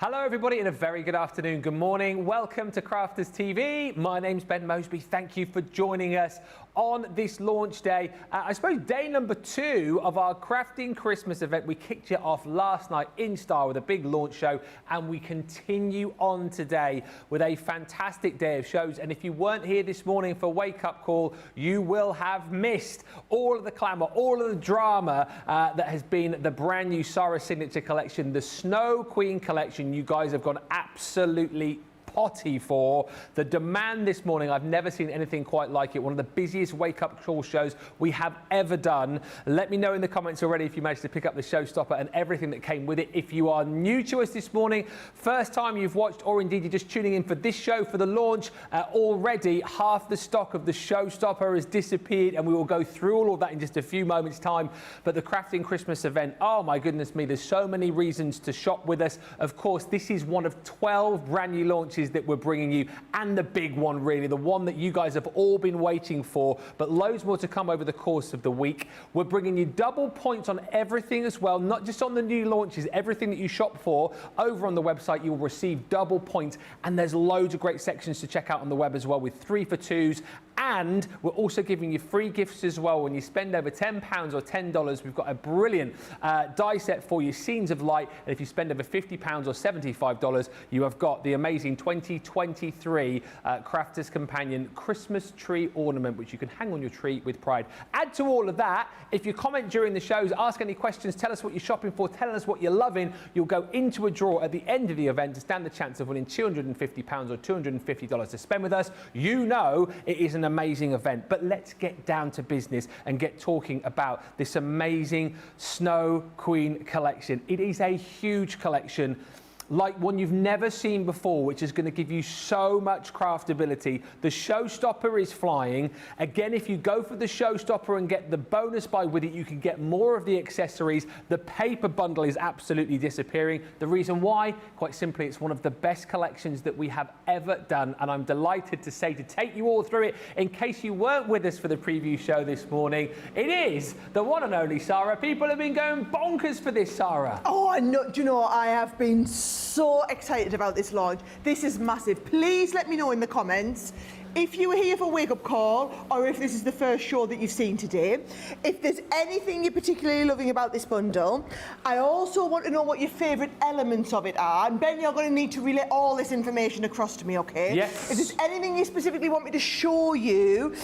Hello everybody and a very good afternoon, good morning. Welcome to Crafters TV. My name's Ben Moseby. Thank you for joining us on this launch day. I suppose day number 2 of our Crafting Christmas event. We kicked it off last night in style with a big launch show, and we continue on today with a fantastic day of shows. And if you weren't here this morning for Wake Up Call, you will have missed all of the glamour, all of the drama that has been the brand new Sara Signature Collection, the Snow Queen Collection. You guys have gone absolutely potty for. The demand this morning, I've never seen anything quite like it. One of the busiest wake-up call shows we have ever done. Let me know in the comments already if you managed to pick up the Showstopper and everything that came with it. If you are new to us this morning, first time you've watched, or indeed you're just tuning in for this show for the launch, already half the stock of the Showstopper has disappeared, and we will go through all of that in just a few moments' time. But the Crafting Christmas event, oh my goodness me, there's so many reasons to shop with us. Of course, this is one of 12 brand new launches that we're bringing you, and the big one really, the one that you guys have all been waiting for, but loads more to come over the course of the week. We're bringing you double points on everything as well, not just on the new launches. Everything that you shop for over on the website, you will receive double points, and there's loads of great sections to check out on the web as well with 3 for 2s. And we're also giving you free gifts as well. When you spend over £10 or $10, we've got a brilliant die set for you, Scenes of Light. And if you spend over £50 or $75, you have got the amazing 2023 Crafter's Companion Christmas Tree Ornament, which you can hang on your tree with pride. Add to all of that, if you comment during the shows, ask any questions, tell us what you're shopping for, tell us what you're loving, you'll go into a draw at the end of the event to stand the chance of winning £250 or $250 to spend with us. You know it is an amazing event, but let's get down to business and get talking about this amazing Snow Queen collection. It is a huge collection, like one you've never seen before, which is going to give you so much craftability. The Showstopper is flying. Again, if you go for the Showstopper and get the bonus buy with it, you can get more of the accessories. The paper bundle is absolutely disappearing. The reason why? Quite simply, it's one of the best collections that we have ever done, and I'm delighted to say, to take you all through it, in case you weren't with us for the preview show this morning, it is the one and only Sara. People have been going bonkers for this, Sara. Oh, I know. Do you know, I have been so excited about this launch. This is massive. Please let me know in the comments if you were here for Wake Up Call, or if this is the first show that you've seen today. If there's anything you're particularly loving about this bundle. I also want to know what your favourite elements of it are. And Ben, you're going to need to relay all this information across to me, okay? Yes. If there's anything you specifically want me to show you,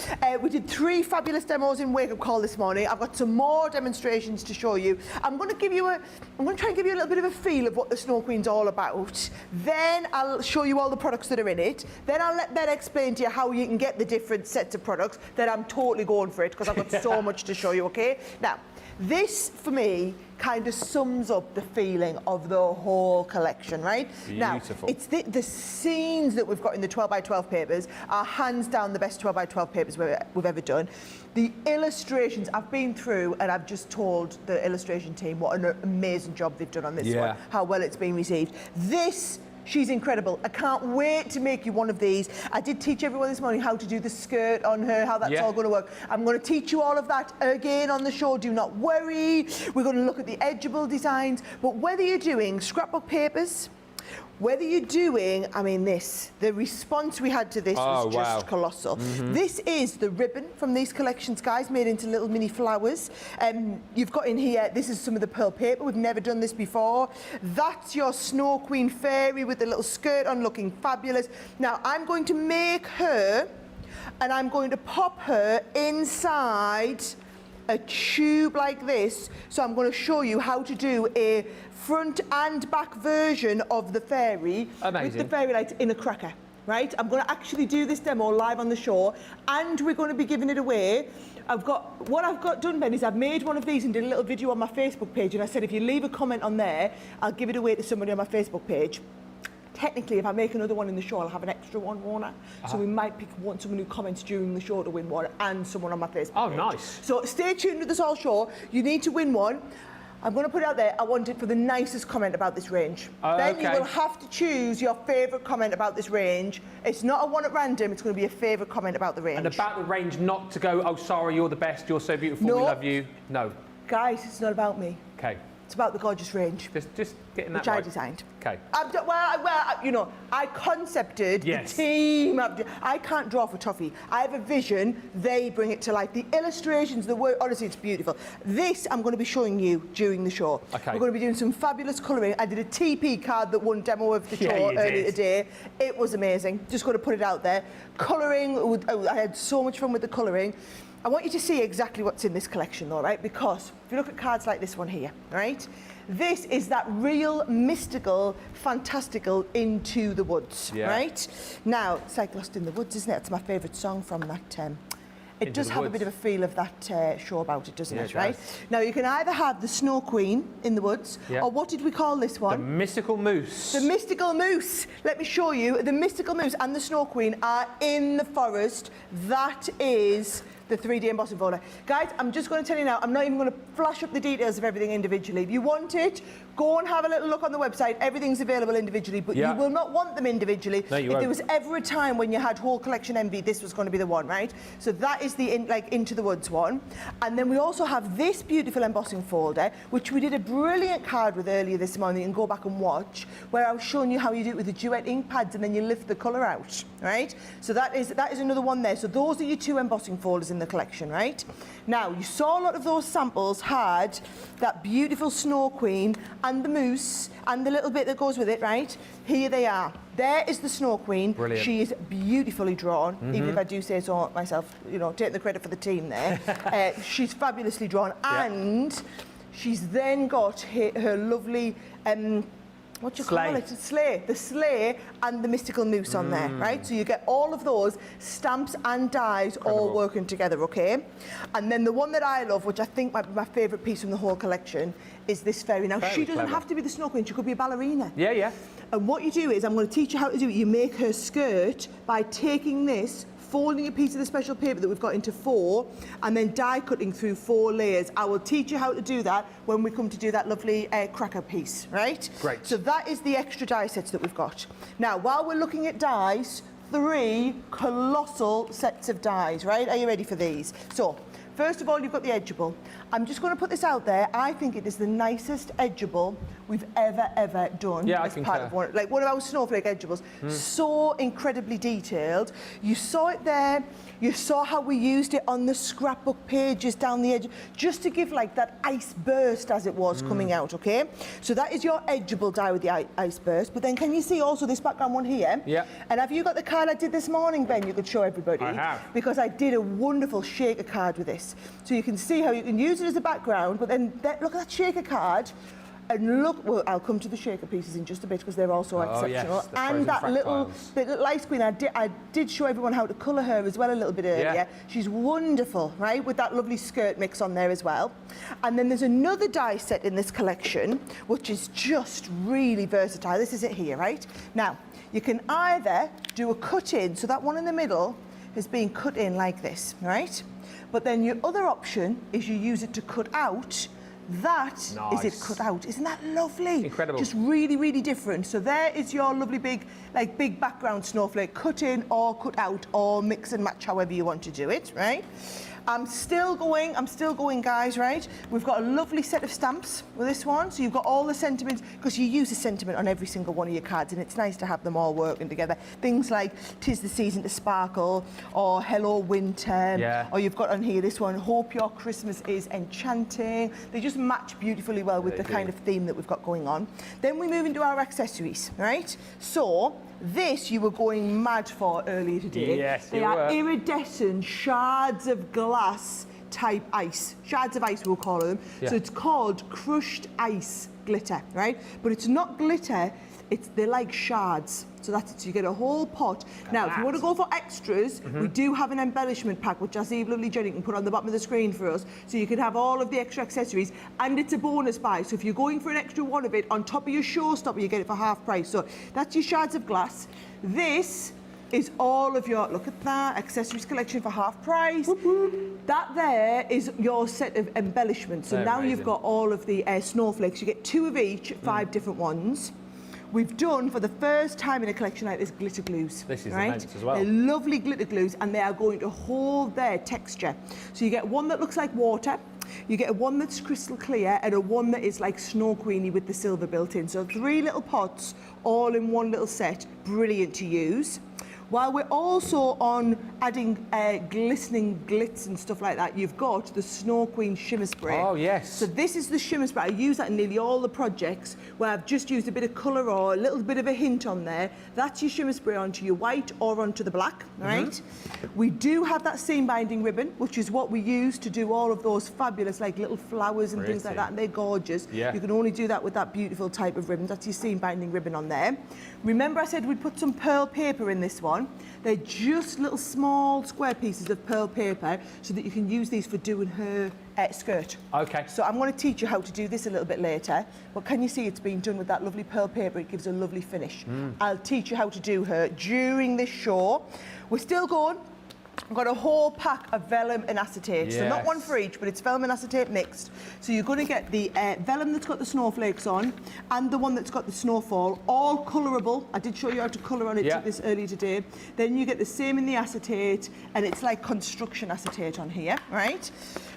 we did 3 fabulous demos in Wake Up Call this morning. I've got some more demonstrations to show you. I'm going to try and give you a little bit of a feel of what the Snow Queen's all about. Then I'll show you all the products that are in it. Then I'll let Ben explain to you how you can get the different sets of products. Then I'm totally going for it because I've got so much to show you, okay? Now, this, for me, kind of sums up the feeling of the whole collection, right? Beautiful. Now, it's the scenes that we've got in the 12x12 papers are hands down the best 12x12 papers we've ever done. The illustrations, I've been through and I've just told the illustration team what an amazing job they've done on this one, how well it's been received. She's incredible. I can't wait to make you one of these. I did teach everyone this morning how to do the skirt on her, how that's all going to work. I'm going to teach you all of that again on the show. Do not worry. We're going to look at the Edgeable designs. But whether you're doing scrapbook papers, whether you're doing, the response we had to this was just colossal. This is the ribbon from these collections, guys, made into little mini flowers. You've got in here, this is some of the pearl paper. We've never done this before. That's your Snow Queen fairy with the little skirt on, looking fabulous. Now, I'm going to make her, and I'm going to pop her inside a tube like this. So I'm going to show you how to do a front and back version of the fairy with the fairy lights in a cracker, right? I'm going to actually do this demo live on the show, and we're going to be giving it away. What I've got done, Ben, is I've made one of these and did a little video on my Facebook page, and I said if you leave a comment on there, I'll give it away to somebody on my Facebook page. Technically, if I make another one in the show, I'll have an extra one, won't I? So we might pick someone who comments during the show to win one, and someone on my Facebook page. Nice. So stay tuned with us all show. You need to win one. I'm going to put it out there, I want it for the nicest comment about this range. Then you will have to choose your favourite comment about this range. It's not a one at random, it's going to be a favourite comment about the range. And about the range, not to go, oh, Sara, you're the best, you're so beautiful, we love you. No. Guys, it's not about me. Okay. It's about the gorgeous range. Just getting that which right. I designed. Okay. I concepted Yes. the team. I can't draw for toffee. I have a vision. They bring it to life. The illustrations, the work, honestly, it's beautiful. This I'm going to be showing you during the show. Okay. We're going to be doing some fabulous colouring. I did a TP card that won demo of the Yeah, show you earlier did. today. It was amazing. Just going to put it out there. Colouring, I had so much fun with the colouring. I want you to see exactly what's in this collection though, right? Because if you look at cards like this one here, right? This is that real mystical, fantastical Into the Woods, Yeah. right? Now, it's like Lost in the Woods, isn't it? It's my favourite song from that. It Into does the have a Woods. bit of a feel of that show about it, doesn't Yeah, it, it right? does. Now, you can either have the Snow Queen in the woods, Yeah. or what did we call this The one? mystical moose. The mystical moose. Let me show you. The mystical moose and the Snow Queen are in the forest. That is the 3D embossing folder. Guys, I'm just going to tell you now, I'm not even going to flash up the details of everything individually. If you want it, go and have a little look on the website. Everything's available individually, but Yeah. you will not want them individually. No, you if won't. there was ever a time when you had whole collection envy, this was going to be the one, right? So that is the Into the Woods one. And then we also have this beautiful embossing folder, which we did a brilliant card with earlier this morning. You can go back and watch, where I was showing you how you do it with the duet ink pads and then you lift the colour out, right? So that is another one there. So those are your two embossing folders in the collection, right? Now, you saw a lot of those samples had that beautiful Snow Queen and the moose and the little bit that goes with it, right? Here they are. There is the Snow Queen. Brilliant. She is beautifully drawn, even if I do say so myself, you know, taking the credit for the team there. She's fabulously drawn. Yeah. And she's then got her lovely... what do you call it? The sleigh and the mystical moose on there, right? So you get all of those stamps and dies all working together, okay? And then the one that I love, which I think might be my favourite piece from the whole collection, is this fairy. Now, Very she doesn't clever. have to be the Snow Queen, she could be a ballerina. Yeah, yeah. And what you do is, I'm going to teach you how to do it. You make her skirt by taking this, folding a piece of the special paper that we've got into 4, and then die cutting through 4 layers. I will teach you how to do that when we come to do that lovely cracker piece, right? Great. So that is the extra die sets that we've got. Now, while we're looking at dies, 3 colossal sets of dies, right? Are you ready for these? So, first of all, you've got the Edgeable. I'm just going to put this out there. I think it is the nicest Edgeable we've ever done. Yeah, I as concur. part of one of our snowflake Edgeables. So incredibly detailed. You saw it there. You saw how we used it on the scrapbook pages down the edge, just to give like that ice burst as it was coming out, okay? So that is your Edgeable die with the ice burst. But then can you see also this background one here? Yeah. And have you got the card I did this morning, Ben? You could show everybody. I have. Because I did a wonderful shaker card with this. So you can see how you can use it as a background, but then look at that shaker card. And look, well, I'll come to the shaker pieces in just a bit because they're also exceptional. Yes, the and that frozen little fractiles. ice queen, I did show everyone how to colour her as well a little bit earlier. Yeah. She's wonderful, right, with that lovely skirt mix on there as well. And then there's another die set in this collection, which is just really versatile. This is it here, right? Now, you can either do a cut-in, so that one in the middle is being cut in like this, right? But then your other option is you use it to cut out. That is it Nice. cut out. Isn't that lovely? Incredible. Just really different. So there is your lovely big background snowflake, cut in or cut out or mix and match however you want to do it, right? I'm still going, guys, right? We've got a lovely set of stamps with this one. So you've got all the sentiments, because you use a sentiment on every single one of your cards, and it's nice to have them all working together. Things like, 'tis the season to sparkle, or hello winter, Yeah. or you've got on here this one, hope your Christmas is enchanting. They just match beautifully well with They the do. kind of theme that we've got going on. Then we move into our accessories, right? So, this you were going mad for earlier today. Yes, they you are were. iridescent shards of glass type ice. Shards of ice, we'll call them. Yeah. So it's called crushed ice glitter, right? But it's not glitter, they're like shards. So that's it. So you get a whole pot. Now, if you want to go for extras, we do have an embellishment pack, which I see lovely Jenny can put on the bottom of the screen for us. So you can have all of the extra accessories, and it's a bonus buy. So if you're going for an extra one of it, on top of your Showstopper, you get it for half price. So that's your shards of glass. This is all of your, look at that, accessories collection for half price. That there is your set of embellishments. So They're now amazing. you've got all of the snowflakes. You get 2 of each, 5 different ones. We've done, for the first time in a collection like this, glitter glues. This is right? immense as well. They're lovely glitter glues, and they are going to hold their texture. So you get one that looks like water, You get a one that's crystal clear and a one that is like Snow Queenie with the silver built in. So 3 little pots all in one little set, brilliant to use. While we're also on adding glistening glitz and stuff like that, you've got the Snow Queen Shimmer Spray. Oh, yes. So this is the shimmer spray. I use that in nearly all the projects where I've just used a bit of colour or a little bit of a hint on there. That's your shimmer spray onto your white or onto the black, right? We do have that seam binding ribbon, which is what we use to do all of those fabulous like little flowers and things like that, and they're gorgeous. Yeah. You can only do that with that beautiful type of ribbon. That's your seam binding ribbon on there. Remember I said we'd put some pearl paper in this one. They're just little small square pieces of pearl paper so that you can use these for doing her skirt. Okay. So I'm going to teach you how to do this a little bit later. But can you see it's been done with that lovely pearl paper? It gives a lovely finish. I'll teach you how to do her during this show. We're still going. I've got a whole pack of vellum and acetate. So not one for each, but it's vellum and acetate mixed. So you're going to get the vellum that's got the snowflakes on and the one that's got the snowfall, all colourable. I did show you how to colour on it this earlier today. Then you get the same in the acetate, and it's like construction acetate on here, right?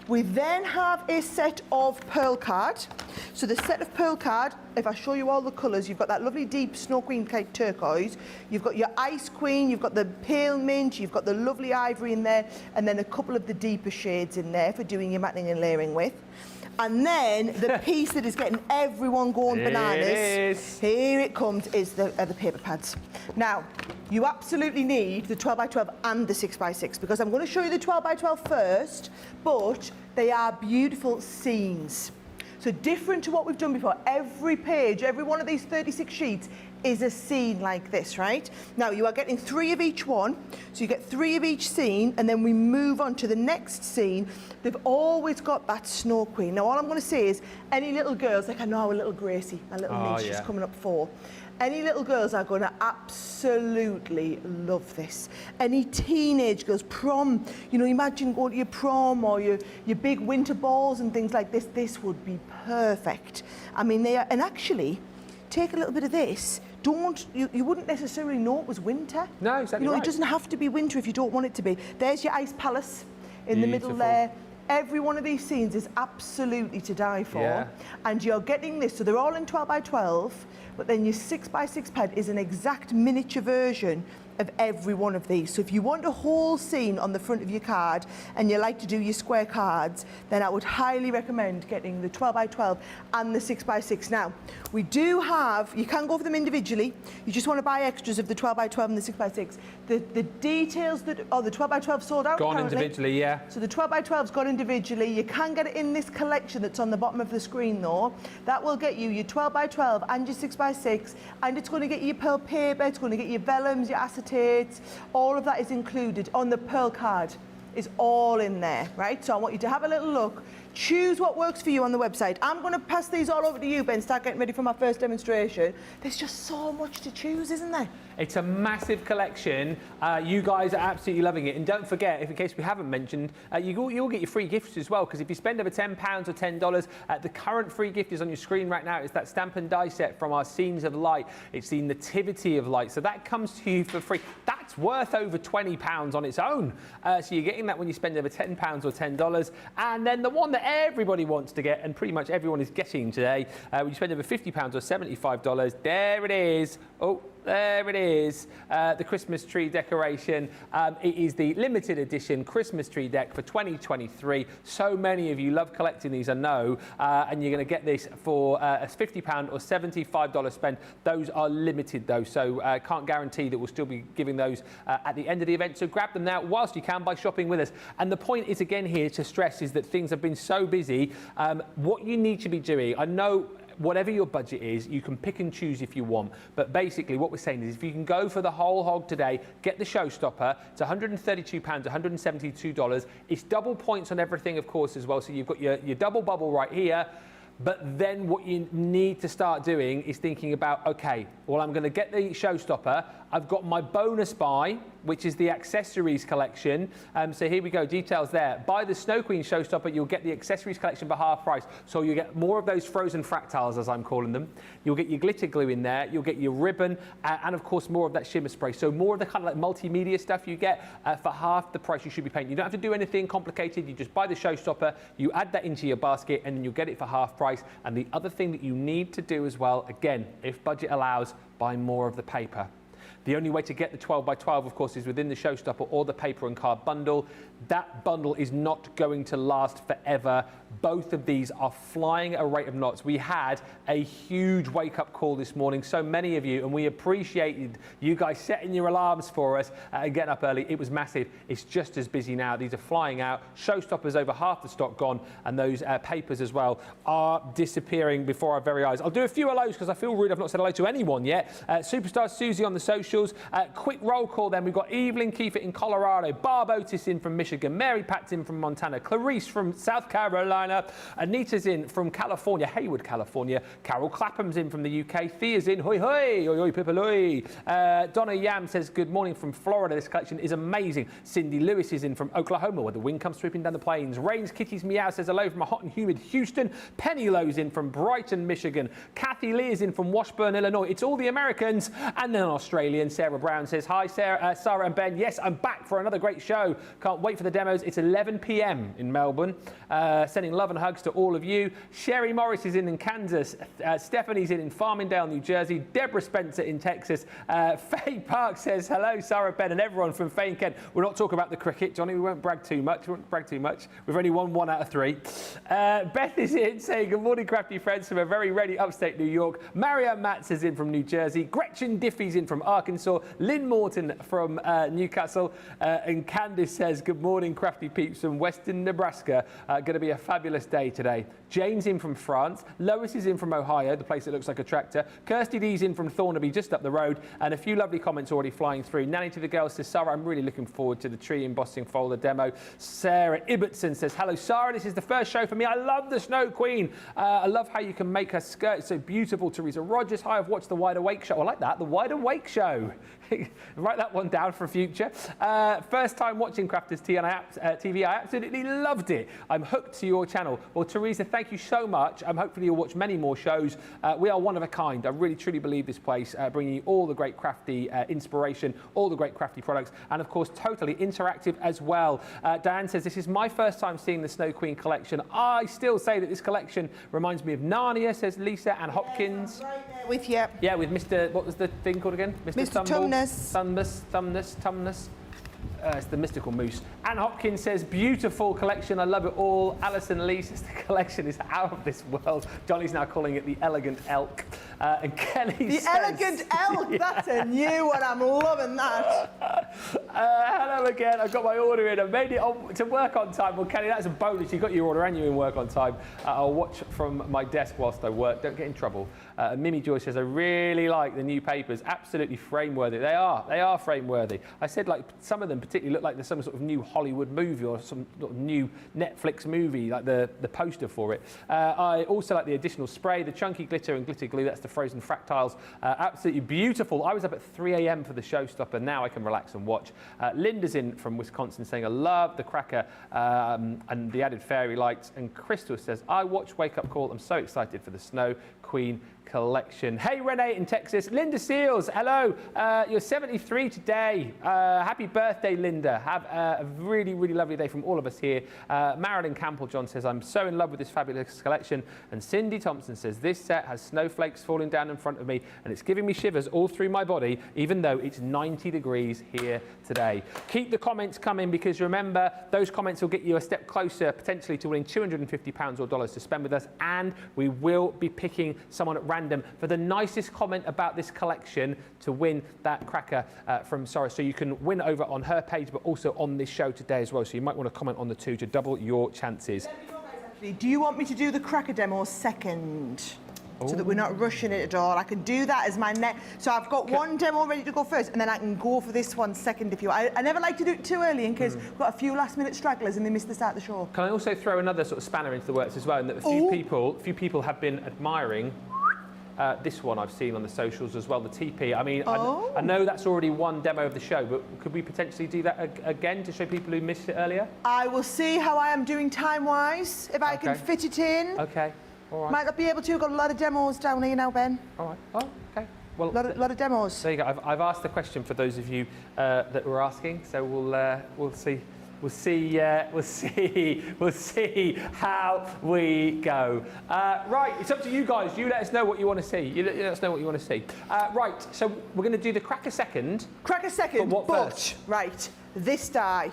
We then have a set of pearl card. So the set of pearl card, if I show you all the colours, you've got that lovely deep Snow Queen type turquoise, you've got your Ice Queen, you've got the pale mint, you've got the lovely ivory in there, and then a couple of the deeper shades in there for doing your matting and layering with. And then the piece that is getting everyone going bananas, here it comes, is the paper pads. Now, you absolutely need the 12x12 and the 6x6 because I'm going to show you the 12x12 first, but they are beautiful scenes. So different to what we've done before, every page, every one of these 36 sheets is a scene like this, right? Now, you are getting 3 of each one, so you get 3 of each scene, and then we move on to the next scene. They've always got that Snow Queen. Now, all I'm going to say is, any little girls, like I know our little Gracie, my little niece, she's coming up 4. Any little girls are going to absolutely love this. Any teenage girls, prom, you know, imagine going to your prom or your big winter balls and things like this. This would be perfect. I mean, they are, and actually, take a little bit of this. You wouldn't necessarily know it was winter. No, exactly. You know, right. It doesn't have to be winter if you don't want it to be. There's your ice palace in the middle there. Every one of these scenes is absolutely to die for. And you're getting this, so they're all in 12x12, but then your 6x6 pad is an exact miniature version of every one of these. So if you want a whole scene on the front of your card and you like to do your square cards, then I would highly recommend getting the 12x12 and the 6x6. Now, we do have, you can go for them individually. You just want to buy extras of the 12x12 and the 6x6. The details that, the 12x12 sold out Gone currently. individually, yeah. So the 12x12's gone individually. You can get it in this collection that's on the bottom of the screen though. That will get you your 12x12 and your 6x6, and it's going to get you your pearl paper, it's going to get your vellums, your acetates, all of that is included on the pearl card. Is all in there, right? So I want you to have a little look. Choose what works for you on the website. I'm going to pass these all over to you, Ben, start getting ready for my first demonstration. There's just so much to choose, isn't there? It's a massive collection. You guys are absolutely loving it. And don't forget, if in case we haven't mentioned, you'll get your free gifts as well, because if you spend over £10 or $10, the current free gift is on your screen right now. It's that stamp and die set from our Scenes of Light. It's the Nativity of Light. So that comes to you for free. That's worth over £20 on its own. So you're getting that when you spend over £10 or $10. And then the one that everybody wants to get, and pretty much everyone is getting today, when you spend over £50 or $75, there it is. Oh, there it is, the Christmas tree decoration. It is the limited edition Christmas tree deck for 2023. So many of you love collecting these, I know, and you're going to get this for a £50 or $75 spend. Those are limited though, so can't guarantee that we'll still be giving those at the end of the event. So grab them now whilst you can by shopping with us. And the point is, again, here to stress is that things have been so busy. What you need to be doing, I know, whatever your budget is, you can pick and choose if you want. But basically what we're saying is if you can go for the whole hog today, get the Showstopper. It's £132, $172. It's double points on everything, of course, as well. So you've got your double bubble right here. But then what you need to start doing is thinking about, okay, well, I'm going to get the Showstopper. I've got my bonus buy, which is the accessories collection. So here we go, details there. Buy the Snow Queen Showstopper, you'll get the accessories collection for half price. So you get more of those frozen fractals, as I'm calling them. You'll get your glitter glue in there. You'll get your ribbon, and of course, more of that shimmer spray. So more of the kind of like multimedia stuff you get for half the price you should be paying. You don't have to do anything complicated. You just buy the Showstopper, you add that into your basket, and then you'll get it for half price. And the other thing that you need to do as well, again, if budget allows, buy more of the paper. The only way to get the 12 by 12, of course, is within the Showstopper or the paper and card bundle. That bundle is not going to last forever. Both of these are flying at a rate of knots. We had a huge wake-up call this morning, so many of you, and we appreciated you guys setting your alarms for us and getting up early. It was massive. It's just as busy now. These are flying out. Showstoppers, over half the stock gone, and those papers as well are disappearing before our very eyes. I'll do a few hellos because I feel rude. I've not said hello to anyone yet. Superstar Susie on the socials. Quick roll call then. We've got Evelyn Kiefer in Colorado, Barb Otis in from Michigan, Mary Pat's in from Montana, Clarice from South Carolina, Anita's in from California, Hayward, California, Carol Clapham's in from the UK, Thea's in, hoi hoi, oi oi pipaloi. Donna Yam says, good morning from Florida. This collection is amazing. Cindy Lewis is in from Oklahoma, where the wind comes sweeping down the plains. Rains Kitty's Meow says hello from a hot and humid Houston. Penny Lowe's in from Brighton, Michigan. Kathy Lee is in from Washburn, Illinois. It's all the Americans. And then Australian Sarah Brown says, hi Sarah and Ben. Yes, I'm back for another great show. Can't wait for the demos. It's 11 p.m. in Melbourne. Sending love and hugs to all of you. Sherry Morris is in Kansas. Stephanie's in Farmingdale, New Jersey. Deborah Spencer in Texas. Faye Park says, hello, Sarah, Ben, and everyone from Faye and Kent. We're not talking about the cricket, Johnny. We won't brag too much. We've only won 1 out of 3. Beth is in saying, good morning, crafty friends from a very rainy upstate New York. Marianne Matz is in from New Jersey. Gretchen Diffie's in from Arkansas. Lynn Morton from Newcastle. And Candice says, good morning, crafty peeps from Western Nebraska. Going to be a fabulous day today. Jane's in from France. Lois is in from Ohio, the place that looks like a tractor. Kirsty D's in from Thornaby, just up the road. And a few lovely comments already flying through. Nanny to the girls says, Sarah, I'm really looking forward to the tree embossing folder demo. Sarah Ibbotson says, hello, Sarah. This is the first show for me. I love the Snow Queen. I love how you can make her skirt so beautiful. Teresa Rogers, hi, I've watched the Wide Awake show. I like that, the Wide Awake show. Write that one down for future. First time watching Crafters TV, I absolutely loved it. I'm hooked to your channel. Well, Teresa, thank you so much. Hopefully you'll watch many more shows. We are one of a kind. I really, truly believe this place, bringing you all the great crafty inspiration, all the great crafty products, and of course, totally interactive as well. Diane says, this is my first time seeing the Snow Queen collection. I still say that this collection reminds me of Narnia, says Lisa Ann Hopkins. I'm right there with you. Yeah, with Mr. What was the thing called again? Mr. Tumnus. It's the mystical moose. Anne Hopkins says, beautiful collection. I love it all. Alison Lee says, the collection is out of this world. Johnny's now calling it the elegant elk. And Kelly says... The elegant elk? Yeah. That's a new one. I'm loving that. Hello again. I've got my order in. I made it to work on time. Well, Kelly, that's a bonus. You got your order and you're in work on time. I'll watch from my desk whilst I work. Don't get in trouble. Mimi Joy says, I really like the new papers. Absolutely frame-worthy. They are frame-worthy. I said, like, some of them particularly look like there's some sort of new Hollywood movie or some sort of new Netflix movie, like the poster for it. I also like the additional spray, the chunky glitter and glitter glue. That's the frozen fractiles. Absolutely beautiful. I was up at 3 a.m. for the Showstopper. Now I can relax and watch. Linda's in from Wisconsin saying, I love the cracker and the added fairy lights. And Crystal says, I watch Wake Up Call. I'm so excited for the Snow Queen collection. Hey, Renee in Texas. Linda Seals, hello. You're 73 today. Happy birthday, Linda. Have a really, really lovely day from all of us here. Marilyn Campbell-John says, I'm so in love with this fabulous collection. And Cindy Thompson says, this set has snowflakes falling down in front of me and it's giving me shivers all through my body, even though it's 90 degrees here today. Keep the comments coming because remember, those comments will get you a step closer potentially to winning £250 or dollars to spend with us. And we will be picking someone at random for the nicest comment about this collection to win that cracker from Sarah. So you can win over on her page, but also on this show today as well. So you might want to comment on the two to double your chances. Do you want me to do the cracker demo second? so that we're not rushing it at all. I can do that as my next. So I've got one demo ready to go first, and then I can go for this one second if you want. I never like to do it too early in case we've got a few last-minute stragglers and they miss the start of the show. Can I also throw another sort of spanner into the works as well? And that a few people have been admiring this one I've seen on the socials as well, the TP. I mean, I know that's already one demo of the show, but could we potentially do that again to show people who missed it earlier? I will see how I am doing time-wise, if I can fit it in. Okay. All right. Might not be able to. I've got a lot of demos down here now, Ben. All right. Oh, okay. Well, a lot of demos. There you go. I've asked the question for those of you that were asking, so we'll see. We'll see how we go. Right, it's up to you guys. You let us know what you want to see. You let us know what you want to see. Right, so we're going to do the crack a second. Crack a second. But what first? Right, this die.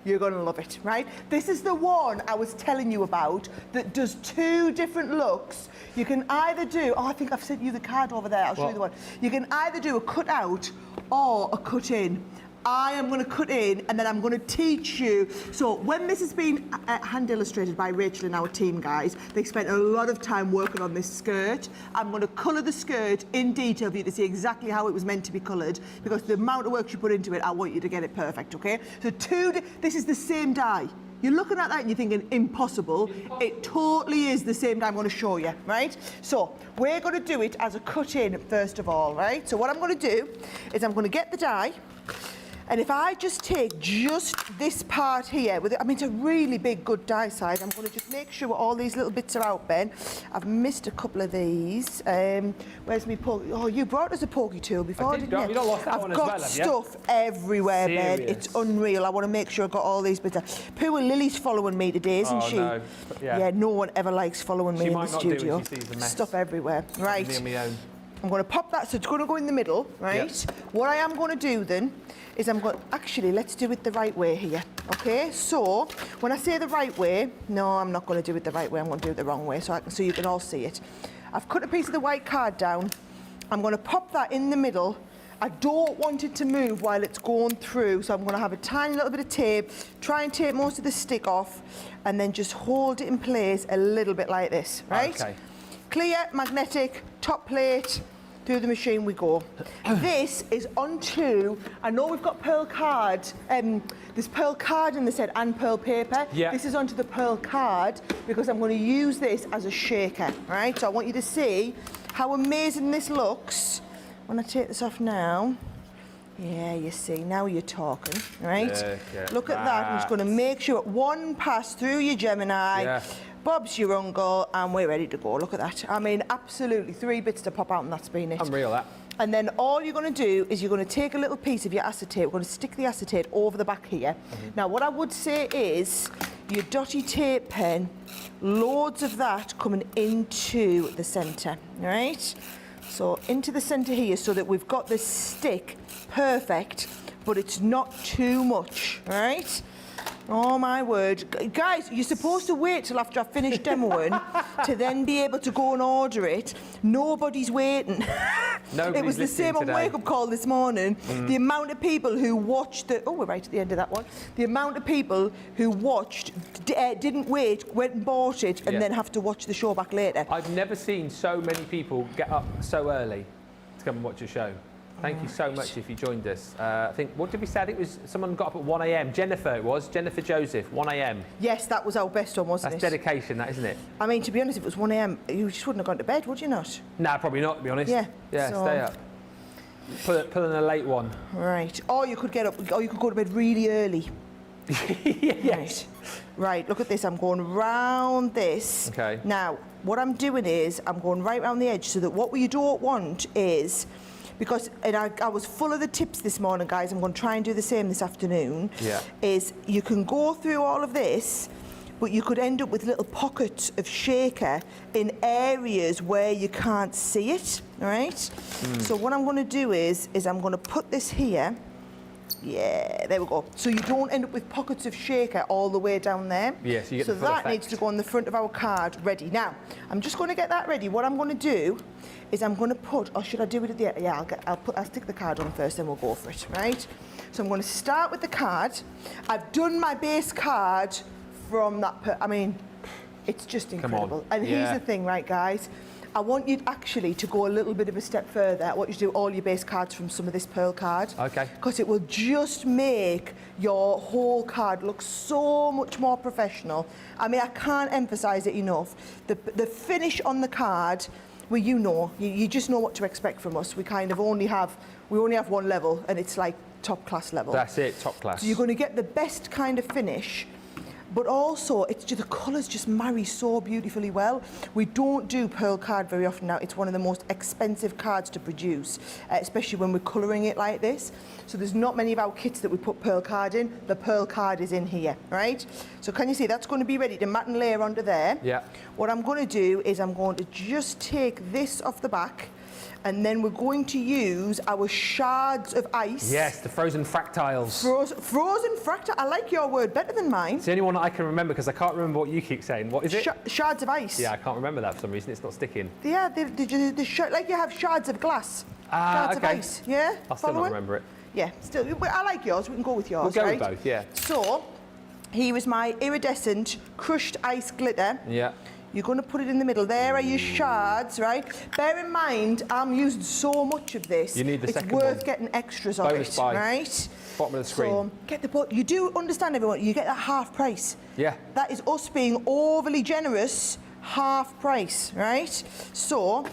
You're going to love it, right? This is the one I was telling you about that does two different looks. You can either do, I think I've sent you the card over there. I'll show you the one. You can either do a cut out or a cut in. I am going to cut in and then I'm going to teach you. So when this has been hand illustrated by Rachel and our team, guys, they spent a lot of time working on this skirt. I'm going to colour the skirt in detail for you to see exactly how it was meant to be coloured, because the amount of work you put into it, I want you to get it perfect, okay? So this is the same dye. You're looking at that and you're thinking, impossible. It totally is the same dye I'm going to show you, right? So we're going to do it as a cut in first of all, right? So what I'm going to do is I'm going to get the dye. And if I just take just this part here, I mean, it's a really big, good die size. I'm going to just make sure all these little bits are out, Ben. I've missed a couple of these. Where's my pokey? Oh, you brought us a pokey tool before, didn't you? You don't lost that one as well, have you? I've got stuff everywhere, Ben. It's unreal. I want to make sure I've got all these bits. Pooh and Lily's following me today, isn't she? No. Yeah, no one ever likes following me in the studio. She might not do if she sees the mess. Stuff everywhere. Right. Me on my own. I'm going to pop that, so it's going to go in the middle, right? Yep. What I am going to do then is I'm going, actually, let's do it the right way here, okay? So, when I say the right way, no, I'm not going to do it the right way, I'm going to do it the wrong way, so you can all see it. I've cut a piece of the white card down, I'm going to pop that in the middle. I don't want it to move while it's going through, so I'm going to have a tiny little bit of tape, try and take most of the stick off, and then just hold it in place a little bit like this, right? Okay. Clear, magnetic, top plate, through the machine we go. This is onto, I know we've got pearl card, there's pearl card in the set and pearl paper. Yeah. This is onto the pearl card because I'm going to use this as a shaker, right? So I want you to see how amazing this looks. When I take this off now, yeah, you see, now you're talking, right? Look at that. I'm just going to make sure one pass through your Gemini. Yeah. Bob's your uncle, and we're ready to go. Look at that. I mean, absolutely, 3 bits to pop out, and that's been it. Unreal, that. And then all you're going to do is you're going to take a little piece of your acetate. We're going to stick the acetate over the back here. Now, what I would say is your dotty tape pen, loads of that coming into the centre, right? So into the centre here, so that we've got this stick perfect, but it's not too much, right? Oh my word. Guys, you're supposed to wait till after I've finished demoing to then be able to go and order it. Nobody's waiting. It was the same on Wake Up Call this morning. The amount of people who watched the... Oh, we're right at the end of that one. The amount of people who watched, didn't wait, went and bought it, and then have to watch the show back later. I've never seen so many people get up so early to come and watch a show. Thank you so much if you joined us. I think, what did we say? It was someone got up at 1 a.m. Jennifer, it was. Jennifer Joseph, 1 a.m. Yes, that was our best one, wasn't it? That's dedication, that, isn't it? I mean, to be honest, if it was 1 a.m, you just wouldn't have gone to bed, would you not? Nah, probably not, to be honest. Yeah. Yeah, so... stay up. Pull in a late one. Right. Or you could get up, or you could go to bed really early. Yes. Right, look at this. I'm going round this. Okay. Now, what I'm doing is I'm going right round the edge, so that what we don't want is... Because I was full of the tips this morning, guys. I'm going to try and do the same this afternoon. Yeah. Is you can go through all of this, but you could end up with little pockets of shaker in areas where you can't see it, all right? So what I'm going to do is I'm going to put this here. Yeah, there we go. So you don't end up with pockets of shaker all the way down there. Yes, you get so the full that effect. needs to go on the front of our card ready. Now, I'm just going to get that ready. What I'm going to do is I'm going to put, or should I do it at the end? Yeah, I'll stick the card on first, then we'll go for it, right? So I'm going to start with the card. I've done my base card from that, I mean, it's just incredible. And here's the thing, right, guys? I want you actually to go a little bit of a step further. I want you to do all your base cards from some of this pearl card. Okay. Because it will just make your whole card look so much more professional. I mean, I can't emphasise it enough. The finish on the card, well, you just know what to expect from us. We only have one level, and it's like top class level. That's it, top class. So you're going to get the best kind of finish, but also the colours just marry so beautifully well. We don't do pearl card very often now. It's one of the most expensive cards to produce, especially when we're colouring it like this. So there's not many of our kits that we put pearl card in. The pearl card is in here, right? So can you see that's going to be ready to mat and layer onto there? Yeah. What I'm going to do is I'm going to just take this off the back, and then we're going to use our shards of ice. Yes, the frozen fractiles. Frozen fractile. I like your word better than mine. It's the only one I can remember because I can't remember what you keep saying. What is it? Shards of ice. Yeah, I can't remember that for some reason. It's not sticking. Yeah, like you have shards of glass. Shards okay. of ice. Yeah. I'll still not remember it. Yeah. Still, I like yours. We can go with yours. We'll go right? with both. Yeah. So, here is my iridescent crushed ice glitter. Yeah. You're going to put it in the middle. There are your shards, right? Bear in mind, I'm using so much of this. You need the second one. It's worth one. getting extras of it, right? Bottom of the screen. So get the you do understand, everyone, you get that half price. Yeah. That is us being overly generous, half price, right? So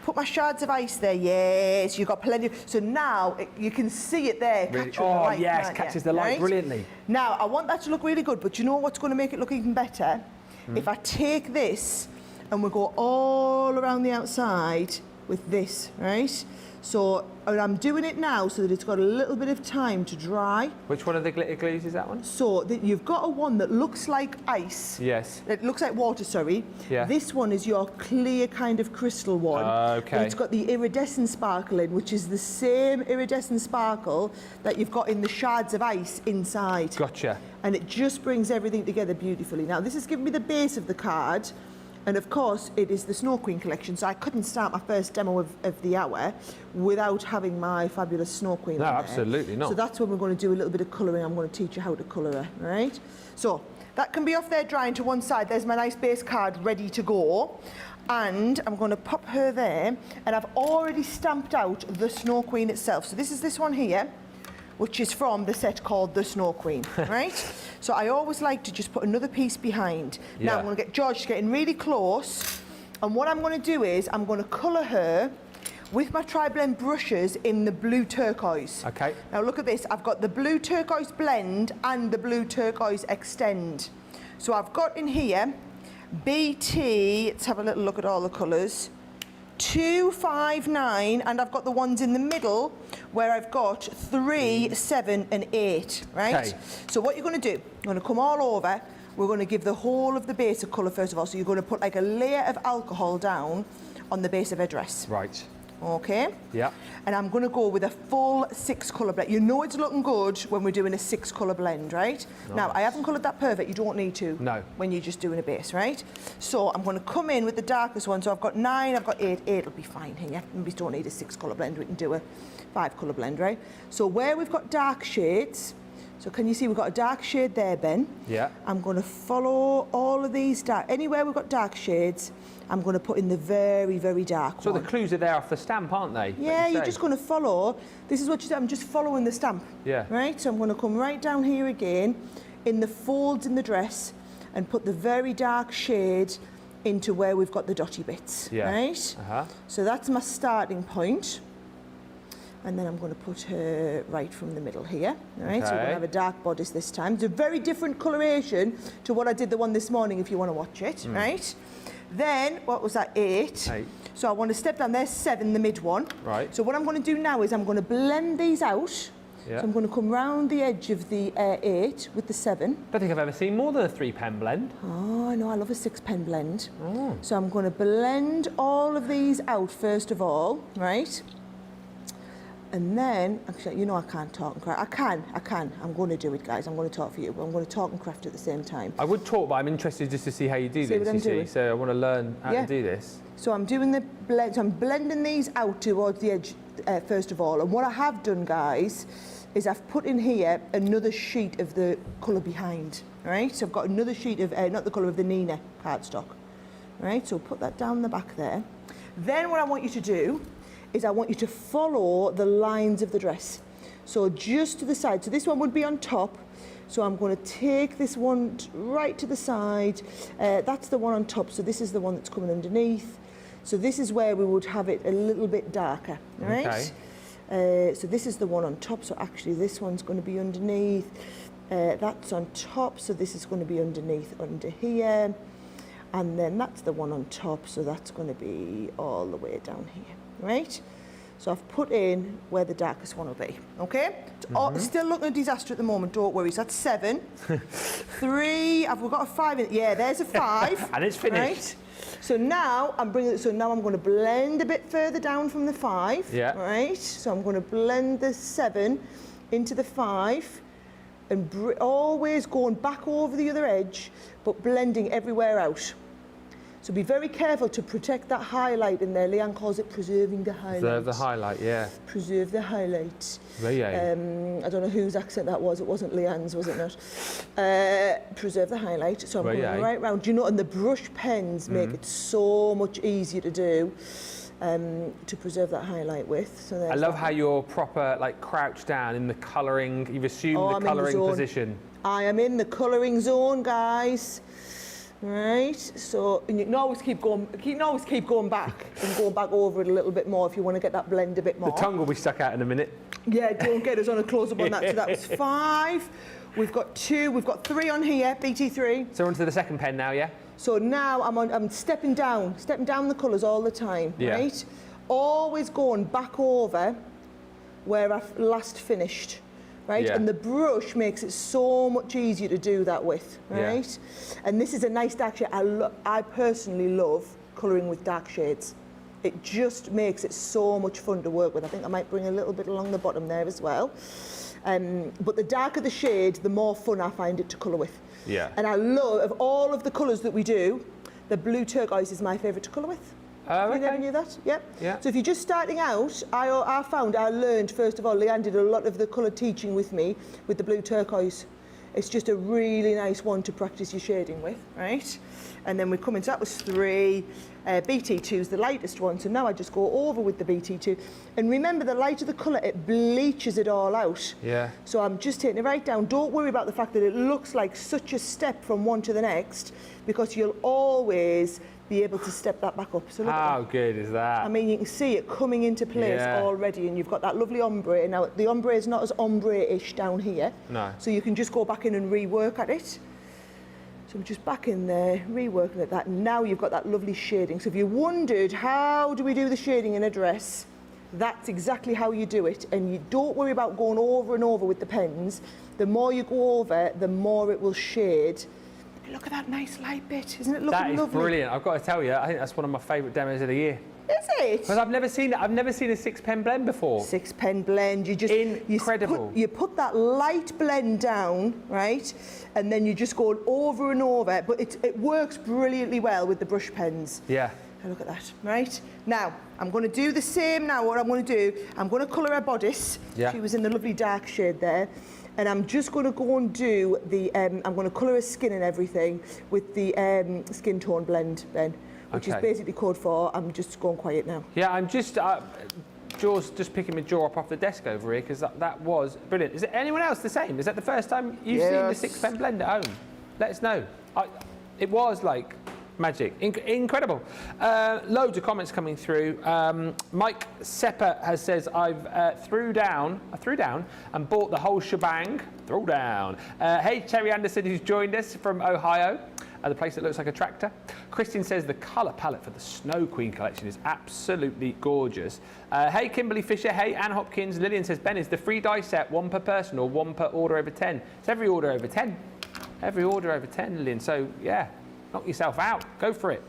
put my shards of ice there. Yes, you've got plenty. So now you can see it there. Really? Capturing the light, yes, catches the light brilliantly. Now, I want that to look really good, but you know what's going to make it look even better? If I take this and we go all around the outside with this, right? So I'm doing it now so that it's got a little bit of time to dry. Which one of the glitter glues is that one? So you've got a one that looks like ice. Yes. It looks like water, sorry. Yeah. This one is your clear kind of crystal one. Okay. And it's got the iridescent sparkle in, which is the same iridescent sparkle that you've got in the shards of ice inside. Gotcha. And it just brings everything together beautifully. Now, this has given me the base of the card. And of course, it is the Snow Queen collection, so I couldn't start my first demo of the hour without having my fabulous Snow Queen on there. Absolutely not. So that's when we're going to do a little bit of colouring. I'm going to teach you how to colour her, right? So that can be off there drying to one side. There's my nice base card ready to go. And I'm going to pop her there. And I've already stamped out the Snow Queen itself. So this is this one here, which is from the set called the Snow Queen, right? So I always like to just put another piece behind. Yeah. Now I'm going to get George getting really close, and what I'm going to do is I'm going to colour her with my tri-blend brushes in the blue turquoise. Okay. Now look at this, I've got the blue turquoise blend and the blue turquoise extend. So I've got in here BT, let's have a little look at all the colours. 259, and I've got the ones in the middle where I've got 3, 7 and 8, right? Okay. So what you're going to do, you're going to come all over, we're going to give the whole of the base a colour first of all, so you're going to put like a layer of alcohol down on the base of her dress. Right. Okay? Yeah. And I'm going to go with a full 6 colour blend. You know it's looking good when we're doing a 6 colour blend, right? Nice. Now, I haven't coloured that perfect. You don't need to. No. When you're just doing a base, right? So I'm going to come in with the darkest one. So I've got 9, I've got 8. 8 will be fine here. We don't need a 6 colour blend. We can do a 5 colour blend, right? So where we've got dark shades, so can you see we've got a dark shade there, Ben? Yeah. I'm going to follow all of these dark. Anywhere we've got dark shades, I'm going to put in the very, very dark So one. the clues are there off the stamp, aren't they? Yeah, you're just going to follow. This is what you do. I'm just following the stamp. Yeah. Right? So I'm going to come right down here again in the folds in the dress and put the very dark shade into where we've got the dotty bits. Yeah. Right? Uh-huh. So that's my starting point. And then I'm going to put her right from the middle here. All right, so we're going to have a dark bodice this time. It's a very different coloration to what I did the one this morning if you want to watch it, right? Then, what was that, 8? 8. So I want to step down, there's 7, the mid one. Right. So what I'm going to do now is I'm going to blend these out. Yeah. So I'm going to come round the edge of the 8 with the 7. I don't think I've ever seen more than a 3-pen blend. Oh, I know, I love a 6-pen blend. Oh. So I'm going to blend all of these out first of all, right? And then, actually, you know I can't talk and craft. I can. I'm going to do it, guys. I'm going to talk for you, but I'm going to talk and craft at the same time. I would talk, but I'm interested just to see how you do See this, what I'm you see. doing? So I want to learn how to do this. So I'm doing the blend, so I'm blending these out towards the edge first of all. And what I have done, guys, is I've put in here another sheet of the colour behind, right? So I've got another sheet of, not the colour of the Nina cardstock, right? So put that down the back there. Then what I want you to do is I want you to follow the lines of the dress. So just to the side. So this one would be on top. So I'm going to take this one right to the side. That's the one on top. So this is the one that's coming underneath. So this is where we would have it a little bit darker, right? Okay. So this is the one on top. So actually this one's going to be underneath. That's on top. So this is going to be underneath under here. And then that's the one on top. So that's going to be all the way down here, right? So I've put in where the darkest one will be, okay? It's still looking a disaster at the moment, don't worry. So that's 7. 3, have we got a 5 in it? Yeah, there's a 5. And it's finished. Right? So now I'm going to blend a bit further down from the 5, right? So I'm going to blend the 7 into the 5 and always going back over the other edge, but blending everywhere out. So be very careful to protect that highlight in there. Leanne calls it preserving the highlight. Preserve the highlight, yeah. Preserve the highlight. Yeah. I don't know whose accent that was. It wasn't Leanne's, was it not? Preserve the highlight. So I'm going right round. Do you know, and the brush pens make it so much easier to do. To preserve that highlight with. So I love how you're proper, like, crouched down in the colouring. You've assumed the colouring position. I am in the colouring zone, guys. Right, so and you can always keep going. You can always keep going back and going back over it a little bit more if you want to get that blend a bit more. The tongue will be stuck out in a minute. Yeah, don't get us on a close-up on that. So that was 5. We've got 2. We've got 3 on here. BT3. So we're onto the second pen now, yeah. So now I'm stepping down the colours all the time. Right, always going back over where I've last finished. Right, and the brush makes it so much easier to do that with, right? And this is a nice dark shade. I personally love colouring with dark shades. It just makes it so much fun to work with. I think I might bring a little bit along the bottom there as well. But the darker the shade, the more fun I find it to colour with. Yeah. And I love, of all of the colours that we do, the blue turquoise is my favourite to colour with. You never knew that? Yep. Yeah. So if you're just starting out, I learned, first of all, Leanne did a lot of the colour teaching with me with the blue turquoise. It's just a really nice one to practice your shading with, right? And then we come into, that was 3. BT2 is the lightest one, so now I just go over with the BT2. And remember, the lighter the colour, it bleaches it all out. Yeah. So I'm just taking it right down. Don't worry about the fact that it looks like such a step from one to the next, because you'll always be able to step that back up. So look how good is that? I mean, you can see it coming into place already, and you've got that lovely ombre. Now, the ombre is not as ombre-ish down here. No. So you can just go back in and rework at it. So I'm just back in there, reworking at that. And now you've got that lovely shading. So if you wondered, how do we do the shading in a dress? That's exactly how you do it. And you don't worry about going over and over with the pens. The more you go over, the more it will shade. Look at that nice light bit, isn't it looking lovely? That is brilliant. I've got to tell you, I think that's one of my favourite demos of the year. Is it? Because I've never seen it. I've never seen a 6-pen blend before. 6-pen blend. You just incredible. You put that light blend down, right, and then you just go over and over. But it works brilliantly well with the brush pens. Yeah. Oh, look at that. Right now, I'm going to do the same. Now, what I'm going to do, I'm going to colour her bodice. Yeah. She was in the lovely dark shade there. And I'm just going to go and do the, I'm going to colour her skin and everything with the skin tone blend then, which is basically code for, I'm just going quiet now. Yeah, I'm just, Jaw's just picking my jaw up off the desk over here, because that was brilliant. Is it anyone else the same? Is that the first time you've seen the 6-pen blend at home? Let us know. It was like magic. Incredible. Loads of comments coming through. Mike Sepper says, I've threw down and bought the whole shebang. Throw down. Hey, Terry Anderson, who's joined us from Ohio, the place that looks like a tractor. Christian says the colour palette for the Snow Queen collection is absolutely gorgeous. Hey, Kimberly Fisher. Hey, Anne Hopkins. Lillian says, Ben, is the free die set one per person or one per order over 10? It's every order over 10. Every order over 10, Lillian. So, yeah. Knock yourself out. Go for it.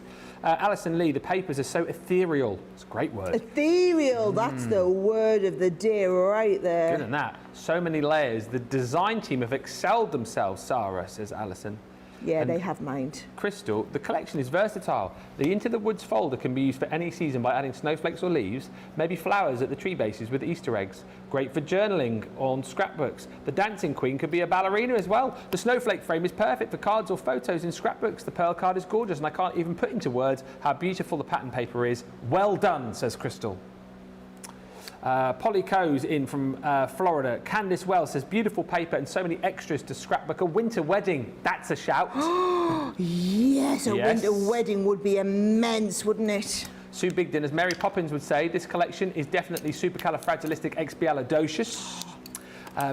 Alison Lee, the papers are so ethereal. It's a great word. Ethereal, that's the word of the day right there. Good than that. So many layers. The design team have excelled themselves, Sarah, says Alison. Yeah, And they have mind. Crystal, the collection is versatile. The Into the Woods folder can be used for any season by adding snowflakes or leaves, maybe flowers at the tree bases with Easter eggs. Great for journaling on scrapbooks. The Dancing Queen could be a ballerina as well. The snowflake frame is perfect for cards or photos in scrapbooks. The pearl card is gorgeous, and I can't even put into words how beautiful the pattern paper is. Well done, says Crystal. Polly Coe's in from Florida. Candice Wells says, beautiful paper and so many extras to scrapbook a winter wedding. That's a shout. Yes, a winter wedding would be immense, wouldn't it? Sue Bigden, as Mary Poppins would say, this collection is definitely supercalifragilisticexpialidocious.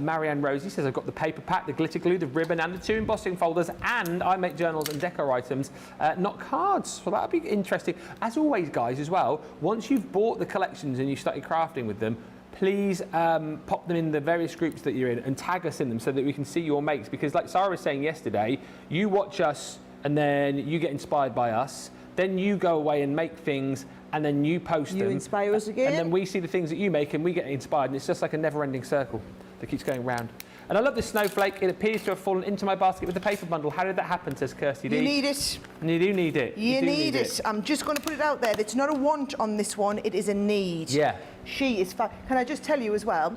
Marianne Rosie says, I've got the paper pack, the glitter glue, the ribbon and the 2 embossing folders, and I make journals and decor items, not cards. So that'll be interesting. As always, guys, as well, once you've bought the collections and you started crafting with them, please pop them in the various groups that you're in and tag us in them so that we can see your makes. Because like Sarah was saying yesterday, you watch us and then you get inspired by us. Then you go away and make things, and then you post them. You inspire us again. And then we see the things that you make and we get inspired, and it's just like a never-ending circle that keeps going round. And I love this snowflake. It appears to have fallen into my basket with the paper bundle. How did that happen, says Kirsty D. You need it. You do need it. You need it. I'm just going to put it out there. It's not a want on this one. It is a need. Yeah. She is fun. Can I just tell you as well?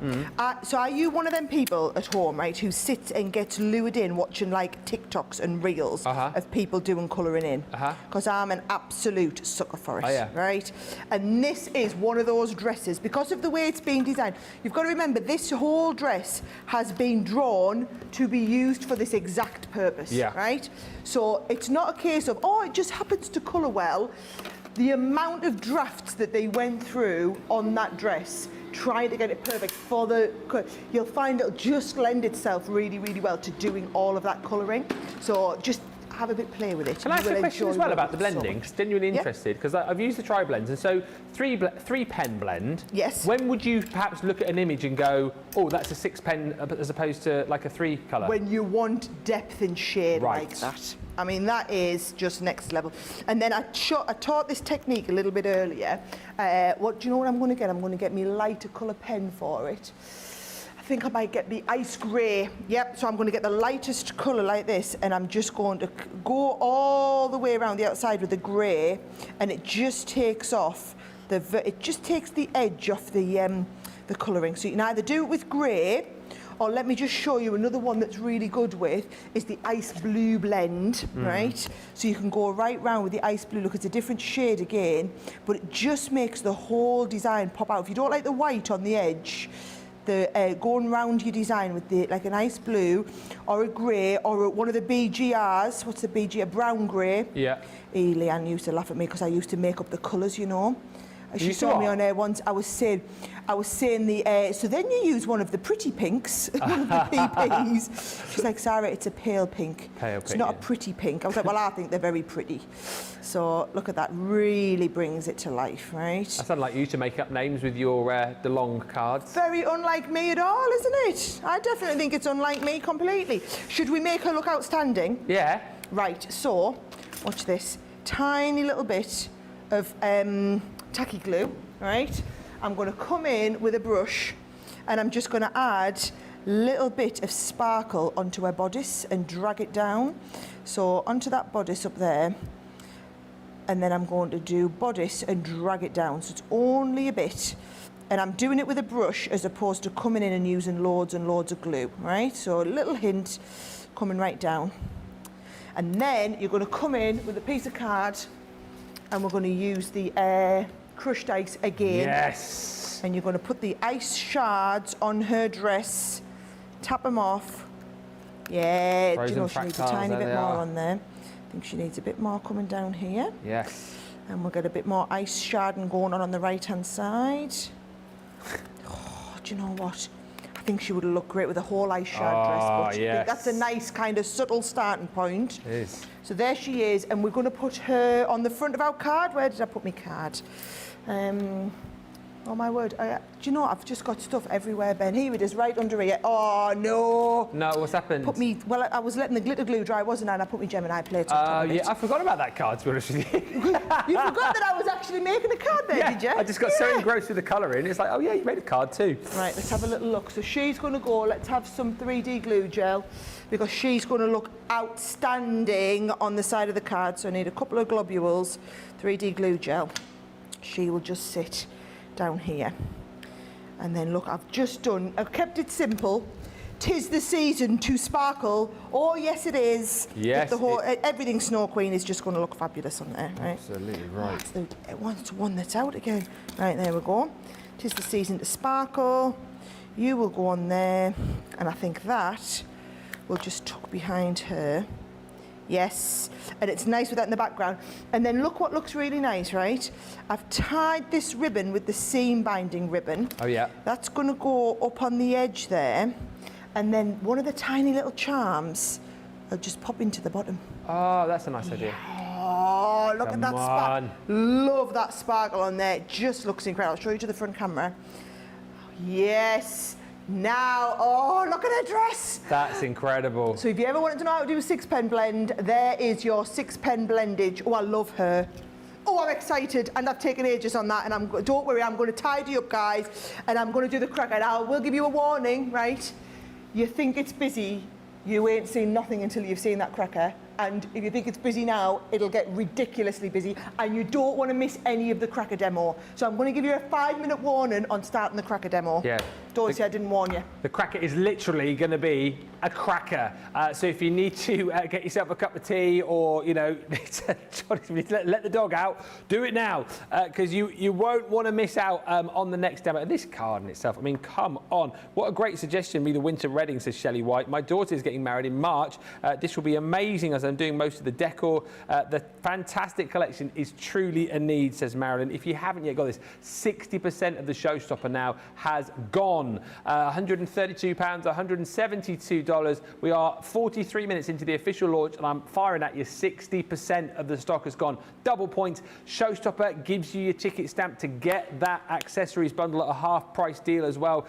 So are you one of them people at home, right, who sits and gets lured in watching like TikToks and reels of people doing colouring in? Because I'm an absolute sucker for it, right? And this is one of those dresses, because of the way it's been designed. You've got to remember, this whole dress has been drawn to be used for this exact purpose, right? So it's not a case of, oh, it just happens to colour well. The amount of drafts that they went through on that dress, trying to get it perfect for the, you'll find it'll just lend itself really, really well to doing all of that colouring. So just have a bit play with it. Can I ask a question as well about the blending? Because genuinely interested, because I've used the tri-blends, and so three pen blend. Yes. When would you perhaps look at an image and go, oh, that's a 6 pen as opposed to like a 3 colour? When you want depth and shade like that. I mean, that is just next level. And then I taught this technique a little bit earlier. Do you know what I'm going to get? I'm going to get me lighter colour pen for it. I think I might get the ice grey. Yep, so I'm going to get the lightest colour like this, and I'm just going to go all the way around the outside with the grey, and it just takes off it just takes the edge off the colouring. So you can either do it with grey, or let me just show you another one that's really good with, is the ice blue blend, right? So you can go right round with the ice blue. Look, it's a different shade again, but it just makes the whole design pop out. If you don't like the white on the edge, going round your design with like an ice blue or a grey or one of the BGRs. What's the BG? A brown grey. Yeah. Leanne used to laugh at me because I used to make up the colours, you know. She saw me on air once. I was saying so then you use one of the pretty pinks, one of the PPs. She's like, Sarah, it's a pale pink. It's not a pretty pink. I was like, well, I think they're very pretty. So look at that, really brings it to life, right? That's unlike you to make up names with your the long cards. Very unlike me at all, isn't it? I definitely think it's unlike me completely. Should we make her look outstanding? Yeah. Right, so watch this. Tiny little bit of tacky glue, right? I'm going to come in with a brush and I'm just going to add a little bit of sparkle onto her bodice and drag it down. So onto that bodice up there, and then I'm going to do bodice and drag it down. So it's only a bit, and I'm doing it with a brush as opposed to coming in and using loads and loads of glue, right? So a little hint coming right down. And then you're going to come in with a piece of card and we're going to use the crushed ice again. Yes. And you're going to put the ice shards on her dress, tap them off. Yeah, do you know she needs a tiny bit more on there. I think she needs a bit more coming down here. Yes. And we'll get a bit more ice sharding going on the right-hand side. Oh, do you know what? I think she would look great with a whole ice shard dress. But I think that's a nice kind of subtle starting point. It is. So there she is, and we're going to put her on the front of our card. Where did I put my card? Oh my word. Do you know what? I've just got stuff everywhere, Ben. Here it is, right under here. Oh, no. No, what's happened? Well, I was letting the glitter glue dry, wasn't I? And I put my Gemini plate on top of it. Yeah, I forgot about that card, to be honest with you. You forgot that I was actually making a card there, did you? I just got so engrossed with the colouring. It's like, oh yeah, you made a card too. Right, let's have a little look. So she's going to go, let's have some 3D glue gel, because she's going to look outstanding on the side of the card. So I need a couple of globules, 3D glue gel. She will just sit down here. And then look, I've kept it simple. 'Tis the season to sparkle. Oh, yes, it is. Yes. Everything Snow Queen is just going to look fabulous on there, right? Absolutely right. It wants one that's out again. Right, there we go. 'Tis the season to sparkle. You will go on there. And I think that will just tuck behind her. Yes, and it's nice with that in the background. And then look what looks really nice, right? I've tied this ribbon with the seam binding ribbon. Oh, yeah. That's going to go up on the edge there. And then one of the tiny little charms will just pop into the bottom. Oh, that's a nice idea. Oh, look at that sparkle. on. Love that sparkle on there. It just looks incredible. I'll show you to the front camera. Yes. Now, oh, look at her dress. That's incredible. So if you ever wanted to know how to do a 6-pen blend, there is your 6-pen blendage. Oh, I love her. Oh, I'm excited, and I've taken ages on that, and don't worry, I'm going to tidy up, guys, and I'm going to do the cracker. Now, I will give you a warning, right? You think it's busy, you ain't seen nothing until you've seen that cracker. And if you think it's busy now, it'll get ridiculously busy, and you don't want to miss any of the cracker demo. So I'm going to give you a 5-minute warning on starting the cracker demo. Yeah. Don't say I didn't warn you. The cracker is literally going to be a cracker. So if you need to get yourself a cup of tea, or, you know, let the dog out, do it now, because you won't want to miss out on the next demo. And this card in itself, I mean, come on. What a great suggestion, the winter wedding, says Shelley White. My daughter is getting married in March. This will be amazing as I'm doing most of the decor. The fantastic collection is truly a need, says Marilyn. If you haven't yet got this, 60% of the Showstopper now has gone. £132, $172. We are 43 minutes into the official launch, and I'm firing at you. 60% of the stock has gone. Double points. Showstopper gives you your ticket stamp to get that accessories bundle at a half-price deal as well.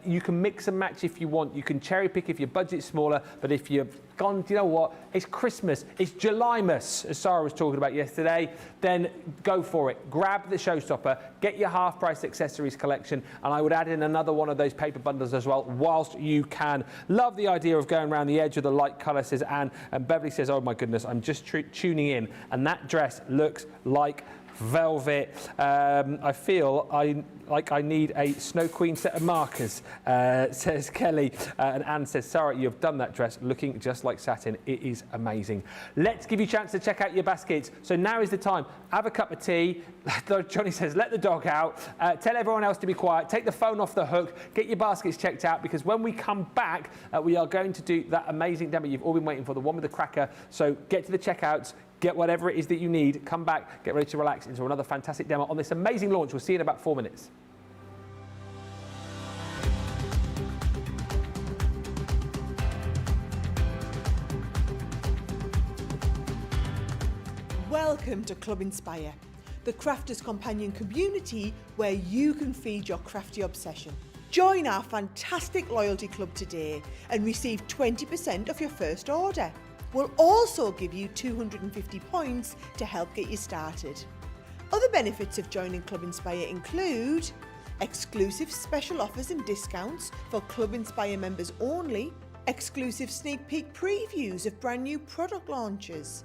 You can mix and match if you want. You can cherry pick if your budget's smaller, but if you've gone, do you know what? It's Christmas. It's Julymas, as Sarah was talking about yesterday. Then go for it. Grab the Showstopper, get your half-price accessories collection, and I would add in another one of those paper bundles as well, whilst you can. Love the idea of going around the edge of the light colour, says Anne. And Beverly says, oh my goodness, I'm just tuning in, and that dress looks like velvet. I feel like I need a Snow Queen set of markers, says Kelly. And Anne says, Sarah, you've done that dress looking just like satin. It is amazing. Let's give you a chance to check out your baskets. So now is the time. Have a cup of tea. Johnny says, let the dog out. Tell everyone else to be quiet. Take the phone off the hook. Get your baskets checked out, because when we come back, we are going to do that amazing demo you've all been waiting for, the one with the cracker. So get to the checkouts. Get whatever it is that you need, come back, get ready to relax into another fantastic demo on this amazing launch. We'll see you in about 4 minutes. Welcome to Club Inspire, the crafters' companion community where you can feed your crafty obsession. Join our fantastic loyalty club today and receive 20% off your first order. We'll also give you 250 points to help get you started. Other benefits of joining Club Inspire include exclusive special offers and discounts for Club Inspire members only, exclusive sneak peek previews of brand new product launches,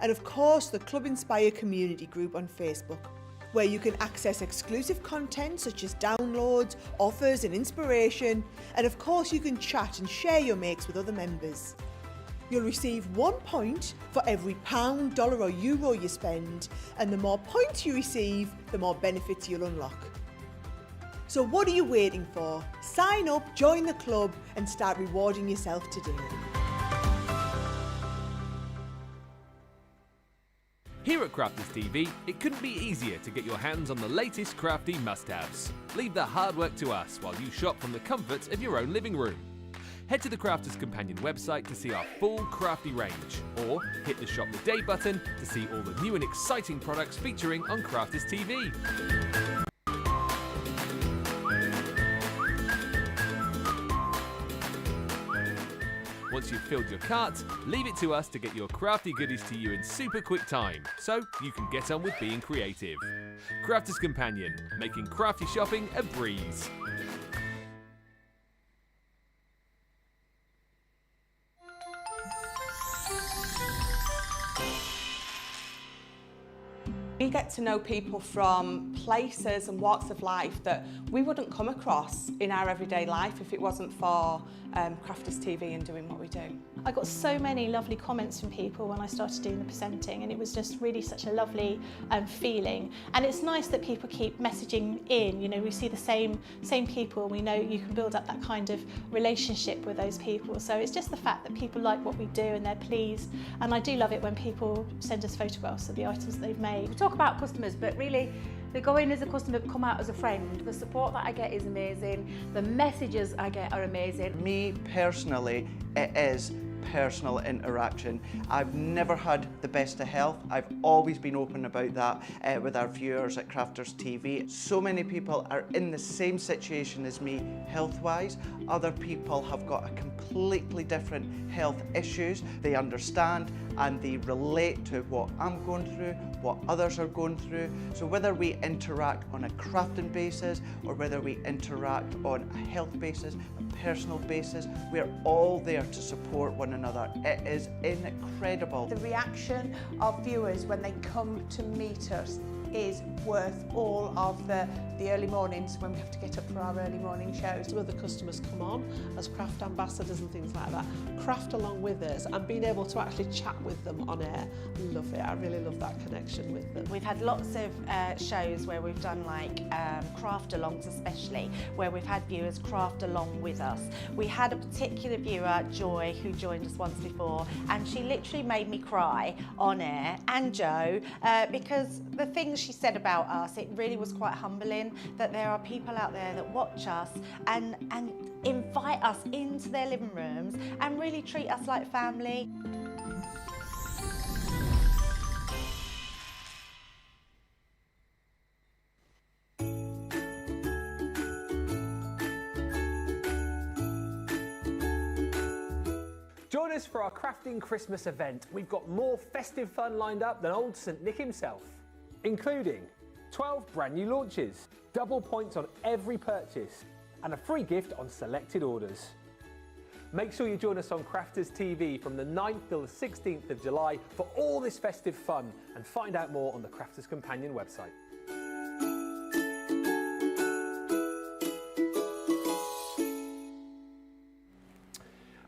and of course the Club Inspire community group on Facebook, where you can access exclusive content such as downloads, offers and inspiration, and of course you can chat and share your makes with other members. You'll receive 1 point for every pound, dollar or euro you spend, and the more points you receive, the more benefits you'll unlock. So what are you waiting for? Sign up, join the club and start rewarding yourself today. Here at Crafters TV, it couldn't be easier to get your hands on the latest crafty must-haves. Leave the hard work to us while you shop from the comforts of your own living room. Head to the Crafters Companion website to see our full crafty range, or hit the Shop the Day button to see all the new and exciting products featuring on Crafters TV. Once you've filled your cart, leave it to us to get your crafty goodies to you in super quick time, so you can get on with being creative. Crafter's Companion, making crafty shopping a breeze. We get to know people from places and walks of life that we wouldn't come across in our everyday life if it wasn't for Crafters TV and doing what we do. I got so many lovely comments from people when I started doing the presenting, and it was just really such a lovely feeling. And it's nice that people keep messaging in. You know, we see the same people. We know you can build up that kind of relationship with those people. So it's just the fact that people like what we do and they're pleased. And I do love it when people send us photographs of the items that they've made. We talk about customers, but really they go in as a customer, come out as a friend. The support that I get is amazing. The messages I get are amazing. Me personally, it is personal interaction. I've never had the best of health. I've always been open about that with our viewers at Crafters TV. So many people are in the same situation as me health-wise. Other people have got a completely different health issues. They understand and they relate to what I'm going through, what others are going through. So whether we interact on a crafting basis or whether we interact on a health basis, a personal basis, we're all there to support one another. It is incredible. The reaction of viewers when they come to meet us is worth all of the early mornings when we have to get up for our early morning shows. Some of the customers come on as craft ambassadors and things like that, craft along with us, and being able to actually chat with them on air. I love it. I really love that connection with them. We've had lots of shows where we've done like craft alongs, especially where we've had viewers craft along with us. We had a particular viewer, Joy, who joined us once before, and she literally made me cry on air, and Joe, because the things she said about us, it really was quite humbling that there are people out there that watch us and invite us into their living rooms and really treat us like family. Join us for our Crafting Christmas event. We've got more festive fun lined up than old St Nick himself, including 12 brand new launches, double points on every purchase, and a free gift on selected orders. Make sure you join us on Crafters TV from the 9th till the 16th of July for all this festive fun, and find out more on the Crafters Companion website.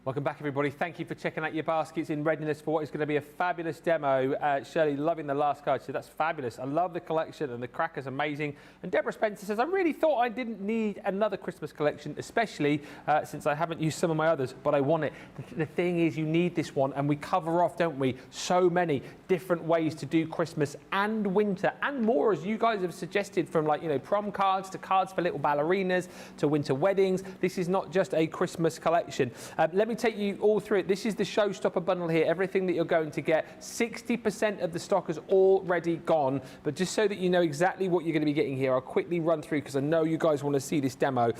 Welcome back, everybody. Thank you for checking out your baskets in readiness for what is going to be a fabulous demo. Shirley, loving the last card. So that's fabulous. I love the collection, and the cracker's amazing. And Deborah Spencer says, I really thought I didn't need another Christmas collection, especially since I haven't used some of my others, but I want it. The thing is, you need this one, and we cover off, don't we, so many different ways to do Christmas and winter and more, as you guys have suggested, from like, you know, prom cards to cards for little ballerinas to winter weddings. This is not just a Christmas collection. Let me take you all through it. This is the Showstopper bundle here. Everything that you're going to get, 60% of the stock is already gone, but just so that you know exactly what you're going to be getting here, I'll quickly run through, because I know you guys want to see this demo,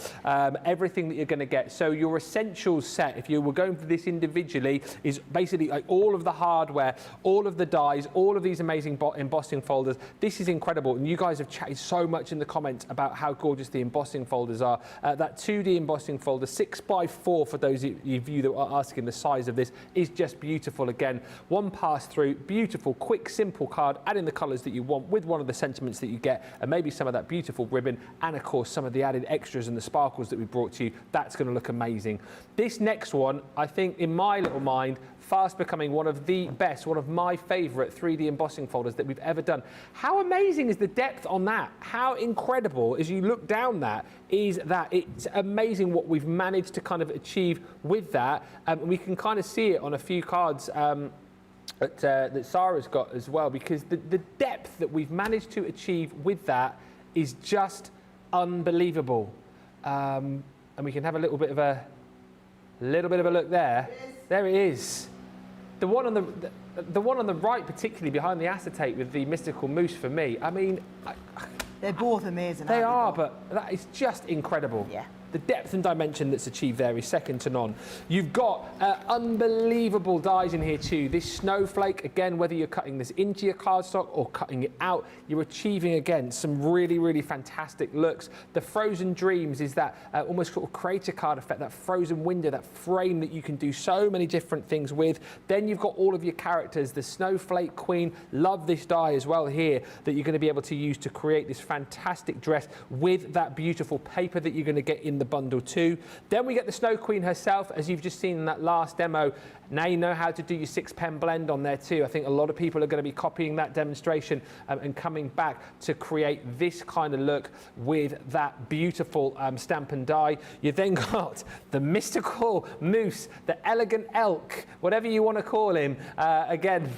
everything that you're going to get. So your essentials set, if you were going for this individually, is basically like all of the hardware, all of the dies, all of these amazing embossing folders. This is incredible, and you guys have chatted so much in the comments about how gorgeous the embossing folders are. That 2D embossing folder, 6x4 for those of you that are asking the size of this, is just beautiful. Again, one pass through, beautiful, quick, simple card, add in the colours that you want with one of the sentiments that you get, and maybe some of that beautiful ribbon, and of course some of the added extras and the sparkles that we brought to you. That's going to look amazing. This next one, I think in my little mind, fast becoming one of the best, one of my favourite 3D embossing folders that we've ever done. How amazing is the depth on that? How incredible, as you look down that, is that. It's amazing what we've managed to kind of achieve with that. We can kind of see it on a few cards that Sarah's got as well, because the depth that we've managed to achieve with that is just unbelievable. And we can have a little bit of a look there. There it is. The one on the right, particularly behind the acetate with the mystical moose, for me, I mean, they're both amazing. They are, but that is just incredible. Yeah. the depth and dimension that's achieved there is second to none. You've got unbelievable dies in here too. This snowflake, again, whether you're cutting this into your cardstock or cutting it out, you're achieving, again, some really, really fantastic looks. The Frozen Dreams is that almost sort of creator card effect, that frozen window, that frame that you can do so many different things with. Then you've got all of your characters. The Snowflake Queen, love this die as well here, that you're going to be able to use to create this fantastic dress with that beautiful paper that you're going to get in the bundle too. Then we get the Snow Queen herself, as you've just seen in that last demo. Now you know how to do your 6-pen blend on there too. I think a lot of people are going to be copying that demonstration and coming back to create this kind of look with that beautiful stamp and die. You then got the mystical moose, the elegant elk, whatever you want to call him. Again,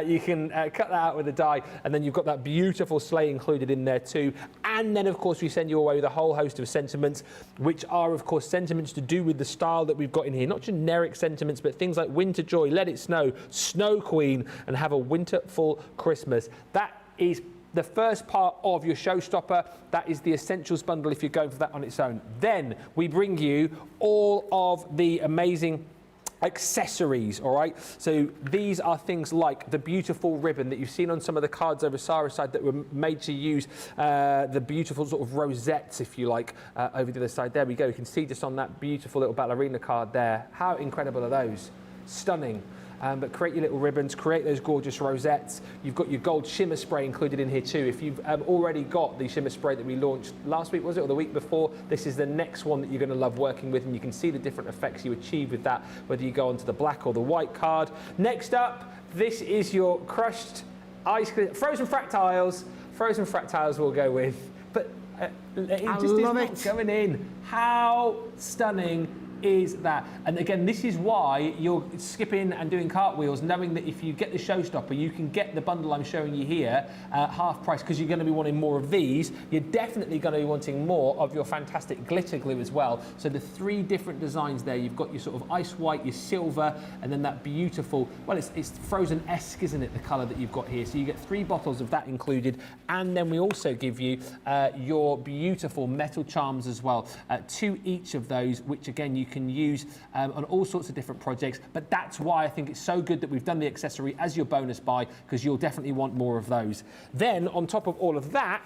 you can cut that out with a die, and then you've got that beautiful sleigh included in there too. And then, of course, we send you away with a whole host of sentiments, which are, of course, sentiments to do with the style that we've got in here. Not generic sentiments, but things like Winter Joy, Let It Snow, Snow Queen, and Have a Winterful Christmas. That is the first part of your Showstopper. That is the Essentials bundle if you're going for that on its own. Then we bring you all of the amazing accessories, all right? So these are things like the beautiful ribbon that you've seen on some of the cards over Sara's side that were made to use the beautiful sort of rosettes, if you like, over the other side. There we go. You can see just on that beautiful little ballerina card there. How incredible are those? Stunning. But create your little ribbons, create those gorgeous rosettes. You've got your gold shimmer spray included in here too. If you've already got the shimmer spray that we launched last week, was it, or the week before, this is the next one that you're going to love working with, and you can see the different effects you achieve with that, whether you go onto the black or the white card. Next up, this is your crushed ice cream, frozen fractiles. Frozen fractiles we'll go with, but it just is not going in. How stunning is that? And again, this is why you're skipping and doing cartwheels, knowing that if you get the Showstopper, you can get the bundle I'm showing you here half price, because you're going to be wanting more of these. You're definitely going to be wanting more of your fantastic glitter glue as well. So the 3 different designs there, you've got your sort of ice white, your silver, and then that beautiful, well, it's Frozen-esque, isn't it, the colour that you've got here. So you get 3 bottles of that included, and then we also give you your beautiful metal charms as well, 2 each of those, which again you can use on all sorts of different projects. But that's why I think it's so good that we've done the accessory as your bonus buy, because you'll definitely want more of those. Then on top of all of that,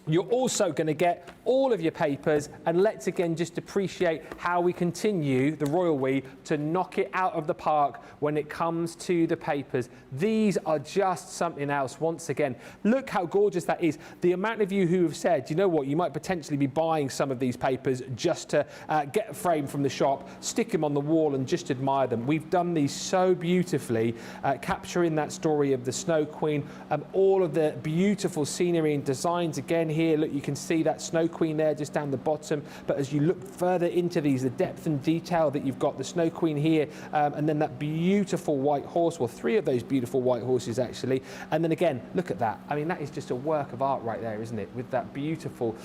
you're also going to get all of your papers, and let's again just appreciate how we continue, the Royal We, to knock it out of the park when it comes to the papers. These are just something else. Once again, look how gorgeous that is. The amount of you who have said, you know what, you might potentially be buying some of these papers just to get a frame from the shop, stick them on the wall and just admire them. We've done these so beautifully, capturing that story of the Snow Queen, all of the beautiful scenery and designs again here. Look, you can see that Snow Queen there just down the bottom, but as you look further into these, the depth and detail that you've got, the Snow Queen here, and then that beautiful white horse, well, 3 of those beautiful white horses actually, and then again, look at that. I mean, that is just a work of art right there, isn't it, with that beautiful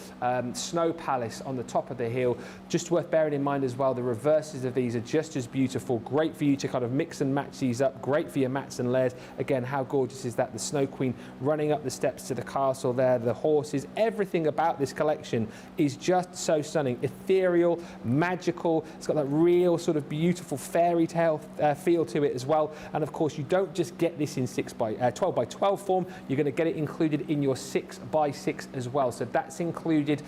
snow palace on the top of the hill. Just worth bearing in mind as well, the reverses of these are just as beautiful. Great for you to kind of mix and match these up, great for your mats and layers. Again, how gorgeous is that? The Snow Queen running up the steps to the castle there, the horses, everything about this collection is just so stunning, ethereal, magical. It's got that real sort of beautiful fairy tale feel to it as well. And of course, you don't just get this in 12 by 12 form, you're going to get it included in your 6 by 6 as well. So that's included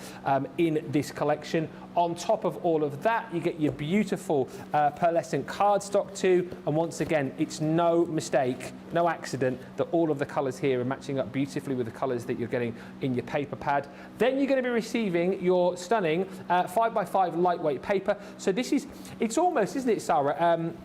in this collection. On top of all of that, you get your beautiful pearlescent cardstock too. And once again, it's no mistake, no accident that all of the colours here are matching up beautifully with the colours that you're getting in your paper pad. Then you're going to be receiving your stunning 5x5 lightweight paper. So this is, it's almost, isn't it, Sarah,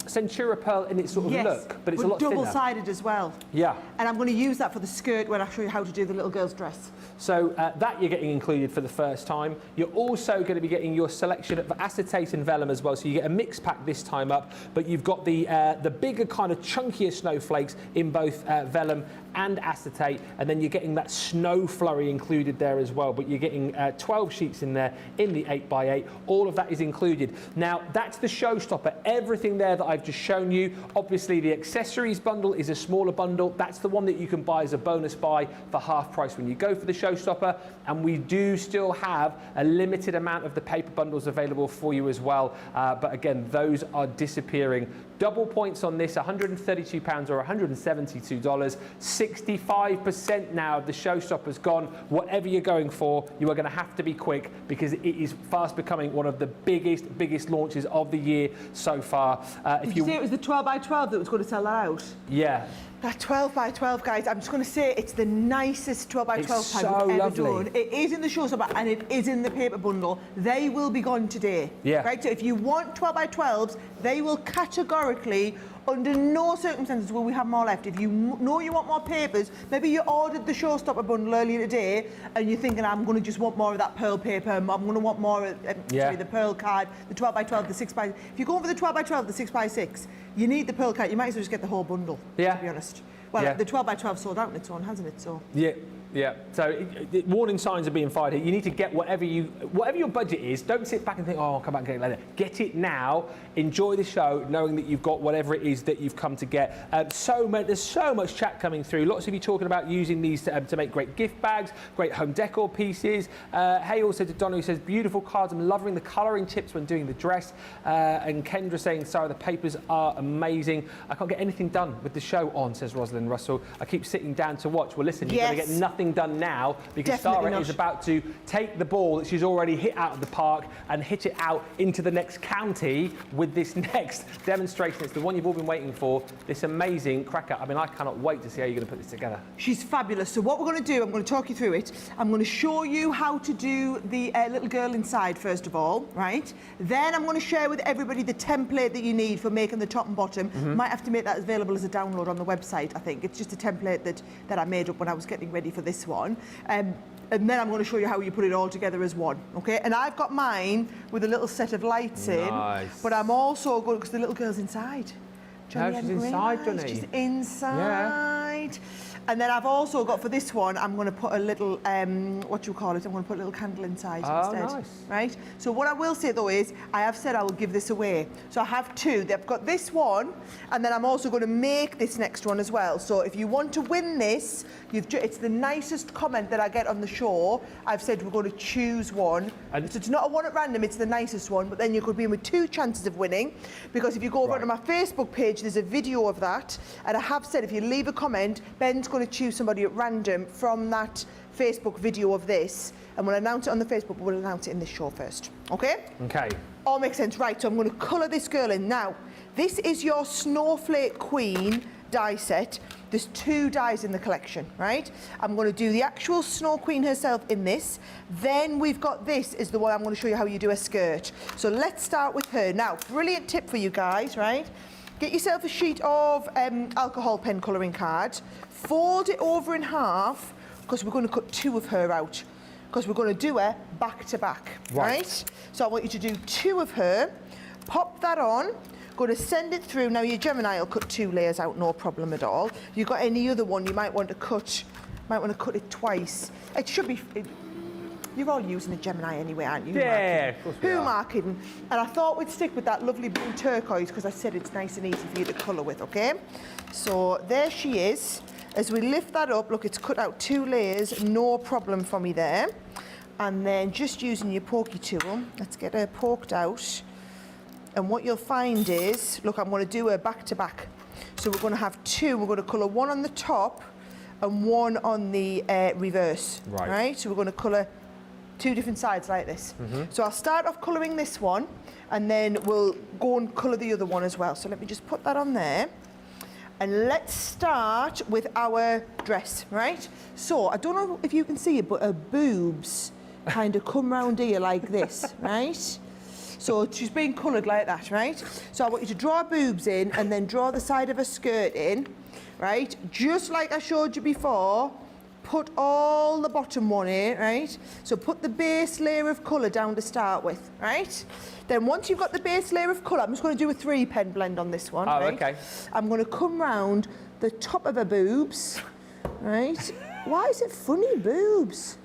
Centura Pearl in its sort of look, but it's a lot thinner. Double-sided as well. Yeah. And I'm going to use that for the skirt when I show you how to do the little girl's dress. So that you're getting included for the first time. You're also going to be getting your selection of acetate and vellum as well. So you get a mix pack this time up, but you've got the bigger kind of chunkier snowflakes in both vellum and acetate, and then you're getting that snow flurry included there as well, but you're getting 12 sheets in there in the 8x8. All of that is included. Now, that's the Showstopper. Everything there that I've just shown you. Obviously, the accessories bundle is a smaller bundle. That's the one that you can buy as a bonus buy for half price when you go for the Showstopper, and we do still have a limited amount of the paper bundles available for you as well, but again, those are disappearing. Double points on this, £132 or $172. 65% now of the Showstopper's gone. Whatever you're going for, you are going to have to be quick because it is fast becoming one of the biggest launches of the year so far. Did you say it was the 12x12 that was going to sell that out? Yeah. That 12x12, guys, I'm just going to say it's the nicest 12x12 It's pad so we've ever lovely. done. It is in the Showstopper and it is in the paper bundle. They will be gone today. Yeah. Right, so if you want 12x12s, they will categorically, under no circumstances will we have more left. If you know you want more papers, maybe you ordered the Showstopper bundle earlier today and you're thinking, I'm going to just want more of that pearl paper, I'm going to want more of the pearl card, the 12x12, the 6x... If you're going for the 12x12, the 6x6, you need the pearl card, you might as well just get the whole bundle, to be honest. Well, the 12x12 sold out on its own, hasn't it? So Yeah, so warning signs are being fired here. You need to get whatever your budget is. Don't sit back and think, oh, I'll come back and get it later. Get it now. Enjoy the show, knowing that you've got whatever it is that you've come to get. There's so much chat coming through. Lots of you talking about using these to make great gift bags, great home decor pieces. Hey, also to Donna, who says, beautiful cards. I'm loving the colouring tips when doing the dress. And Kendra saying, Sarah, the papers are amazing. I can't get anything done with the show on, says Rosalind Russell. I keep sitting down to watch. Well, listen, you're going to get nothing done now because Sarah is about to take the ball that she's already hit out of the park and hit it out into the next county with this next demonstration. It's the one you've all been waiting for, this amazing cracker. I mean, I cannot wait to see how you're going to put this together. She's fabulous. So what we're going to do, I'm going to talk you through it. I'm going to show you how to do the little girl inside, first of all, right? Then I'm going to share with everybody the template that you need for making the top and bottom. Might have to make that available as a download on the website, I think. It's just a template that I made up when I was getting ready for this one. And then I'm going to show you how you put it all together as one, okay? And I've got mine with a little set of lights in, but I'm also going, because the little girl's inside. No, she's inside, Johnny. She's inside. And then I've also got, for this one, I'm going to put a little, what do you call it? I'm going to put a little candle inside instead. Nice. Right? So what I will say, though, is I have said I will give this away. So I have two. They've got this one, and then I'm also going to make this next one as well. So if you want to win this, it's the nicest comment that I get on the show. I've said we're going to choose one. And so it's not a one at random, it's the nicest one, but then you could be in with two chances of winning, because if you go over to my Facebook page, there's a video of that, and I have said if you leave a comment, Ben's going to choose somebody at random from that Facebook video of this, and we'll announce it on the Facebook, but we'll announce it in this show first. Okay? Okay. All makes sense. Right, so I'm going to colour this girl in. Now, this is your Snowflake Queen die set. There's two dies in the collection, right? I'm going to do the actual Snow Queen herself in this. Then we've got this is the one I'm going to show you how you do a skirt. So let's start with her. Now, brilliant tip for you guys, right? Get yourself a sheet of alcohol pen colouring card, fold it over in half, because we're going to cut two of her out, because we're going to do her back to back, right? So I want you to do two of her, pop that on, going to send it through. Now your Gemini will cut two layers out, no problem at all. If you've got any other one, you might want to cut it twice. It should be... You're all using a Gemini anyway, aren't you? Yeah, of course we are. Who am I kidding? And I thought we'd stick with that lovely blue turquoise because I said it's nice and easy for you to colour with, okay? So there she is. As we lift that up, look, it's cut out two layers, no problem for me there. And then just using your pokey tool, let's get her poked out. And what you'll find is, look, I'm going to do her back to back. So we're going to have two. We're going to colour one on the top and one on the reverse, right? So we're going to colour two different sides like this. So I'll start off colouring this one, and then we'll go and colour the other one as well. So let me just put that on there. And let's start with our dress, right? So I don't know if you can see it, but her boobs kind of come round here like this, right? So she's being coloured like that, right? So I want you to draw boobs in and then draw the side of her skirt in, right? Just like I showed you before. Put all the bottom one in, right? So put the base layer of colour down to start with, right? Then once you've got the base layer of colour, I'm just going to do a 3-pen blend on this one, right? Okay. I'm going to come round the top of her boobs, right? Why is it funny, boobs?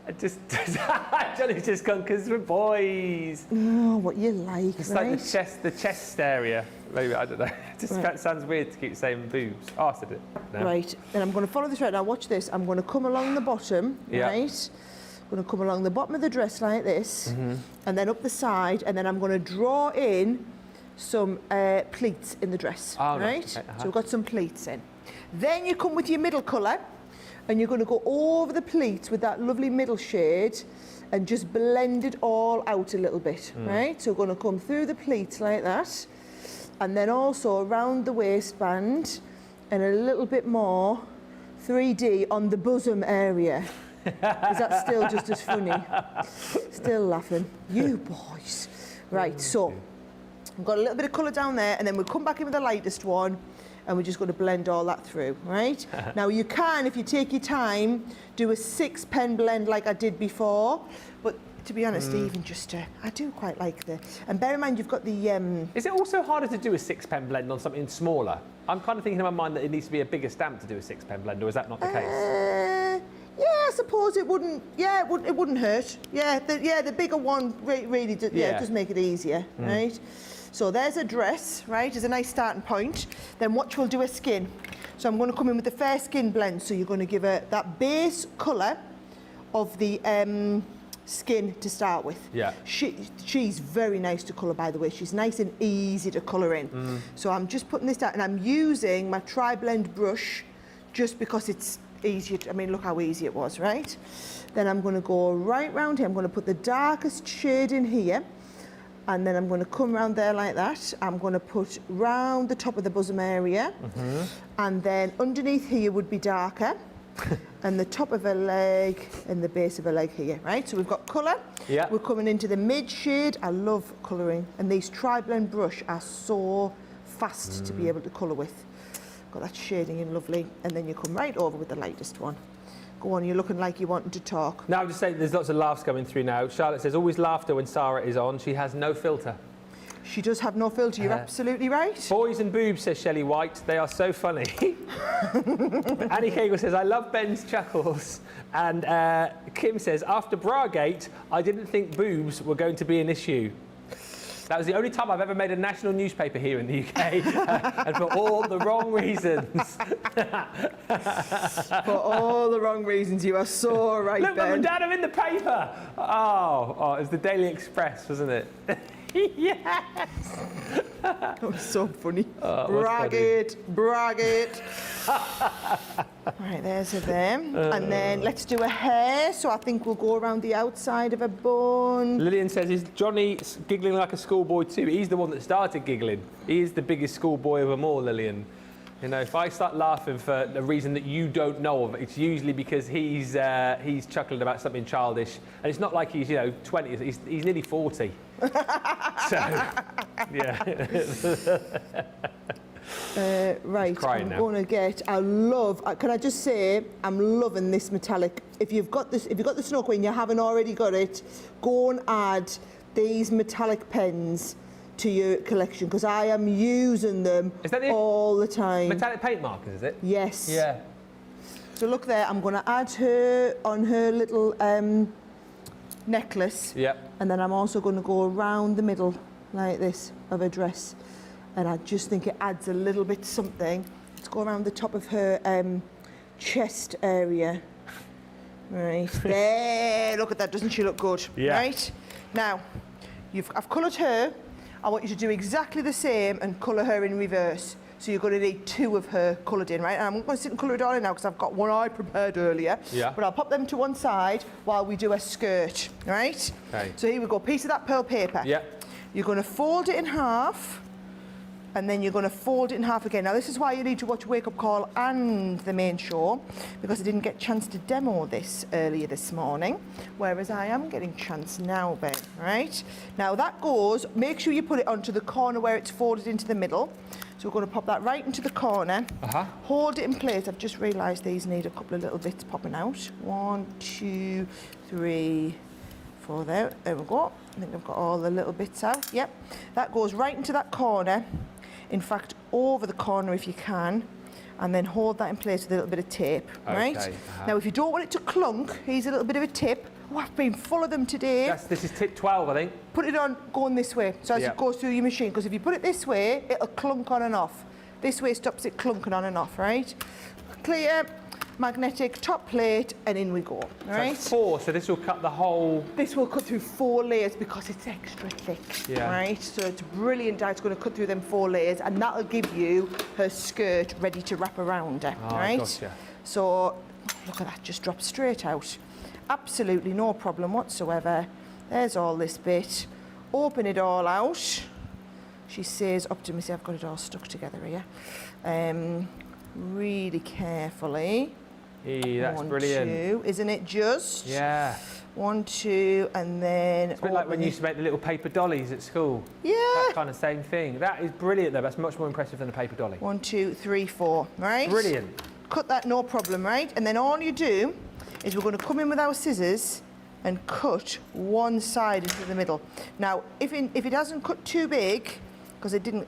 Johnny's just gone because we're boys. Oh, what you like, It's right? like the chest area. Maybe, I don't know. It just sounds weird to keep saying boobs. Oh, I said it. No. Right, then I'm going to follow this right now. Watch this. I'm going to come along the bottom, right? I'm going to come along the bottom of the dress like this, and then up the side, and then I'm going to draw in some pleats in the dress, right? Okay, So we've got some pleats in. Then you come with your middle colour, and you're going to go over the pleats with that lovely middle shade and just blend it all out a little bit, right? So we're going to come through the pleats like that, and then also around the waistband, and a little bit more 3D on the bosom area. Is that still just as funny? Still laughing. You boys. Right, so I've got a little bit of colour down there, and then we'll come back in with the lightest one, and we're just going to blend all that through, right? Now you can, if you take your time, do a 6-pen blend like I did before, but to be honest, even just I do quite like the. And bear in mind, you've got the. Is it also harder to do a 6-pen blend on something smaller? I'm kind of thinking in my mind that it needs to be a bigger stamp to do a 6-pen blend, or is that not the case? Yeah, I suppose it wouldn't. Yeah, it wouldn't hurt. Yeah, the bigger one really does. Yeah, it does make it easier, right? So there's a dress, right? Is a nice starting point. Then watch, we'll do a skin. So I'm going to come in with the fair skin blend. So you're going to give her that base colour of the skin to start with. Yeah. She's very nice to colour, by the way. She's nice and easy to colour in. So I'm just putting this down, and I'm using my tri-blend brush just because it's easier. I mean, look how easy it was, right? Then I'm going to go right round here. I'm going to put the darkest shade in here, and then I'm going to come round there like that. I'm going to put round the top of the bosom area, and then underneath here would be darker, and the top of her leg and the base of her leg here, right? So we've got colour. Yeah. We're coming into the mid shade. I love colouring, and these tri-blend brush are so fast to be able to colour with. Got that shading in lovely, and then you come right over with the lightest one. Go on, you're looking like you're wanting to talk. No, I'm just saying there's lots of laughs coming through now. Charlotte says, always laughter when Sarah is on. She has no filter. She does have no filter, you're absolutely right. Boys and boobs, says Shelley White. They are so funny. Annie Cagle says, I love Ben's chuckles. And Kim says, after Bragate, I didn't think boobs were going to be an issue. That was the only time I've ever made a national newspaper here in the UK, and for all the wrong reasons. For all the wrong reasons, you are so right, Look, Ben. Mum and Dad, I'm in the paper. Oh, it was the Daily Express, wasn't it? Yes. That was so funny. Brag it. Right, there's her there. And then let's do a hair. So I think we'll go around the outside of a bun. Lillian says, is Johnny giggling like a schoolboy too? He's the one that started giggling. He is the biggest schoolboy of them all, Lillian. You know, if I start laughing for a reason that you don't know of, it's usually because he's chuckling about something childish. And it's not like he's, 20, he's nearly 40. So, yeah. Right, crying I'm going to get. Can I just say, I'm loving this metallic. If you've got the snow queen, you haven't already got it, go and add these metallic pens to your collection, because I am using them all the time. Metallic paint markers, is it? Yes. Yeah. So look there, I'm going to add her on her little necklace. Yep. And then I'm also going to go around the middle like this of her dress. And I just think it adds a little bit something. Let's go around the top of her chest area. Right there, look at that, doesn't she look good? Yeah. Right? Now, I've coloured her. I want you to do exactly the same and colour her in reverse. So you're going to need 2 of her coloured in, right? And I'm not going to sit and colour it all in now because I've got one I prepared earlier. Yeah. But I'll pop them to one side while we do a skirt, right? Okay. So here we go, piece of that pearl paper. Yeah. You're going to fold it in half, and then you're going to fold it in half again. Now this is why you need to watch Wake Up Call and the main show, because I didn't get a chance to demo this earlier this morning, whereas I am getting a chance now, Ben, right? Now that goes, make sure you put it onto the corner where it's folded into the middle. So we're going to pop that right into the corner, hold it in place. I've just realised these need a couple of little bits popping out. 1, 2, 3, 4 there. There we go. I think I've got all the little bits out. Yep. That goes right into that corner. In fact, over the corner if you can. and then hold that in place with a little bit of tape, right? Now, if you don't want it to clunk, here's a little bit of a tip. Oh, I've been full of them today. This is tip 12, I think. Put it on going this way, so as it goes through your machine, because if you put it this way, it'll clunk on and off. This way stops it clunking on and off, right? Clear, magnetic, top plate, and in we go, right? So 4, so this will cut the whole... This will cut through 4 layers because it's extra thick, right? So it's brilliant how it's going to cut through them 4 layers, and that'll give you her skirt ready to wrap around her, right? Gotcha. So look at that, just drops straight out. Absolutely no problem whatsoever. There's all this bit. Open it all out. She says, Optimus, I've got it all stuck together here. Really carefully. That's 1, brilliant. 2, isn't it just? Yeah. 1, 2, and then... It's a bit like when you used to make the little paper dollies at school. Yeah. That kind of same thing. That is brilliant, though. That's much more impressive than a paper dolly. 1, 2, 3, 4, right? Brilliant. Cut that, no problem, right? And then all you do is we're going to come in with our scissors and cut one side into the middle. Now, if it hasn't cut too big, because it didn't,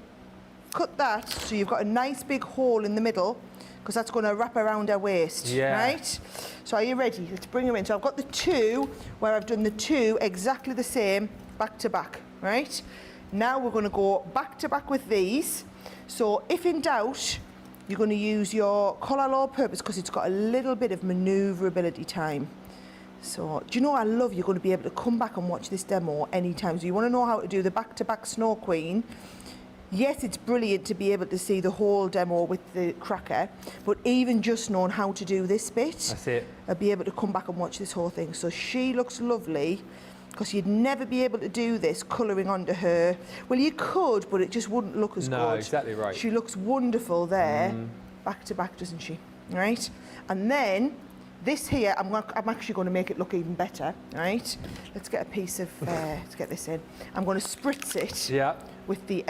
cut that so you've got a nice big hole in the middle, because that's going to wrap around our waist, right? So are you ready? Let's bring them in. So I've got the 2, where I've done the 2 exactly the same, back to back, right? Now we're going to go back to back with these. So if in doubt, you're going to use your collar all purpose because it's got a little bit of manoeuvrability time. So, do you know, I love you're going to be able to come back and watch this demo anytime. So you want to know how to do the back-to-back Snow Queen. Yes, it's brilliant to be able to see the whole demo with the cracker, but even just knowing how to do this bit, that's it. I'll be able to come back and watch this whole thing. So she looks lovely, because you'd never be able to do this colouring onto her. Well, you could, but it just wouldn't look as good. No, exactly right. She looks wonderful there, back to back, doesn't she? Right? And then this here, I'm actually going to make it look even better, right? Let's get a piece of, let's get this in. I'm going to spritz it with the,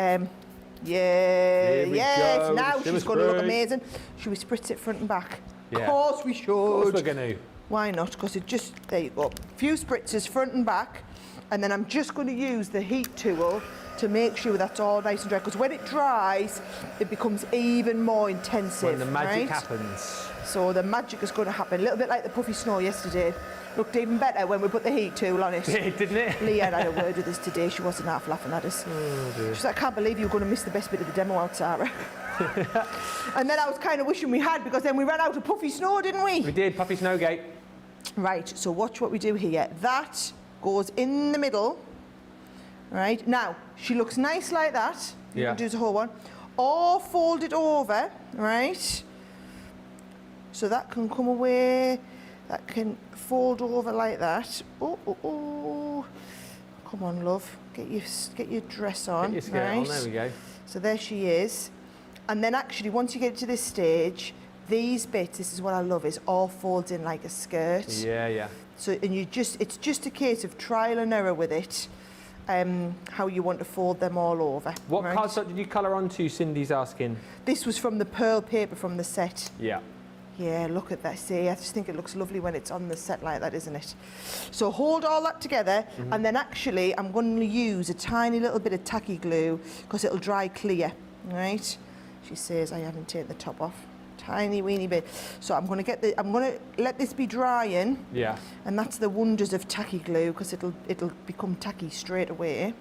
yes, now she's going to look amazing. Should we spritz it front and back? Of course we should. Of course we're going to. Why not? Because it just, there you go. A few spritzers front and back, and then I'm just going to use the heat tool to make sure that's all nice and dry, because when it dries, it becomes even more intensive. When the magic happens. So the magic is going to happen. A little bit like the puffy snow yesterday. Looked even better when we put the heat tool on it. Didn't it? Leanne had a word with us today. She wasn't half laughing at us. Oh, dear. She said, I can't believe you were going to miss the best bit of the demo out, Sarah. And then I was kind of wishing we had, because then we ran out of puffy snow, didn't we? We did, Puffy Snowgate. Right, so watch what we do here. That goes in the middle. Right, now, she looks nice like that. You can do the whole one. Or fold it over, right? So that can come away. That can fold over like that. Oh. Come on, love. Get your dress on. Get your skirt on, there we go. So there she is. And then actually, once you get to this stage, these bits, this is what I love, is all folds in like a skirt. Yeah. So, and it's just a case of trial and error with it, how you want to fold them all over. What cardstock did you colour onto, Cindy's asking? This was from the pearl paper from the set. Yeah, look at that. See, I just think it looks lovely when it's on the set like that, isn't it? So hold all that together, and then actually I'm going to use a tiny little bit of tacky glue, because it'll dry clear, right? She says I haven't taken the top off. Tiny weeny bit. So I'm going to let this be drying. Yeah. And that's the wonders of tacky glue, because it'll become tacky straight away.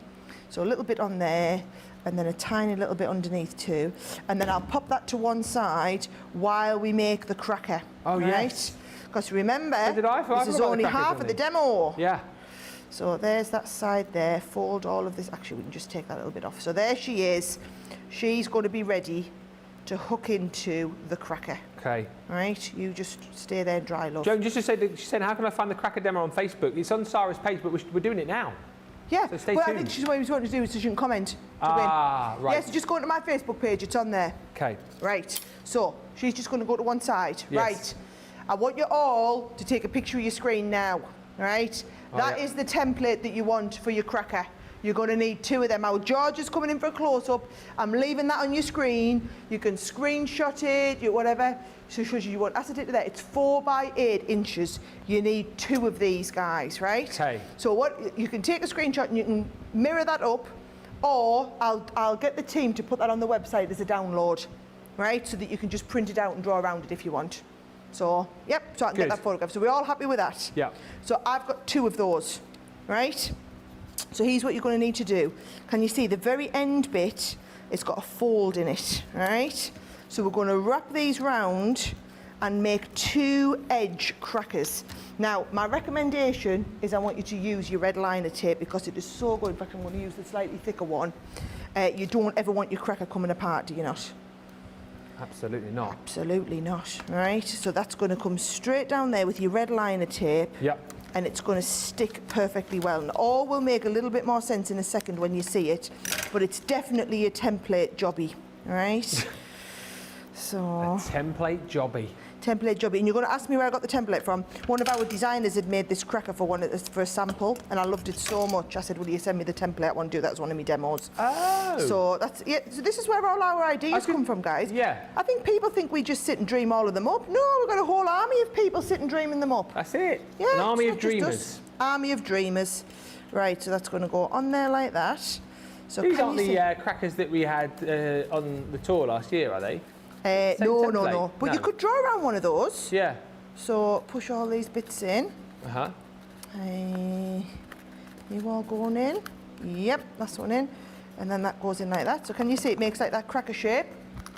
So a little bit on there, and then a tiny little bit underneath too. And then I'll pop that to one side while we make the cracker. Oh, right? yes. Because remember, this is only half of the demo. Yeah. So there's that side there. Fold all of this. Actually, we can just take that little bit off. So there she is. She's going to be ready to hook into the cracker. Okay. Right, you just stay there and dry, love. Joan, just to say, she's saying, how can I find the cracker demo on Facebook? It's on Sarah's page, but we're doing it now. Yeah, so stay well, tuned. I think she's what she wanted to do is she can comment to win. Right. Yeah, so just go to my Facebook page, it's on there. Okay. Right, so she's just going to go to one side. Yes. Right, I want you all to take a picture of your screen now, right? That is the template that you want for your cracker. You're going to need 2 of them. Now, George is coming in for a close-up. I'm leaving that on your screen. You can screenshot it, whatever. So shows you want. As I did there, it's 4 by 8 inches. You need 2 of these guys, right? Okay. So what you can take a screenshot and you can mirror that up, or I'll get the team to put that on the website as a download, right? So that you can just print it out and draw around it if you want. So, yep, so I can Good. get that photograph. So we're all happy with that. Yeah. So I've got 2 of those, right? So here's what you're going to need to do. Can you see the very end bit? It's got a fold in it, right? So we're going to wrap these round and make 2 edge crackers. Now, my recommendation is I want you to use your red liner tape because it is so good. In fact, I'm going to use the slightly thicker one. You don't ever want your cracker coming apart, do you not? Absolutely not. Absolutely not, right? So that's going to come straight down there with your red liner tape. Yep. And it's going to stick perfectly well. And all will make a little bit more sense in a second when you see it, but it's definitely a template jobby, right? So... A template jobby. Template jobby. And you're going to ask me where I got the template from. One of our designers had made this cracker for a sample, and I loved it so much. I said, will you send me the template? I want to do that as one of my demos. Oh. So that's so this is where all our ideas come from, guys. Yeah. I think people think we just sit and dream all of them up. No, we've got a whole army of people sitting dreaming them up. That's it. Yeah, An army it's of not just dreamers. us. Army of dreamers. Right, so that's going to go on there like that. So These can aren't you see? the crackers that we had on the tour last year, are they? No, template? no. But No. you could draw around one of those. Yeah. So push all these bits in. Uh-huh. You all going in? Yep, that's one in. And then that goes in like that. So can you see it makes like that cracker shape?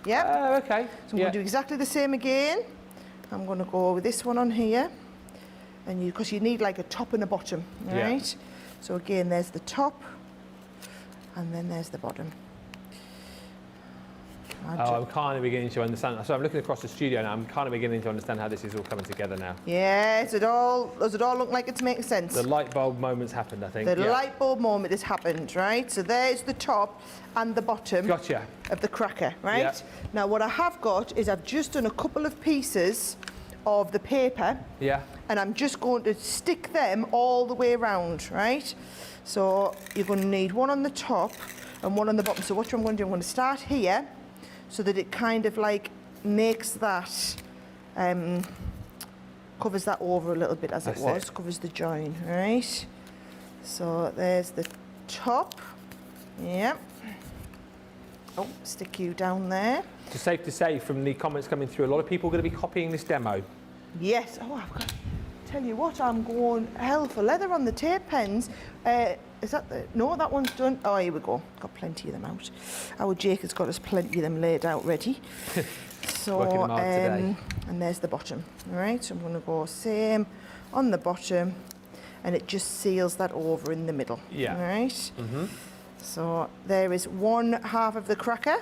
Yep. Oh, okay. So I'm going to do exactly the same again. I'm going to go with this one on here. And because you need like a top and a bottom, Yeah. right? So again, there's the top. And then there's the bottom. I'm kind of beginning to understand. So I'm looking across the studio now. I'm kind of beginning to understand how this is all coming together now. Yeah, does it all look like it's making sense? The light bulb moment's happened, I think. The Yeah. light bulb moment has happened, right? So there's the top and the bottom Gotcha. of the cracker, right? Yeah. Now what I have got is I've just done a couple of pieces of the paper, Yeah. and I'm just going to stick them all the way around, right? So you're going to need one on the top and one on the bottom. So what I'm going to do, I'm going to start here so that it kind of like makes that, covers that over a little bit as That's it was, it. covers the join, right? So there's the top, yep. Oh, stick you down there. So safe to say from the comments coming through, a lot of people are going to be copying this demo. Yes. Oh, I've got. Tell you what, I'm going hell for leather on the tape pens. Is that the? No, that one's done. Oh, here we go. Got plenty of them out. Our Jake has got us plenty of them laid out ready. So, Working them out today. and there's the bottom. All right. So I'm going to go same on the bottom, and it just seals that over in the middle. Yeah. All right. Mm-hmm. So there is one half of the cracker.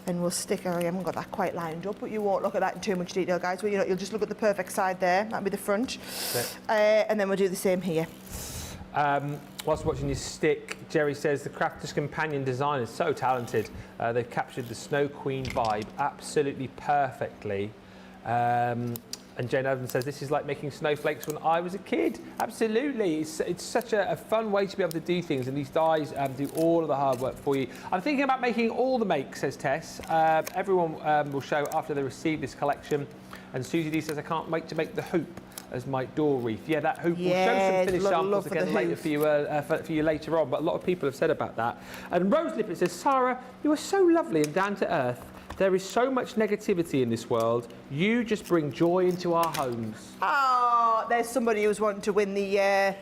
And we'll stick, I haven't got that quite lined up, but you won't look at that in too much detail, guys. Well, you'll just look at the perfect side there. That'll be the front. And then we'll do the same here. Whilst watching you stick, Jerry says the Crafter's Companion design is so talented. They've captured the Snow Queen vibe absolutely perfectly. And Jane Evans says, this is like making snowflakes when I was a kid. Absolutely. It's such a fun way to be able to do things, and these dies do all of the hard work for you. I'm thinking about making all the makes, says Tess. Everyone will show after they receive this collection. And Susie D says, I can't wait to make the hoop as my door wreath. Yeah, that hoop. We'll show some finished samples again later for you later on, but a lot of people have said about that. And Rose Lippett says, Sarah, you are so lovely and down to earth. There is so much negativity in this world. You just bring joy into our homes. Oh, there's somebody who's wanting to win the... I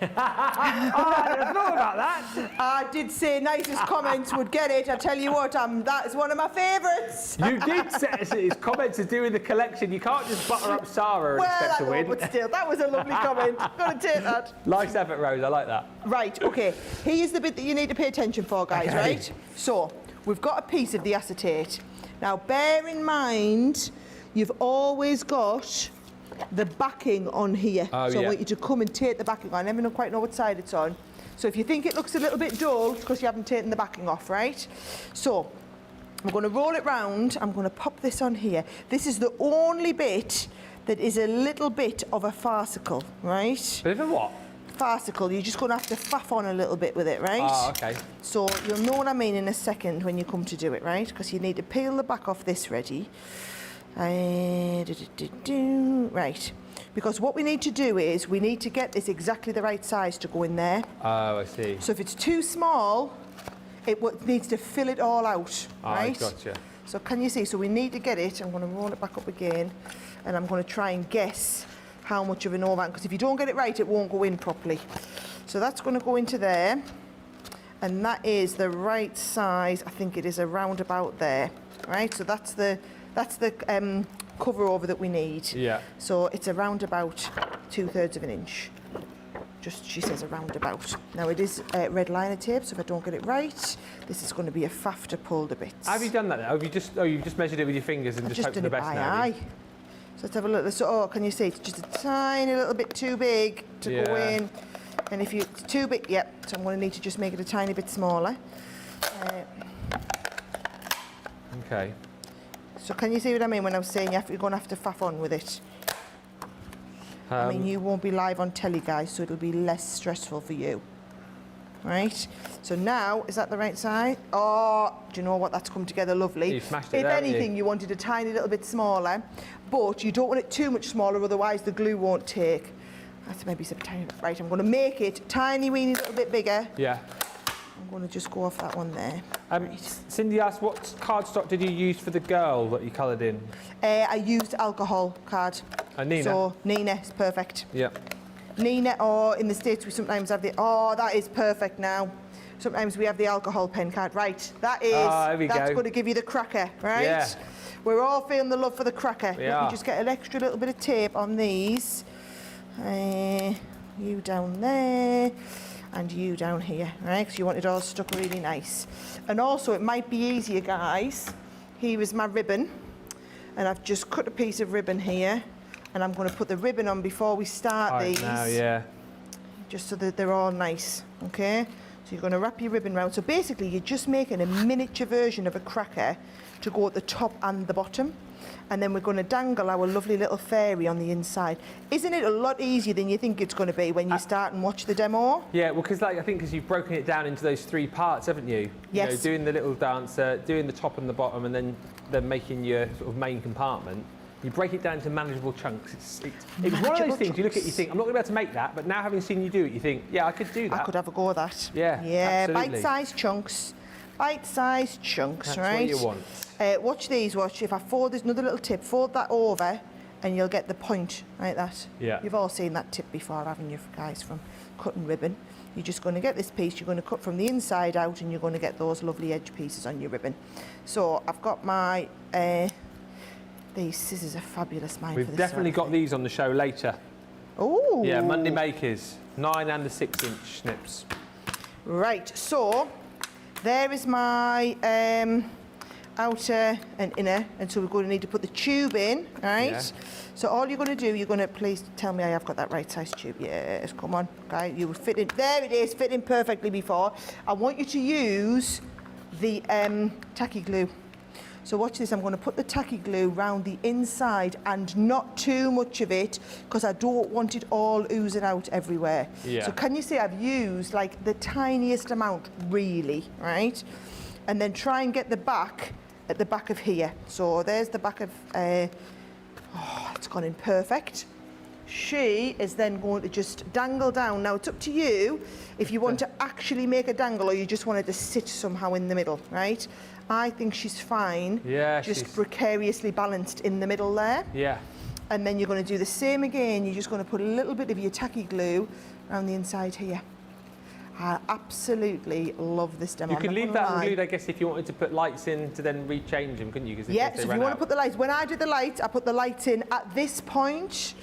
didn't know about that. I did say nicest comments would get it. I tell you what, that is one of my favourites. You did say his comments to do with the collection. You can't just butter up Sarah and expect to win. But still, that was a lovely comment. Got to take that. Nice effort, Rose. I like that. Right, okay. Here's the bit that you need to pay attention for, guys, Okay. right? So, we've got a piece of the acetate. Now, bear in mind, you've always got the backing on here. Oh, so I yeah. want you to come and take the backing on. I never quite know what side it's on. So if you think it looks a little bit dull, it's because you haven't taken the backing off, right? So I'm going to roll it round. I'm going to pop this on here. This is the only bit that is a little bit of a farcical, right? Bit of a what? Farcical. You're just going to have to faff on a little bit with it, right? Oh, okay. So you'll know what I mean in a second when you come to do it, right? Because you need to peel the back off this ready. Right. Because what we need to do is we need to get this exactly the right size to go in there. Oh, I see. So if it's too small, it needs to fill it all out, right? Gotcha. So can you see? So we need to get it. I'm going to roll it back up again, and I'm going to try and guess how much of an overhang, because if you don't get it right, it won't go in properly. So that's going to go into there, and that is the right size. I think it is around about there, right? So that's the cover over that we need. Yeah. So it's around about 2/3 of an inch. Just, she says around about. Now it is red liner tape, so if I don't get it right, this is going to be a faff to pull the bits. Have you done that now? Have you just, you've just measured it with your fingers and I've just hoped for done the it best by now? eye. So let's have a look. So, oh, can you see? It's just a tiny little bit too big to go in. And if it's too big, yep. So I'm going to need to just make it a tiny bit smaller. Okay. So can you see what I mean when I was saying you're going to have to faff on with it? I mean, you won't be live on telly, guys, so it'll be less stressful for you. Right? So now, is that the right size? Oh, do you know what? That's come together lovely. You smashed it If there, anything, you wanted a tiny little bit smaller, but you don't want it too much smaller, otherwise the glue won't take. That's maybe some tiny bit. Right, I'm going to make it tiny, weeny little bit bigger. Yeah. I'm going to just go off that one there. Cindy asked, what cardstock did you use for the girl that you coloured in? I used alcohol card. Nina? So Nina is perfect. Yeah. Nina, or in the States we sometimes have the, oh, that is perfect now. Sometimes we have the alcohol pen card. Right, that is, that's going to give you the cracker, right? Yeah. We're all feeling the love for the cracker. We Let are. me just get an extra little bit of tape on these. You down there, and you down here, right? Because you want it all stuck really nice. And also, it might be easier, guys. Here is my ribbon, and I've just cut a piece of ribbon here, and I'm going to put the ribbon on before we start these. Now, yeah. Just so that they're all nice, okay? So you're going to wrap your ribbon round. So basically, you're just making a miniature version of a cracker to go at the top and the bottom. And then we're going to dangle our lovely little fairy on the inside. Isn't it a lot easier than you think it's going to be when you start and watch the demo? Yeah, well, because I think you've broken it down into those 3 parts, haven't you? Yes. You know, doing the little dancer, doing the top and the bottom, and then making your sort of main compartment. You break it down into manageable chunks. It's one of those things you look at, you think, I'm not going to be able to make that, but now having seen you do it, you think, yeah, I could do that. I could have a go at that. Yeah, absolutely. Bite-sized chunks. Bite-sized chunks, That's right? what you want. Watch these, watch. If I fold, there's another little tip. Fold that over and you'll get the point like that. Yeah. You've all seen that tip before, haven't you, guys, from cutting ribbon. You're just going to get this piece, you're going to cut from the inside out, and you're going to get those lovely edge pieces on your ribbon. So I've got my... these scissors are fabulous, mine. We've definitely got these on the show later. Oh. Yeah, Monday Makers, 9 and the 6-inch snips. Right, so there is my outer and inner, and so we're going to need to put the tube in, right? Yeah. So all you're going to do, you're going to, please tell me I have got that right size tube. Yes, come on, guys, you will fit in. There it is, fit in perfectly before. I want you to use the tacky glue. So watch this, I'm going to put the tacky glue round the inside and not too much of it, because I don't want it all oozing out everywhere. Yeah. So can you see I've used like the tiniest amount, really, right? And then try and get the back at the back of here. So there's the back of, oh, it's gone in perfect. She is then going to just dangle down. Now it's up to you if you want to actually make a dangle or you just want it to sit somehow in the middle, right? I think she's fine, just precariously balanced in the middle there. Yeah. And then you're going to do the same again. You're just going to put a little bit of your tacky glue around the inside here. I absolutely love this demo. You can leave that unglued, I guess, if you wanted to put lights in to then rechange them, couldn't you? Yeah, so if you want to put the lights, when I did the lights, I put the lights in at this point,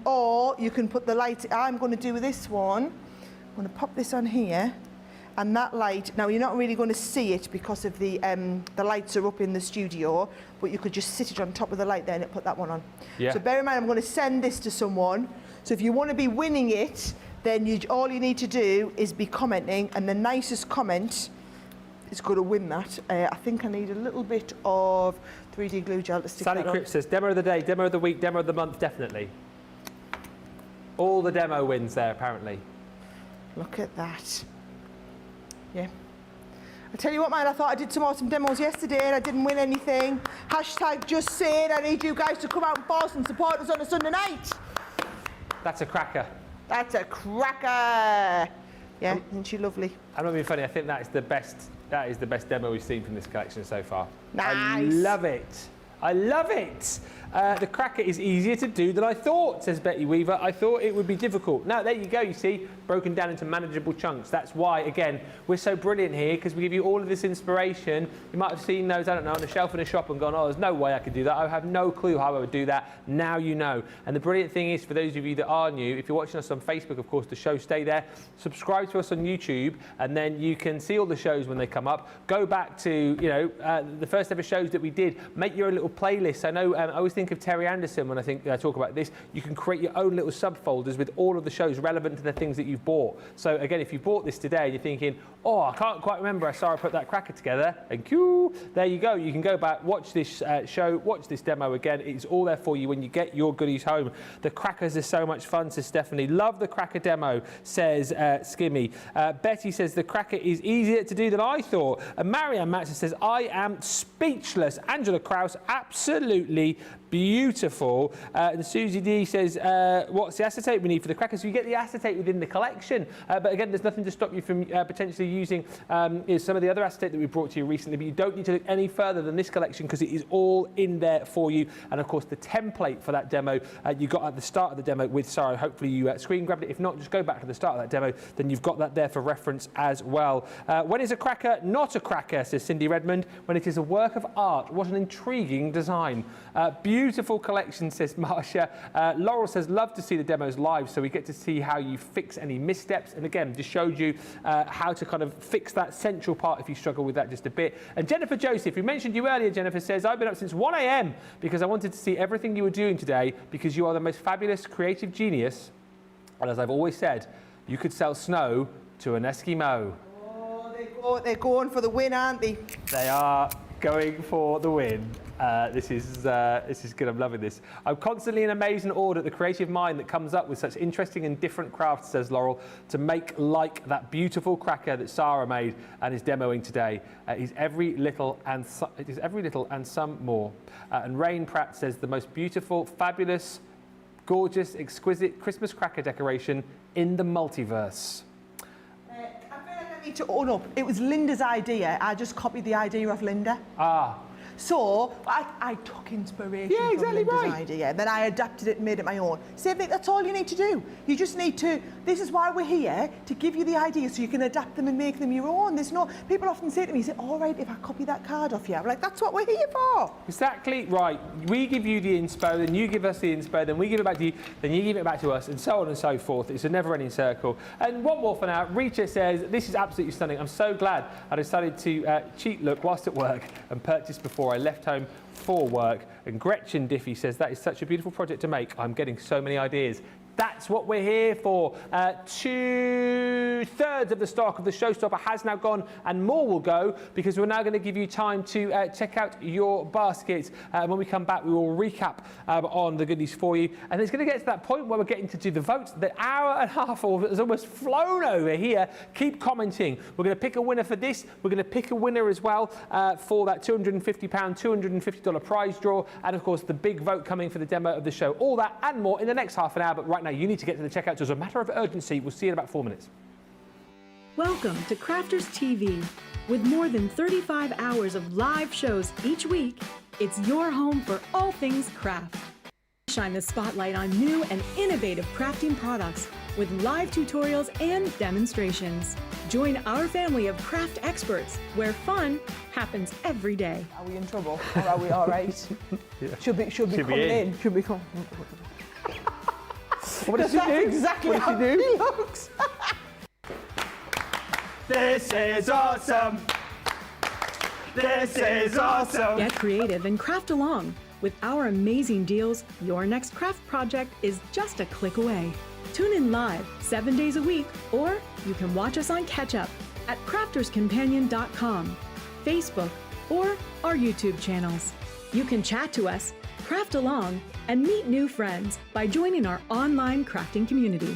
or you can put the lights, I'm going to do this one. I'm going to pop this on here, and that light, now you're not really going to see it because of the lights are up in the studio, but you could just sit it on top of the light there and put that one on. Yeah. So bear in mind, I'm going to send this to someone, so if you want to be winning it, then all you need to do is be commenting, and the nicest comment is going to win that. I think I need a little bit of 3D glue gel to stick Sally that on. Cripps says, demo of the day, demo of the week, demo of the month, definitely. All the demo wins there, apparently. Look at that. Yeah. I tell you what, man, I thought I did some awesome demos yesterday and I didn't win anything. Hashtag just saying, I need you guys to come out and force and support us on a Sunday night. That's a cracker. That's a cracker. Yeah, isn't she lovely? I'm not being funny, I think that is the best That is the best demo we've seen from this collection so far. Nice. I love it. I love it. The cracker is easier to do than I thought, says Betty Weaver. I thought it would be difficult. Now, there you go, you see, broken down into manageable chunks. That's why, again, we're so brilliant here, because we give you all of this inspiration. You might have seen those, I don't know, on a shelf in a shop and gone, oh, there's no way I could do that. I have no clue how I would do that. Now you know. And the brilliant thing is, for those of you that are new, if you're watching us on Facebook, of course, the show, stay there. Subscribe to us on YouTube, and then you can see all the shows when they come up. Go back to, you know, the first ever shows that we did. Make your own little playlist. I know, I always think of Terry Anderson when I talk about this. You can create your own little subfolders with all of the shows relevant to the things that you've bought. So again, if you bought this today, you're thinking, oh, I can't quite remember I saw I put that cracker together. Thank you. There you go. You can go back, watch this show, watch this demo again. It's all there for you when you get your goodies home. The crackers are so much fun, says Stephanie. Love the cracker demo, says Skimmy. Betty says the cracker is easier to do than I thought. And Marianne Matson says, I am speechless. Angela Krause, absolutely beautiful. And Susie D says, what's the acetate we need for the crackers? So you get the acetate within the collection. But again, there's nothing to stop you from potentially using some of the other acetate that we brought to you recently. But you don't need to look any further than this collection, because it is all in there for you. And of course, the template for that demo you got at the start of the demo with Sara. Hopefully you screen grabbed it. If not, just go back to the start of that demo. Then you've got that there for reference as well. When is a cracker not a cracker, says Cindy Redmond? When it is a work of art. What an intriguing design. Beautiful collection, says Marcia. Laurel says, love to see the demos live, so we get to see how you fix any missteps. And again, just showed you how to kind of fix that central part if you struggle with that just a bit. And Jennifer Joseph, who mentioned you earlier, Jennifer says, I've been up since 1 a.m. because I wanted to see everything you were doing today, because you are the most fabulous creative genius. And as I've always said, you could sell snow to an Eskimo. Oh, they're going for the win, aren't they? They are going for the win. This is good. I'm loving this. I'm constantly in amazement and awed at the creative mind that comes up with such interesting and different crafts, says Laurel, to make like that beautiful cracker that Sara made and is demoing today. It is every little and some more. And Rain Pratt says, the most beautiful, fabulous, gorgeous, exquisite Christmas cracker decoration in the multiverse. I need to own up. It was Linda's idea. I just copied the idea of Linda. So I took inspiration from Linda's idea, then I adapted it and made it my own. Same thing, that's all you need to do. You just need to, this is why we're here, to give you the ideas so you can adapt them and make them your own. There's no, people often say to me, all right, if I copy that card off you, I'm like, that's what we're here for. Exactly right. We give you the inspo, then you give us the inspo, then we give it back to you, then you give it back to us, and so on and so forth. It's a never-ending circle. And one more for now. Reacher says, this is absolutely stunning. I'm so glad I decided to cheat look whilst at work and purchase before I left home for work. And Gretchen Diffie says, that is such a beautiful project to make. I'm getting so many ideas. That's what we're here for. 2/3 of the stock of the Showstopper has now gone, and more will go, because we're now going to give you time to check out your baskets. When we come back, we will recap on the goodies for you. And it's going to get to that point where we're getting to do the votes. The hour and a half has almost flown over here. Keep commenting. We're going to pick a winner for this. We're going to pick a winner as well for that £250, $250 prize draw. And of course, the big vote coming for the demo of the show. All that and more in the next half an hour. But right now, you need to get to the checkout. So as a matter of urgency, we'll see you in about 4 minutes. Welcome to Crafters TV. With more than 35 hours of live shows each week, it's your home for all things craft. Shine the spotlight on new and innovative crafting products with live tutorials and demonstrations. Join our family of craft experts where fun happens every day. Are we in trouble or are we all right? Yeah. Should be coming in. Should be coming. What does she do? Exactly how he looks. This is awesome. This is awesome. Get creative and craft along. With our amazing deals, your next craft project is just a click away. Tune in live 7 days a week, or you can watch us on Catch Up at crafterscompanion.com, Facebook, or our YouTube channels. You can chat to us, craft along, and meet new friends by joining our online crafting community.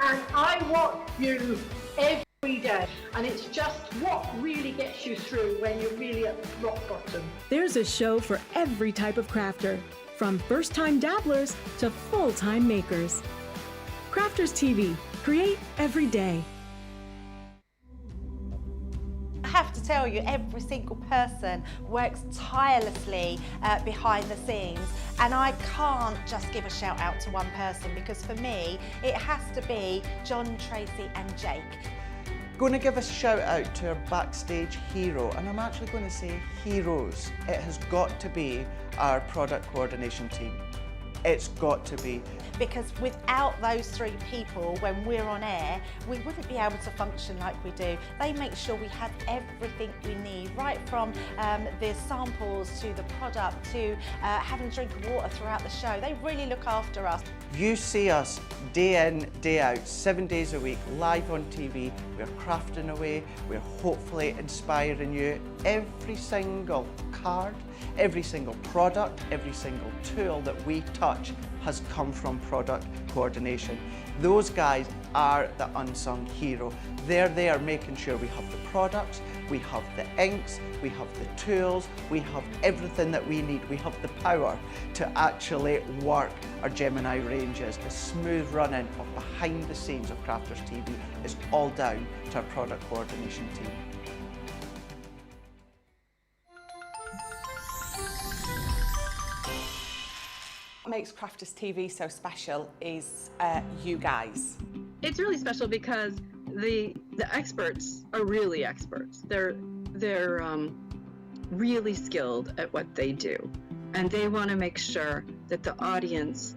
And I watch you every day, and it's just what really gets you through when you're really at rock bottom. There's a show for every type of crafter, from first-time dabblers to full-time makers. Crafters TV, create every day. tell you, every single person works tirelessly behind the scenes, and I can't just give a shout out to one person, because for me it has to be John, Tracy and Jake. Going to give a shout out to our backstage hero, and I'm actually going to say heroes. It has got to be our product coordination team. It's got to be. Because without those three people, when we're on air, we wouldn't be able to function like we do. They make sure we have everything we need, right from the samples to the product to having a drink of water throughout the show. They really look after us. You see us day in, day out, 7 days a week, live on TV. We're crafting away, we're hopefully inspiring you. Every single card, every single product, every single tool that we touch has come from product coordination. Those guys are the unsung hero. They're there making sure we have the products, we have the inks, we have the tools, we have everything that we need. We have the power to actually work our Gemini ranges. The smooth running of behind the scenes of Crafters TV is all down to our product coordination team. What makes Crafters TV so special is you guys. It's really special because the experts are really experts. They're really skilled at what they do, and they want to make sure that the audience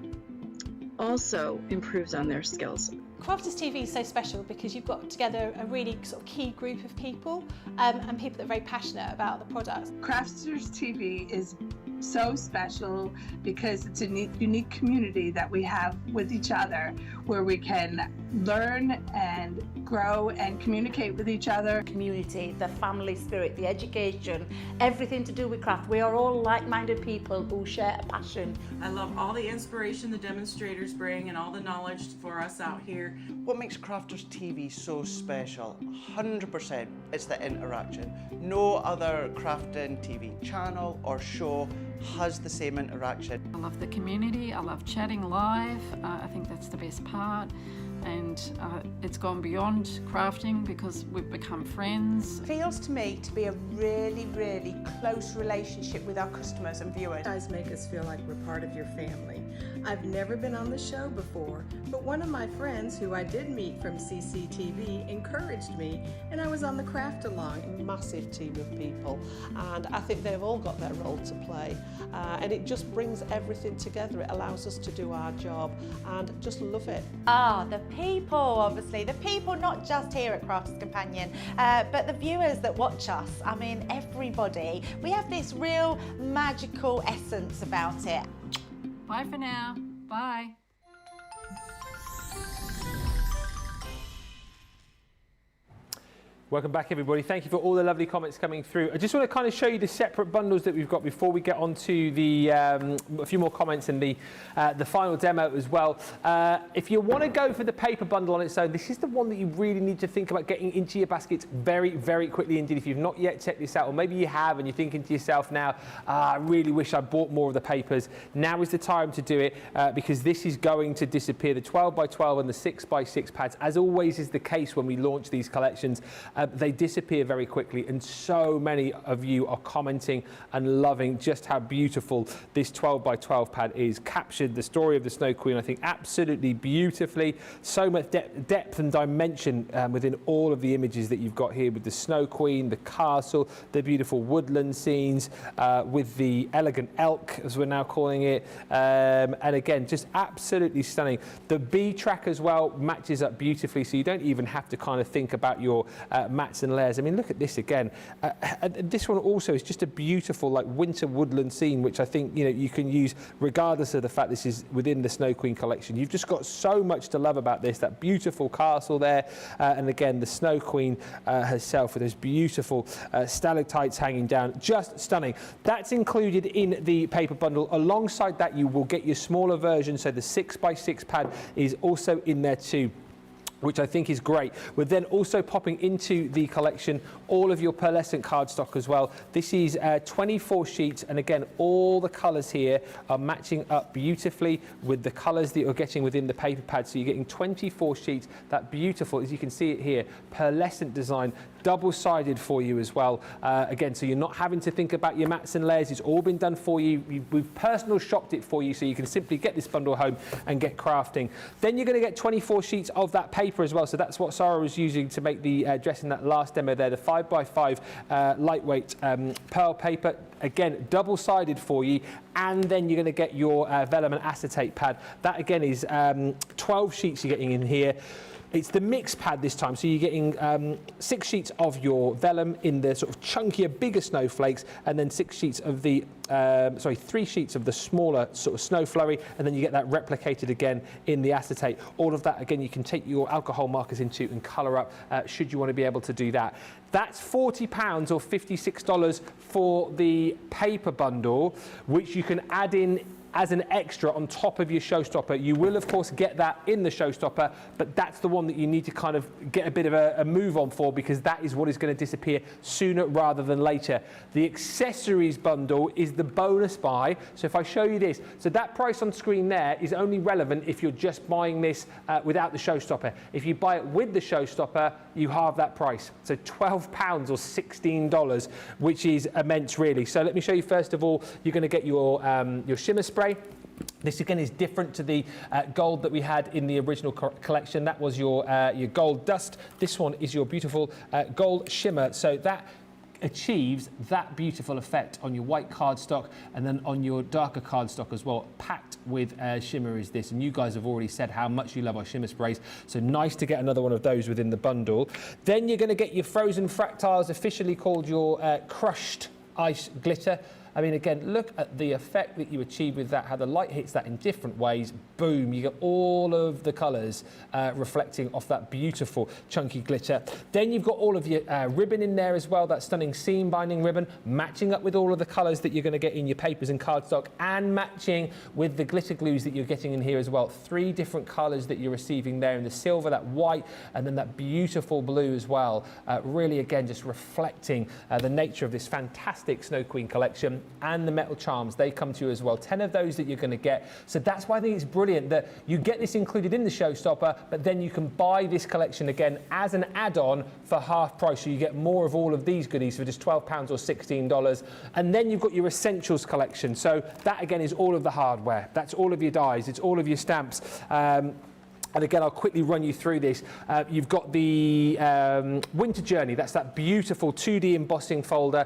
also improves on their skills. Crafters TV is so special because you've got together a really sort of key group of people and people that are very passionate about the products. Crafters TV is so special because it's a unique community that we have with each other, where we can learn and grow and communicate with each other. Community, the family spirit, the education, everything to do with craft. We are all like-minded people who share a passion. I love all the inspiration the demonstrators bring and all the knowledge for us out here. What makes Crafters TV so special? 100% it's the interaction. No other crafting TV channel or show has the same interaction. I love the community, I love chatting live, I think that's the best part. And it's gone beyond crafting because we've become friends. It feels to me to be a really, really close relationship with our customers and viewers. You guys make us feel like we're part of your family. I've never been on the show before, but one of my friends who I did meet from CCTV encouraged me, and I was on the craft along. Massive team of people, and I think they've all got their role to play, and it just brings everything together. It allows us to do our job and just love it. The people, obviously, the people not just here at Crafters Companion, but the viewers that watch us. I mean, everybody. We have this real magical essence about it. Bye for now. Bye. Welcome back, everybody. Thank you for all the lovely comments coming through. I just want to kind of show you the separate bundles that we've got before we get on to the a few more comments and the final demo as well. If you want to go for the paper bundle on its own, this is the one that you really need to think about getting into your baskets very, very quickly indeed. If you've not yet checked this out, or maybe you have and you're thinking to yourself now, I really wish I bought more of the papers. Now is the time to do it because this is going to disappear. The 12x12 and the 6x6 pads, as always is the case when we launch these collections, they disappear very quickly, and so many of you are commenting and loving just how beautiful this 12x12 pad is. Captured the story of the Snow Queen, I think, absolutely beautifully. So much depth and dimension within all of the images that you've got here with the Snow Queen, the castle, the beautiful woodland scenes, with the elegant elk, as we're now calling it, and again, just absolutely stunning. The bee track as well matches up beautifully, so you don't even have to kind of think about your mats and layers. I mean, look at this again. This one also is just a beautiful, like, winter woodland scene, which I think, you know, you can use regardless of the fact this is within the Snow Queen collection. You've just got so much to love about this. That beautiful castle there, and again, the Snow Queen herself with those beautiful stalactites hanging down. Just stunning. That's included in the paper bundle. Alongside that, you will get your smaller version, so the 6x6 pad is also in there too, which I think is great. We're then also popping into the collection all of your pearlescent cardstock as well. This is 24 sheets, and again, all the colours here are matching up beautifully with the colours that you're getting within the paper pad. So you're getting 24 sheets, that beautiful, as you can see it here, pearlescent design, double-sided for you as well. Again, so you're not having to think about your mats and layers. It's all been done for you. We've personal shopped it for you, so you can simply get this bundle home and get crafting. Then you're going to get 24 sheets of that paper as well. So that's what Sarah was using to make the dress in that last demo there, the 5x5 lightweight pearl paper. Again, double-sided for you, and then you're going to get your vellum and acetate pad. That again is 12 sheets you're getting in here. It's the mix pad this time, so you're getting 6 sheets of your vellum in the sort of chunkier, bigger snowflakes, and then 6 sheets of the, 3 sheets of the smaller sort of snow flurry, and then you get that replicated again in the acetate. All of that, again, you can take your alcohol markers into and colour up should you want to be able to do that. That's £40 or $56 for the paper bundle, which you can add in as an extra on top of your Showstopper. You will, of course, get that in the Showstopper, but that's the one that you need to kind of get a bit of a move on for, because that is what is going to disappear sooner rather than later. The accessories bundle is the bonus buy. So if I show you this, so that price on screen there is only relevant if you're just buying this without the Showstopper. If you buy it with the Showstopper, you halve that price. So £12 or $16, which is immense, really. So let me show you, first of all, you're going to get your shimmer spray. This again is different to the gold that we had in the original collection. That was your gold dust. This one is your beautiful gold shimmer. So that achieves that beautiful effect on your white cardstock and then on your darker cardstock as well. Packed with shimmer is this, and you guys have already said how much you love our shimmer sprays, so nice to get another one of those within the bundle. Then you're going to get your frozen fractals, officially called your crushed ice glitter. I mean, again, look at the effect that you achieve with that, how the light hits that in different ways. Boom, you get all of the colours reflecting off that beautiful chunky glitter. Then you've got all of your ribbon in there as well, that stunning seam binding ribbon, matching up with all of the colours that you're going to get in your papers and cardstock, and matching with the glitter glues that you're getting in here as well. 3 different colours that you're receiving there in the silver, that white, and then that beautiful blue as well. Really, again, just reflecting the nature of this fantastic Snow Queen collection. And the metal charms, they come to you as well. 10 of those that you're going to get. So that's why I think it's brilliant that you get this included in the Showstopper, but then you can buy this collection again as an add-on for half price. So you get more of all of these goodies for just £12 or $16. And then you've got your essentials collection. So that again is all of the hardware. That's all of your dies. It's all of your stamps. And again, I'll quickly run you through this. You've got the Winter Journey. That's that beautiful 2D embossing folder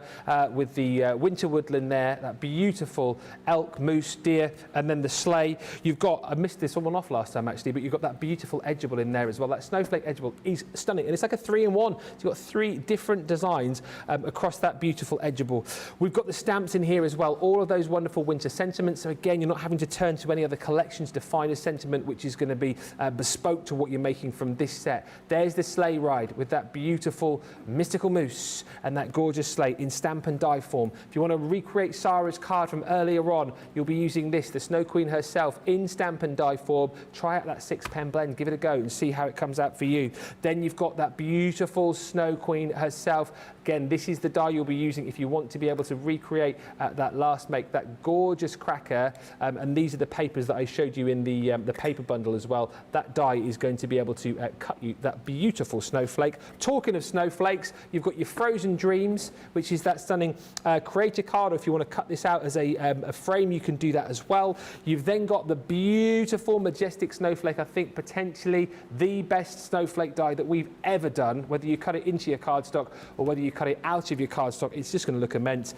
with the winter woodland there, that beautiful elk, moose, deer, and then the sleigh. You've got, I missed this one off last time actually, but you've got that beautiful Edgeable in there as well. That snowflake Edgeable is stunning. And it's like a 3-in-1. So you've got 3 different designs across that beautiful Edgeable. We've got the stamps in here as well. All of those wonderful winter sentiments. So again, you're not having to turn to any other collections to find a sentiment which is going to be bespoke to what you're making from this set. There's the sleigh ride with that beautiful mystical moose and that gorgeous sleigh in stamp and die form. If you want to recreate Sarah's card from earlier on, you'll be using this, the Snow Queen herself, in stamp and die form. Try out that 6-pen blend, give it a go and see how it comes out for you. Then you've got that beautiful Snow Queen herself. Again, this is the die you'll be using if you want to be able to recreate that last make, that gorgeous cracker. And these are the papers that I showed you in the paper bundle as well. That die is going to be able to cut you that beautiful snowflake. Talking of snowflakes, you've got your Frozen Dreams, which is that stunning creator card. Or if you want to cut this out as a frame, you can do that as well. You've then got the beautiful majestic snowflake. I think potentially the best snowflake die that we've ever done, whether you cut it into your cardstock or whether you cut it out of your cardstock. It's just going to look immense.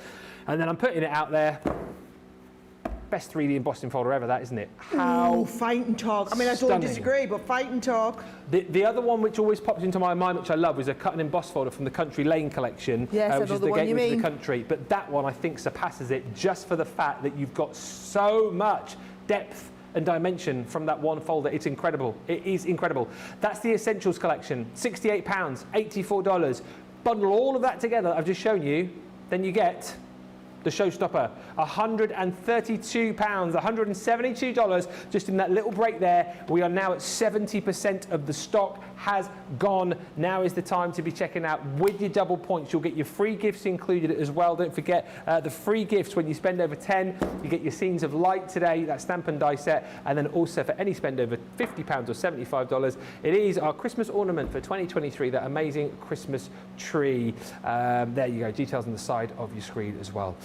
And then I'm putting it out there. Best 3D embossing folder ever, that, isn't it? How fight and talk. I mean, I don't disagree, but fight and talk. The other one which always pops into my mind, which I love, is a cut and emboss folder from the Country Lane collection, yes, which is the Gateway to the Country. But that one, I think, surpasses it just for the fact that you've got so much depth and dimension from that one folder. It's incredible. It is incredible. That's the Essentials collection. £68, $84. Bundle all of that together I've just shown you, then you get the Showstopper, £132, $172 just in that little break there. We are now at 70% of the stock. has gone. Now is the time to be checking out with your double points. You'll get your free gifts included as well. Don't forget the free gifts when you spend over 10. You get your Scenes of Light today, that stamp and die set, and then also for any spend over £50 or $75, it is our Christmas ornament for 2023, that amazing Christmas tree. There you go, details on the side of your screen as well.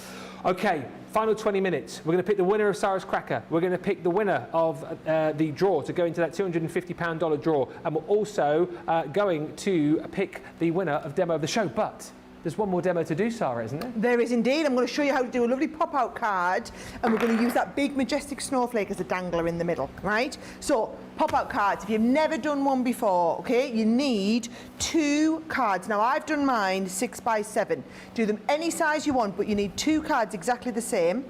Okay, final 20 minutes. We're going to pick the winner of Sarah's Cracker. We're going to pick the winner of the draw to go into that £250 draw. And we're also going to pick the winner of Demo of the Show. But there's one more demo to do, Sarah, isn't there? There is indeed. I'm going to show you how to do a lovely pop-out card, and we're going to use that big majestic snowflake as a dangler in the middle, right? So, pop-out cards, if you've never done one before, okay, you need 2 cards. Now, I've done mine 6 by 7. Do them any size you want, but you need 2 cards exactly the same.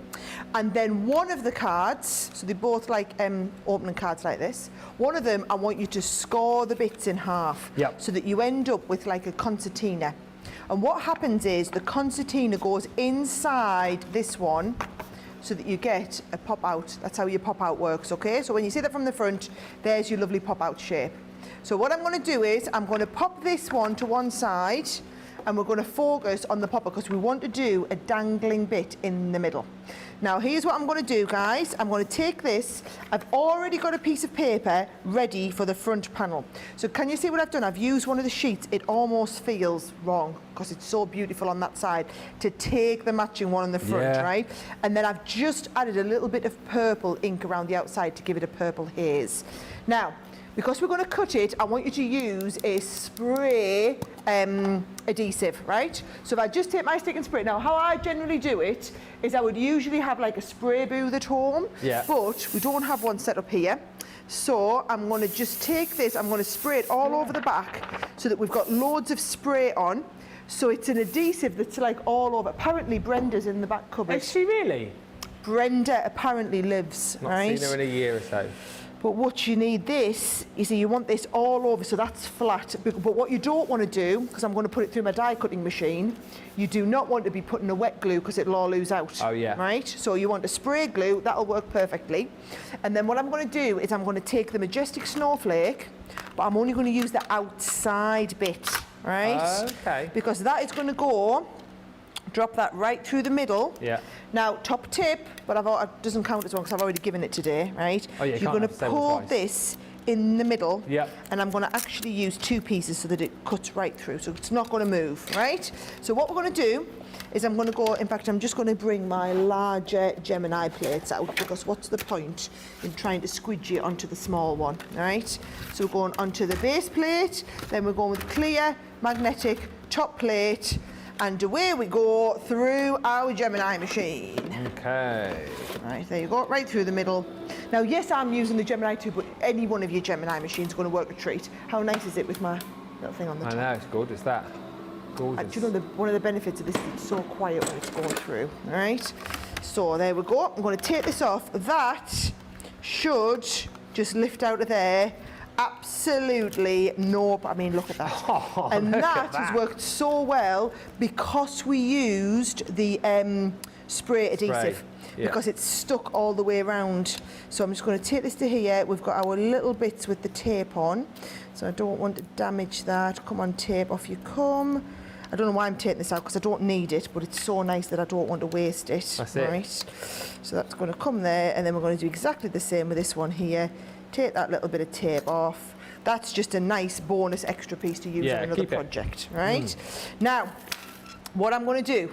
And then one of the cards, so they're both like opening cards like this, one of them I want you to score the bits in half, so that you end up with like a concertina. And what happens is the concertina goes inside this one so that you get a pop out. That's how your pop out works, okay? So when you see that from the front, there's your lovely pop out shape. So what I'm going to do is I'm going to pop this one to one side, and we're going to focus on the popper because we want to do a dangling bit in the middle. Now here's what I'm going to do, guys. I'm going to take this. I've already got a piece of paper ready for the front panel. So can you see what I've done? I've used one of the sheets. It almost feels wrong because it's so beautiful on that side to take the matching one on the front, right? And then I've just added a little bit of purple ink around the outside to give it a purple haze. Now, because we're going to cut it, I want you to use a spray adhesive, right? So if I just take my stick and spray, now how I generally do it is I would usually have like a spray booth at home, but we don't have one set up here. So I'm going to just take this, I'm going to spray it all over the back so that we've got loads of spray on. So it's an adhesive that's like all over. Apparently Brenda's in the back cupboard. Is she really? Brenda apparently lives, right? Not seen her in a year or so. But what you need this, you see, you want this all over, so that's flat. But what you don't want to do, because I'm going to put it through my die cutting machine, you do not want to be putting a wet glue because it'll all lose out. Oh, yeah. Right? So you want a spray glue, that'll work perfectly. And then what I'm going to do is I'm going to take the majestic snowflake, but I'm only going to use the outside bit, right? Okay. Because that is going to go, drop that right through the middle. Yeah. Now, top tip, but it doesn't count as one because I've already given it today, right? Oh, yeah, you're going to pull this in the middle, and I'm going to actually use 2 pieces so that it cuts right through, so it's not going to move, right? So what we're going to do is I'm going to go, in fact, I'm just going to bring my larger Gemini plates out, because what's the point in trying to squidgy onto the small one, right? So we're going onto the base plate, then we're going with clear, magnetic, top plate, and away we go through our Gemini machine. Okay. Right, there you go, right through the middle. Now, yes, I'm using the Gemini 2, but any one of your Gemini machines is going to work a treat. How nice is it with my little thing on the top? I know, it's good, it's that. Gorgeous. Do you know, one of the benefits of this is it's so quiet when it's going through, all right? So there we go. I'm going to take this off. That should just lift out of there. Absolutely no, I mean, look at that. Oh, and that has worked so well because we used the spray adhesive. Because it's stuck all the way around. So I'm just going to take this to here. We've got our little bits with the tape on. So I don't want to damage that. Come on, tape, off you come. I don't know why I'm taking this out because I don't need it, but it's so nice that I don't want to waste it. That's it. Right? So that's going to come there, and then we're going to do exactly the same with this one here. Take that little bit of tape off. That's just a nice bonus extra piece to use on another project, right? Now, what I'm going to do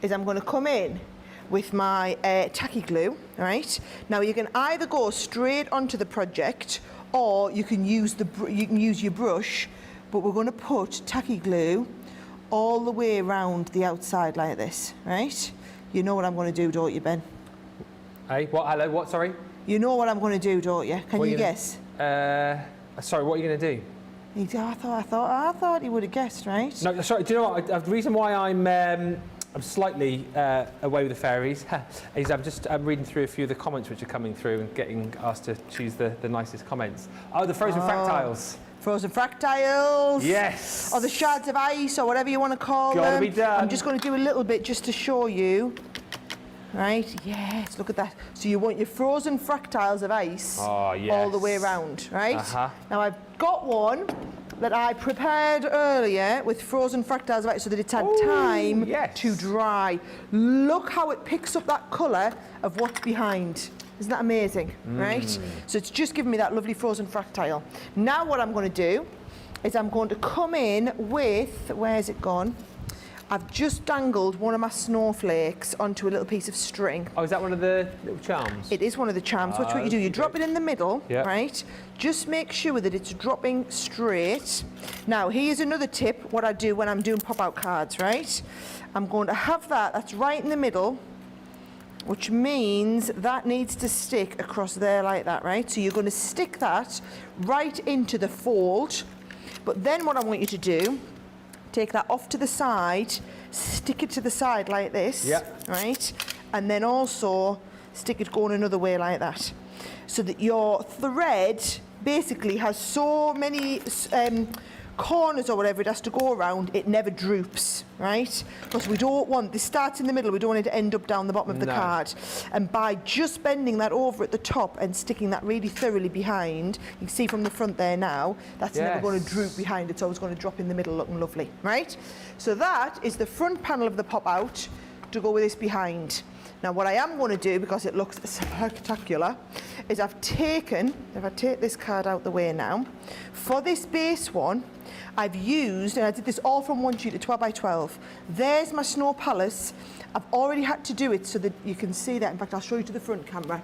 is I'm going to come in with my tacky glue, right? Now you can either go straight onto the project, or you can use your brush, but we're going to put tacky glue all the way around the outside like this, right? You know what I'm going to do, don't you, Ben? Hey, what? Hello, what? Sorry. You know what I'm going to do, don't you? Can you guess? Sorry, what are you going to do? I thought he would have guessed, right? No, sorry. Do you know what? The reason why I'm slightly away with the fairies is I'm reading through a few of the comments which are coming through and getting asked to choose the nicest comments. Oh, the frozen fractiles. Frozen fractiles. Yes. Or the shards of ice, or whatever you want to call them. Gotta be done. I'm just going to do a little bit just to show you. Right, yes, look at that. So you want your frozen fractiles of ice all the way around, right? Now I've got one that I prepared earlier with frozen fractals, right, so that it's had time to dry. Look how it picks up that colour of what's behind. Isn't that amazing, right? So it's just given me that lovely frozen fractile. Now what I'm going to do is I'm going to come in with, where's it gone? I've just dangled one of my snowflakes onto a little piece of string. Oh, is that one of the little charms? It is one of the charms. What you do, you drop it in the middle, right? Just make sure that it's dropping straight. Now, here's another tip, what I do when I'm doing pop-out cards, right? I'm going to have that's right in the middle, which means that needs to stick across there like that, right? So you're going to stick that right into the fold. But then what I want you to do, take that off to the side, stick it to the side like this, right? And then also stick it going another way like that. So that your thread basically has so many corners or whatever it has to go around, it never droops, right? Because we don't want, this starts in the middle, we don't want it to end up down the bottom of the card. And by just bending that over at the top and sticking that really thoroughly behind, you can see from the front there now, that's never going to droop behind, it's always going to drop in the middle looking lovely, right? So that is the front panel of the pop-out to go with this behind. Now what I am going to do, because it looks spectacular, is if I take this card out the way now, for this base one, I've used, and I did this all from one sheet of 12 by 12. There's my Snow Palace. I've already had to do it so that you can see that. In fact, I'll show you to the front camera.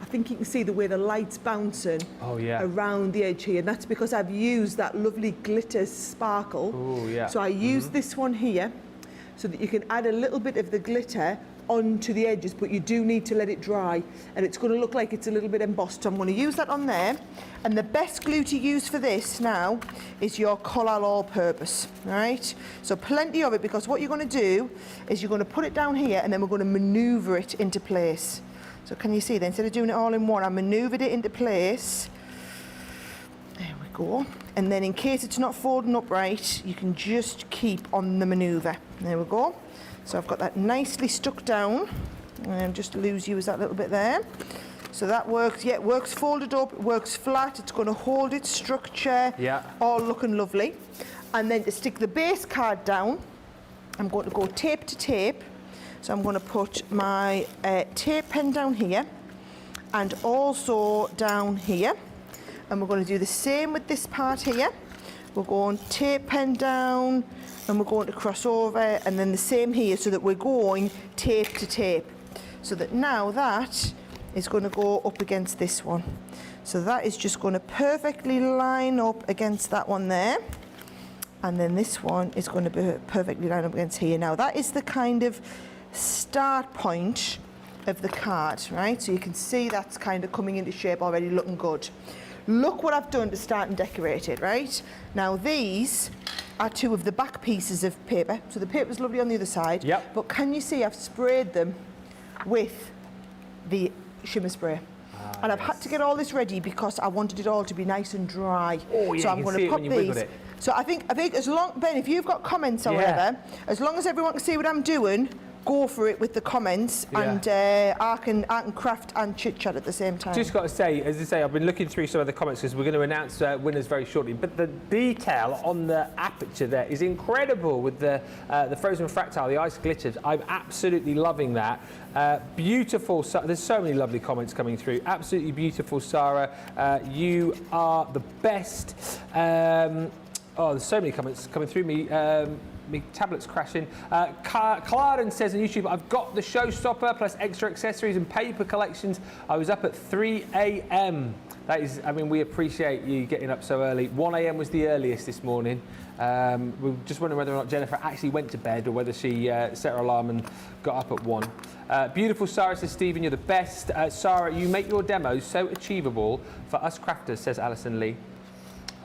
I think you can see the way the light's bouncing around the edge here. And that's because I've used that lovely glitter sparkle. So I used this one here so that you can add a little bit of the glitter onto the edges, but you do need to let it dry, and it's going to look like it's a little bit embossed. So I'm going to use that on there, and the best glue to use for this now is your Collal All-Purpose, all right? So plenty of it, because what you're going to do is you're going to put it down here, and then we're going to manoeuvre it into place. So can you see that? Instead of doing it all in one, I manoeuvred it into place. There we go. And then in case it's not folding up right, you can just keep on the manoeuvre. There we go. So I've got that nicely stuck down, and just lose use that little bit there. So that works, it works folded up, it works flat, it's going to hold its structure, all looking lovely. And then to stick the base card down, I'm going to go tape to tape. So I'm going to put my tape pen down here, and also down here. And we're going to do the same with this part here. We're going tape pen down, and we're going to cross over, and then the same here, so that we're going tape to tape. So that now that is going to go up against this one. So that is just going to perfectly line up against that one there. And then this one is going to be perfectly line up against here. Now that is the kind of start point of the card, right? So you can see that's kind of coming into shape already, looking good. Look what I've done to start and decorate it, right? Now these are two of the back pieces of paper. So the paper's lovely on the other side. But can you see I've sprayed them with the shimmer spray? And I've had to get all this ready because I wanted it all to be nice and dry. So I'm going to pop these. So I think as long, Ben, if you've got comments or whatever, as long as everyone can see what I'm doing, go for it with the comments, and I can craft and chit chat at the same time. Just got to say, as I say, I've been looking through some of the comments because we're going to announce winners very shortly. But the detail on the aperture there is incredible with the frozen fractile, the ice glitters. I'm absolutely loving that. Beautiful. There's so many lovely comments coming through. Absolutely beautiful, Sarah. You are the best. There's so many comments coming through me. My tablet's crashing. Clarden says on YouTube, I've got the Showstopper plus extra accessories and paper collections. I was up at 3 a.m. That is, I mean, we appreciate you getting up so early. 1 a.m. was the earliest this morning. We're just wondering whether or not Jennifer actually went to bed or whether she set her alarm and got up at 1. Beautiful, Sarah, says Stephen, you're the best. Sarah, you make your demos so achievable for us crafters, says Alison Lee.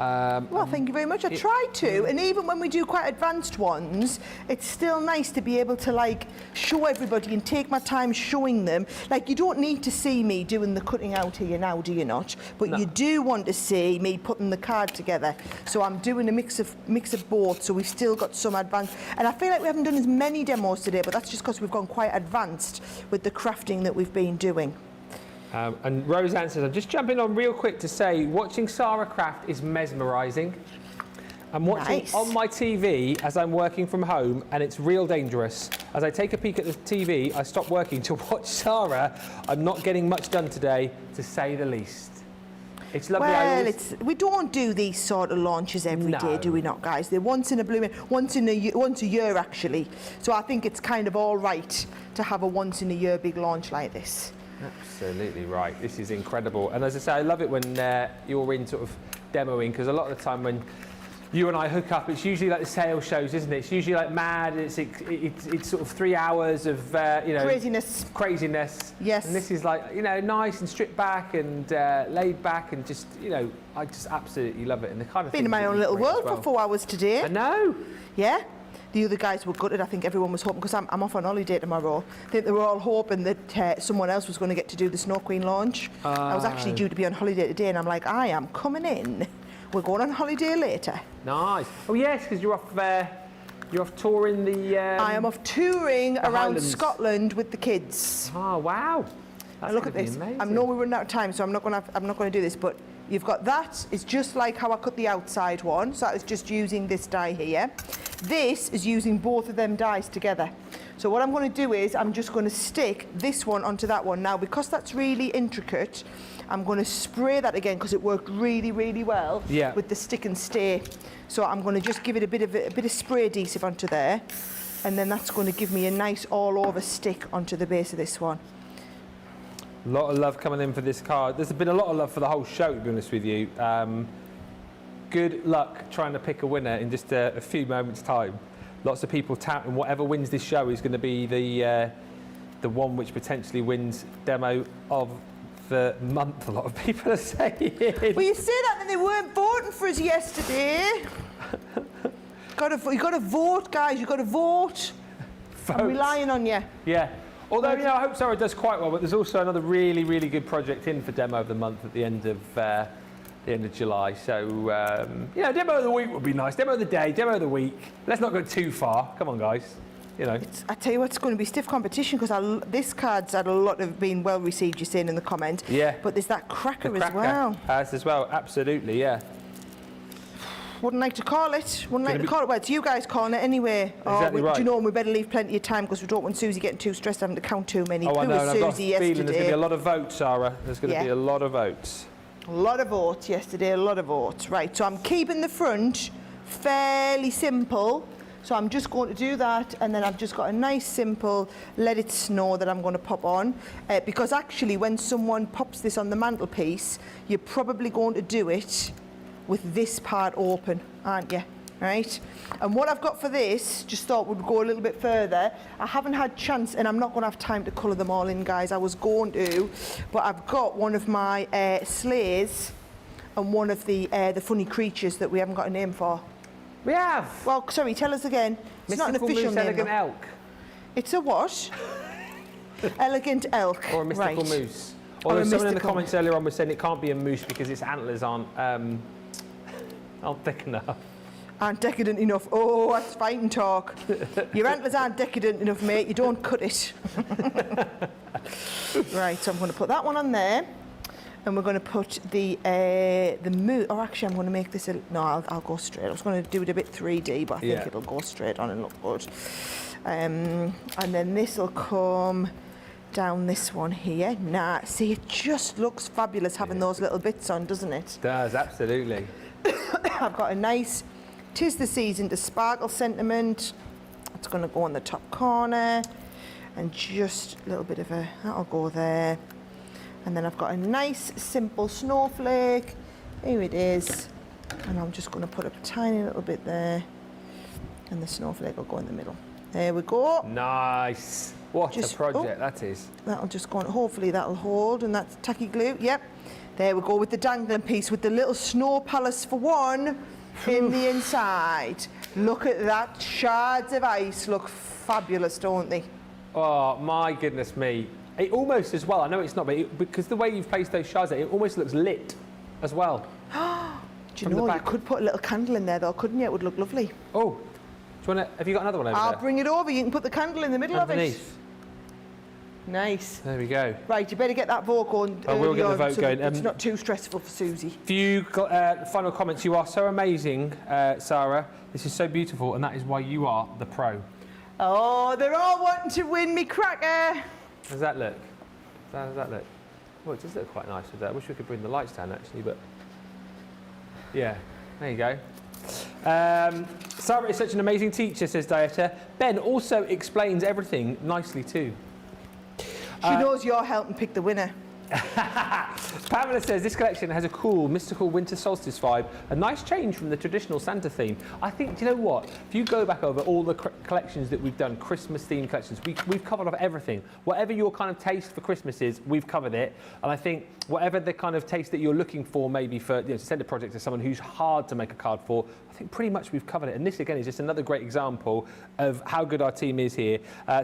Well, thank you very much. I try to, and even when we do quite advanced ones, it's still nice to be able to like show everybody and take my time showing them. Like, you don't need to see me doing the cutting out here now, do you not? But you do want to see me putting the card together. So I'm doing a mix of both. So we've still got some advanced, and I feel like we haven't done as many demos today, but that's just because we've gone quite advanced with the crafting that we've been doing. And Roseanne says, I'm just jumping on real quick to say, watching Sarah craft is mesmerising. I'm watching on my TV as I'm working from home, and it's real dangerous. As I take a peek at the TV, I stop working to watch Sarah. I'm not getting much done today, to say the least. It's lovely. Well, we don't do these sort of launches every day, do we not, guys? They're once in a blue moon, once a year actually. So I think it's kind of all right to have a once in a year big launch like this. Absolutely right. This is incredible. And as I say, I love it when you're in sort of demoing, because a lot of the time when you and I hook up, it's usually like the sales shows, isn't it? It's usually like mad. It's sort of 3 hours of you know, craziness. Yes. And this is like, you know, nice and stripped back and laid back, and just, you know, I just absolutely love it. And the kind of been in my own little world for 4 hours today. I know. Yeah. The other guys were gutted. I think everyone was hoping, because I'm off on holiday tomorrow. I think they were all hoping that someone else was going to get to do the Snow Queen launch. I was actually due to be on holiday today, and I'm like, I am coming in. We're going on holiday later. Nice. Oh yes, because you're off touring the. I am off touring around Highlands. Scotland with the kids. Oh wow! And look at this. Amazing. I know we're running out of time, so I'm not going to do this. But you've got that. It's just like how I cut the outside one. So that is just using this die here. This is using both of them dies together. So what I'm going to do is I'm just going to stick this one onto that one. Now, because that's really intricate, I'm going to spray that again, because it worked really, really well with the stick and stay. So I'm going to just give it a bit of spray adhesive onto there, and then that's going to give me a nice all-over stick onto the base of this one. A lot of love coming in for this card. There's been a lot of love for the whole show, to be honest with you. Good luck trying to pick a winner in just a few moments' time. Lots of people touting whatever wins this show is going to be the one which potentially wins demo of the month. A lot of people are saying. Well, you say that, and they weren't voting for us yesterday. You got to vote, guys. You got to vote. I'm relying on you. Yeah. Although, you know, I hope Sarah does quite well, but there's also another really, really good project in for demo of the month at the end of July. So, you know, demo of the week would be nice. Demo of the day, demo of the week. Let's not go too far. Come on, guys. You know. I tell you what, it's going to be stiff competition, because this card's had a lot of been well received, you're saying in the comment. Yeah. But there's that cracker as well. As well, absolutely, yeah. Wouldn't like to call it. Wouldn't like to call it. Well, it's you guys calling it anyway. Exactly right. Do you know, we better leave plenty of time, because we don't want Susie getting too stressed having to count too many. Oh, I know. Susie I've got a feeling there's going to be a lot of votes, Sarah. There's going to be a lot of votes. A lot of votes yesterday, a lot of votes. Right, so I'm keeping the front fairly simple. So I'm just going to do that, and then I've just got a nice simple Let It Snow that I'm going to pop on. Because actually, when someone pops this on the mantelpiece, you're probably going to do it with this part open, aren't you? Right? And what I've got for this, just thought we'd go a little bit further. I haven't had chance, and I'm not going to have time to colour them all in, guys. I was going to, but I've got one of my sleighs and one of the funny creatures that we haven't got a name for. We have. Well, sorry, tell us again. It's not an official Moose, name. Elegant though. Elk. It's a what? Elegant elk. Or a mystical moose. Although someone in the comments earlier on was saying it can't be a moose because its antlers aren't thick enough. Aren't decadent enough. Oh, that's fighting talk. Your antlers aren't decadent enough, mate. You don't cut it. Right, so I'm going to put that one on there. And we're going to put the moose. Or actually, I'm going to make this no, I'll go straight. I was going to do it a bit 3D, but I think it'll go straight on and look good. And then this will come down this one here. Nah, see, it just looks fabulous having those little bits on, doesn't it? It does, absolutely. I've got a nice 'Tis the Season to Sparkle sentiment. It's going to go on the top corner. And just a little bit of that'll go there. And then I've got a nice, simple snowflake. Here it is. And I'm just going to put a tiny little bit there. And the snowflake will go in the middle. There we go. Nice. What a project that is. That'll just go on. Hopefully that'll hold. And that's tacky glue. Yep. There we go with the dangling piece with the little snow palace for one in the inside. Look at that. Shards of ice look fabulous, don't they? Oh, my goodness me. It almost as well, I know it's not, but because the way you've placed those shards there, it almost looks lit as well. Do you know, you could put a little candle in there though, couldn't you? It would look lovely. Oh, do you want to, have you got another one over there? I'll bring it over. You can put the candle in the middle of it. Nice. There we go. Right, you better get that vote going. I will get the vote going. It's not too stressful for Susie. Few final comments. You are so amazing, Sarah. This is so beautiful, and that is why you are the pro. Oh, they're all wanting to win me cracker. How does that look? How does that look? Well, it does look quite nice with that. I wish we could bring the lights down, actually, but... Yeah, there you go. Sarah is such an amazing teacher, says Dieta. Ben also explains everything nicely, too. She knows you're helping pick the winner. Pamela says this collection has a cool, mystical winter solstice vibe, a nice change from the traditional Santa theme. I think, do you know what? If you go back over all the collections that we've done, Christmas themed collections, we've covered off everything. Whatever your kind of taste for Christmas is, we've covered it. And I think whatever the kind of taste that you're looking for, maybe for to send a project to someone who's hard to make a card for, I think pretty much we've covered it. And this again is just another great example of how good our team is here.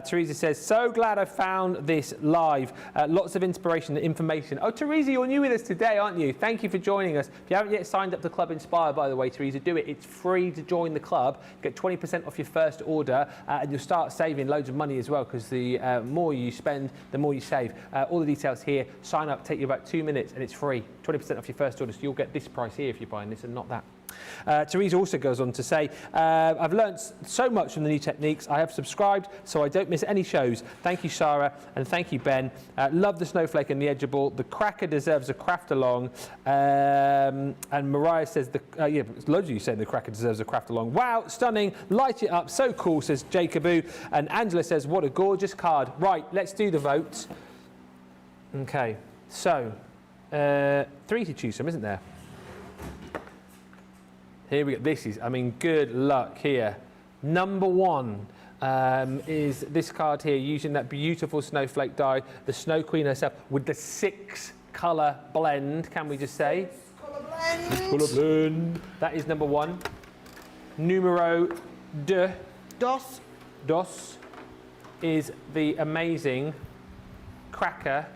Teresa says, so glad I found this live. Lots of inspiration and information. Oh, Teresa, you're new with us today, aren't you? Thank you for joining us. If you haven't yet signed up to Club Inspire, by the way, Teresa, do it. It's free to join the club. Get 20% off your first order, and you'll start saving loads of money as well, because the more you spend, the more you save. All the details here. Sign up, take you about 2 minutes, and it's free. 20% off your first order, so you'll get this price here if you're buying this and not that. Teresa also goes on to say, I've learned so much from the new techniques. I have subscribed so I don't miss any shows. Thank you, Sarah, and thank you, Ben. Love the snowflake and the edgeable. The cracker deserves a craft along. And Mariah says, yeah, loads of you saying the cracker deserves a craft along. Wow, stunning. Light it up. So cool, says Jacoboo. And Angela says, what a gorgeous card. Right, let's do the votes. Okay, so 3 to choose from, isn't there? Here we go. This is, I mean, good luck here. Number 1 is this card here, using that beautiful snowflake die, the Snow Queen herself, with the 6-colour blend, can we just say? 6-colour blend. 6-colour blend. That is number 1. Numero 2. Dos is the amazing cracker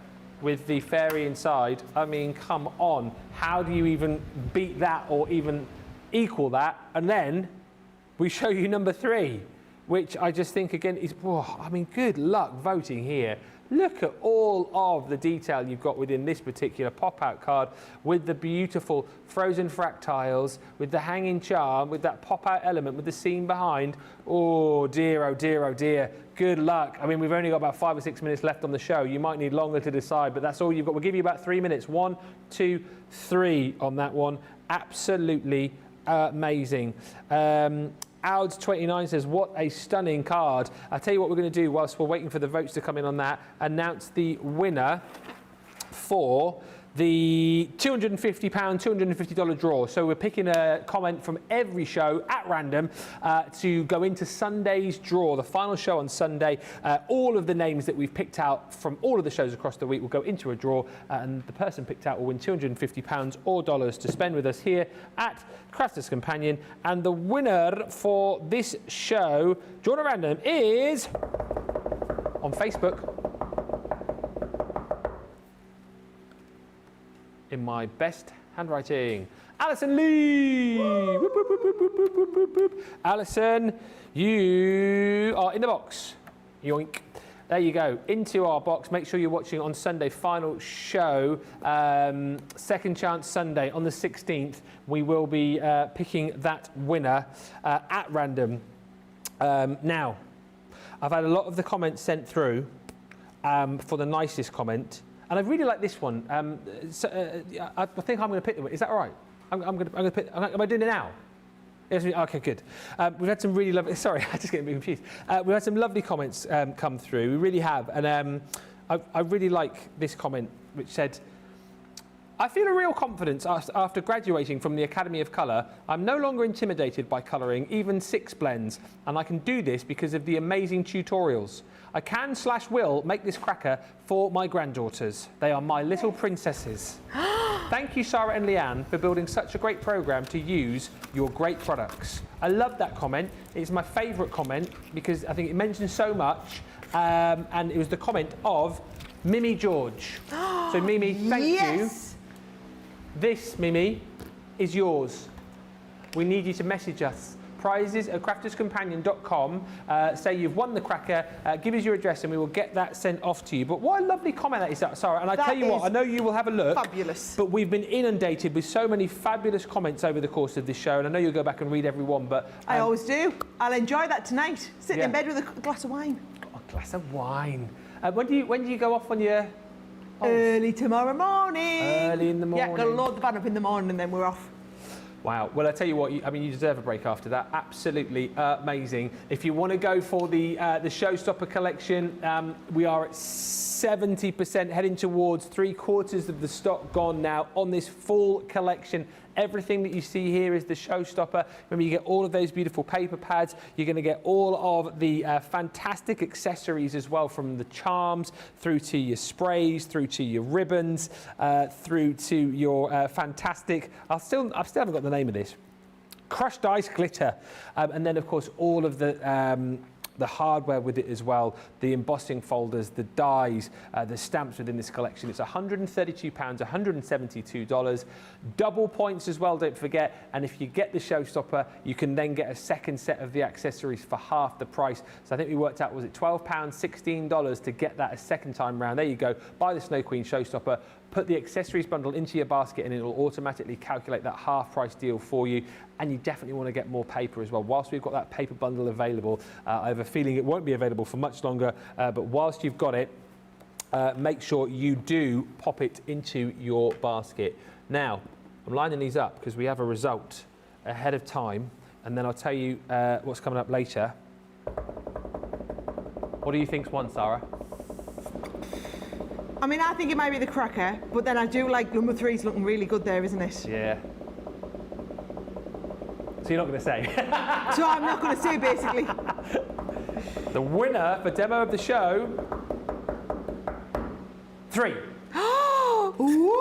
with the fairy inside. I mean, come on. How do you even beat that or even equal that? And then we show you number 3, which I just think again is, oh, I mean, good luck voting here. Look at all of the detail you've got within this particular pop-out card, with the beautiful frozen fractiles, with the hanging charm, with that pop-out element, with the scene behind. Oh dear, oh dear, oh dear. Good luck. I mean, we've only got about 5 or 6 minutes left on the show. You might need longer to decide, but that's all you've got. We'll give you about 3 minutes. 1, 2, 3 on that one. Absolutely amazing. Ouds29 says, what a stunning card. I'll tell you what we're going to do whilst we're waiting for the votes to come in on that. Announce the winner for the £250, $250 draw. So we're picking a comment from every show at random to go into Sunday's draw, the final show on Sunday. All of the names that we've picked out from all of the shows across the week will go into a draw, and the person picked out will win £250 or dollars to spend with us here at Crafters Companion. And the winner for this show, drawn at random, is on Facebook. In my best handwriting, Alison Lee. Whoop, whoop, whoop, whoop, whoop, whoop, whoop, whoop. Alison, you are in the box. Yoink. There you go, into our box. Make sure you're watching on Sunday, final show, Second Chance Sunday on the 16th. We will be picking that winner at random. Now, I've had a lot of the comments sent through for the nicest comment. And I really like this one. I think I'm going to pick the one. Is that all right? I'm going to pick. Am I doing it now? Yes, okay, good. We've had some really lovely. Sorry, I just get a bit confused. We've had some lovely comments come through. We really have, and I really like this comment, which said, I feel a real confidence after graduating from the Academy of Colour. I'm no longer intimidated by colouring, even 6 blends, and I can do this because of the amazing tutorials. I can/will make this cracker for my granddaughters. They are my little princesses. Thank you, Sarah and Leanne, for building such a great programme to use your great products. I love that comment. It's my favourite comment because I think it mentions so much, and it was the comment of Mimi George. So Mimi, thank you. This, Mimi, is yours. We need you to message us prizes at crafterscompanion.com. Say you've won the cracker, give us your address and we will get that sent off to you. But what a lovely comment that is, Sarah. And I tell you what, I know you will have a look. Fabulous. But we've been inundated with so many fabulous comments over the course of this show, and I know you'll go back and read every one, but... I always do. I'll enjoy that tonight, sitting in bed with a glass of wine. A glass of wine. When do you go off on your... Early tomorrow morning. Early in the morning. Yeah, got to load the van up in the morning and then we're off. Wow. Well, I tell you what, you deserve a break after that. Absolutely amazing. If you want to go for the Showstopper collection, we are at 70%, heading towards 3/4 of the stock gone now on this full collection. Everything that you see here is the Showstopper. Remember, you get all of those beautiful paper pads. You're going to get all of the fantastic accessories as well, from the charms through to your sprays, through to your ribbons, through to your fantastic... I still haven't got the name of this. Crushed ice glitter. And then, of course, all of the hardware with it as well, the embossing folders, the dies, the stamps within this collection. It's £132, $172. Double points as well, don't forget. And if you get the Showstopper, you can then get a second set of the accessories for half the price. So I think we worked out, was it £12, $16 to get that a second time round. There you go. Buy the Snow Queen Showstopper, put the accessories bundle into your basket and it will automatically calculate that half price deal for you. And you definitely want to get more paper as well. Whilst we've got that paper bundle available, I have a feeling it won't be available for much longer, but whilst you've got it, make sure you do pop it into your basket. Now, I'm lining these up because we have a result ahead of time, and then I'll tell you what's coming up later. What do you think's won, Sarah? I mean, I think it might be the cracker, but then I do like number 3's looking really good there, isn't it? Yeah. So you're not going to say? So I'm not going to say, basically. The winner for demo of the show, 3. Ooh!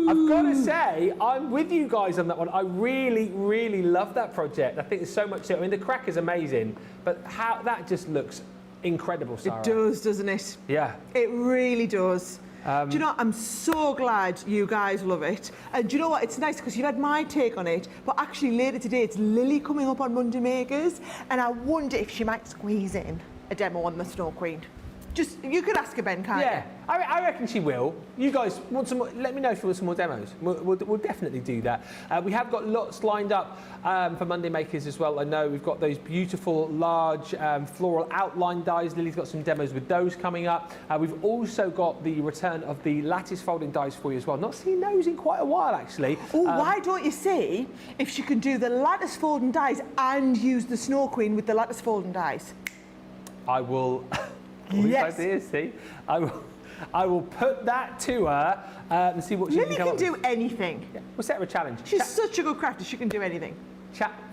I've got to say, I'm with you guys on that one. I really, really love that project. I think there's so much to it. I mean, the cracker's amazing, but how that just looks incredible, Sarah. It does, doesn't it? Yeah. It really does. Do you know what? I'm so glad you guys love it. And do you know what? It's nice because you've had my take on it, but actually later today it's Lily coming up on Monday Makers, and I wonder if she might squeeze in a demo on the Snow Queen. Just, you could ask her, Ben, can't you? Yeah, I reckon she will. You guys want some more? Let me know if you want some more demos. We'll definitely do that. We have got lots lined up for Monday Makers as well. I know we've got those beautiful large floral outline dies. Lily's got some demos with those coming up. We've also got the return of the lattice folding dies for you as well. Not seen those in quite a while, actually. Oh, why don't you see if she can do the lattice folding dies and use the Snow Queen with the lattice folding dies? I will... Yes. Ideas, see? I will put that to her and see what she Lily can come can up with. do anything. Yeah. We'll set her a challenge. She's such a good crafter, she can do anything.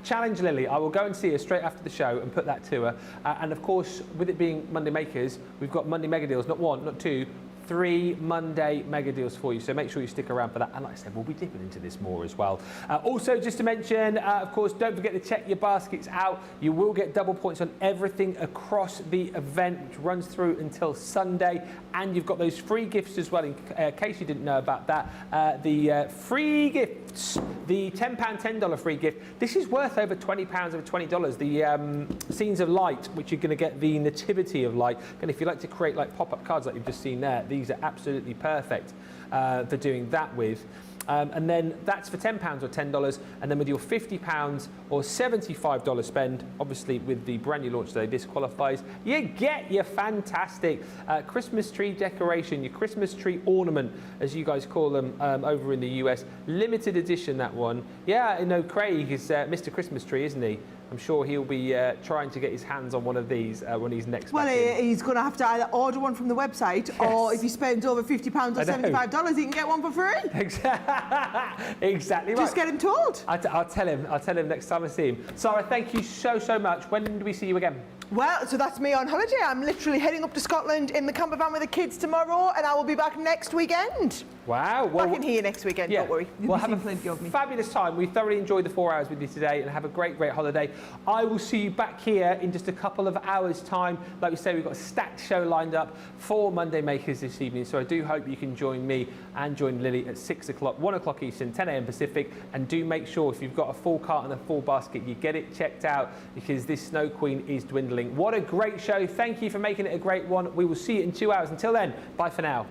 Challenge Lily. I will go and see her straight after the show and put that to her. And of course, with it being Monday Makers, we've got Monday Mega Deals, not 1, not 2, 3 Monday mega deals for you, so make sure you stick around for that. And like I said, we'll be dipping into this more as well. Also, just to mention, of course, don't forget to check your baskets out. You will get double points on everything across the event, which runs through until Sunday. And you've got those free gifts as well, in case you didn't know about that. The free gifts, the £10, $10 free gift. This is worth over £20, over $20. The Scenes of Light, which you're going to get the Nativity of Light. And if you like to create like pop-up cards like you've just seen there, these are absolutely perfect for doing that with. And then that's for £10 or $10, and then with your £50 or $75 spend, obviously with the brand new launch today, this qualifies, you get your fantastic Christmas tree decoration, your Christmas tree ornament, as you guys call them over in the US. Limited edition, that one. Yeah, I know Craig is Mr. Christmas Tree, isn't he? I'm sure he'll be trying to get his hands on one of these when he's next back in. He's going to have to either order one from the website, yes, or if he spends over £50 or $75, he can get one for free. Exactly right. Just get him told. I'll tell him next time I see him. Sarah, thank you so much. When do we see you again? Well, so that's me on holiday. I'm literally heading up to Scotland in the camper van with the kids tomorrow, and I will be back next weekend. Wow. Well, back in here next weekend, don't worry. We'll have a fabulous time. We thoroughly enjoyed the 4 hours with you today and have a great, great holiday. I will see you back here in just a couple of hours' time. Like we say, we've got a stacked show lined up for Monday Makers this evening, so I do hope you can join me and join Lily at 6 o'clock, 1 o'clock Eastern, 10 a.m. Pacific, and do make sure if you've got a full cart and a full basket, you get it checked out because this Snow Queen is dwindling. What a great show. Thank you for making it a great one. We will see you in 2 hours. Until then, bye for now.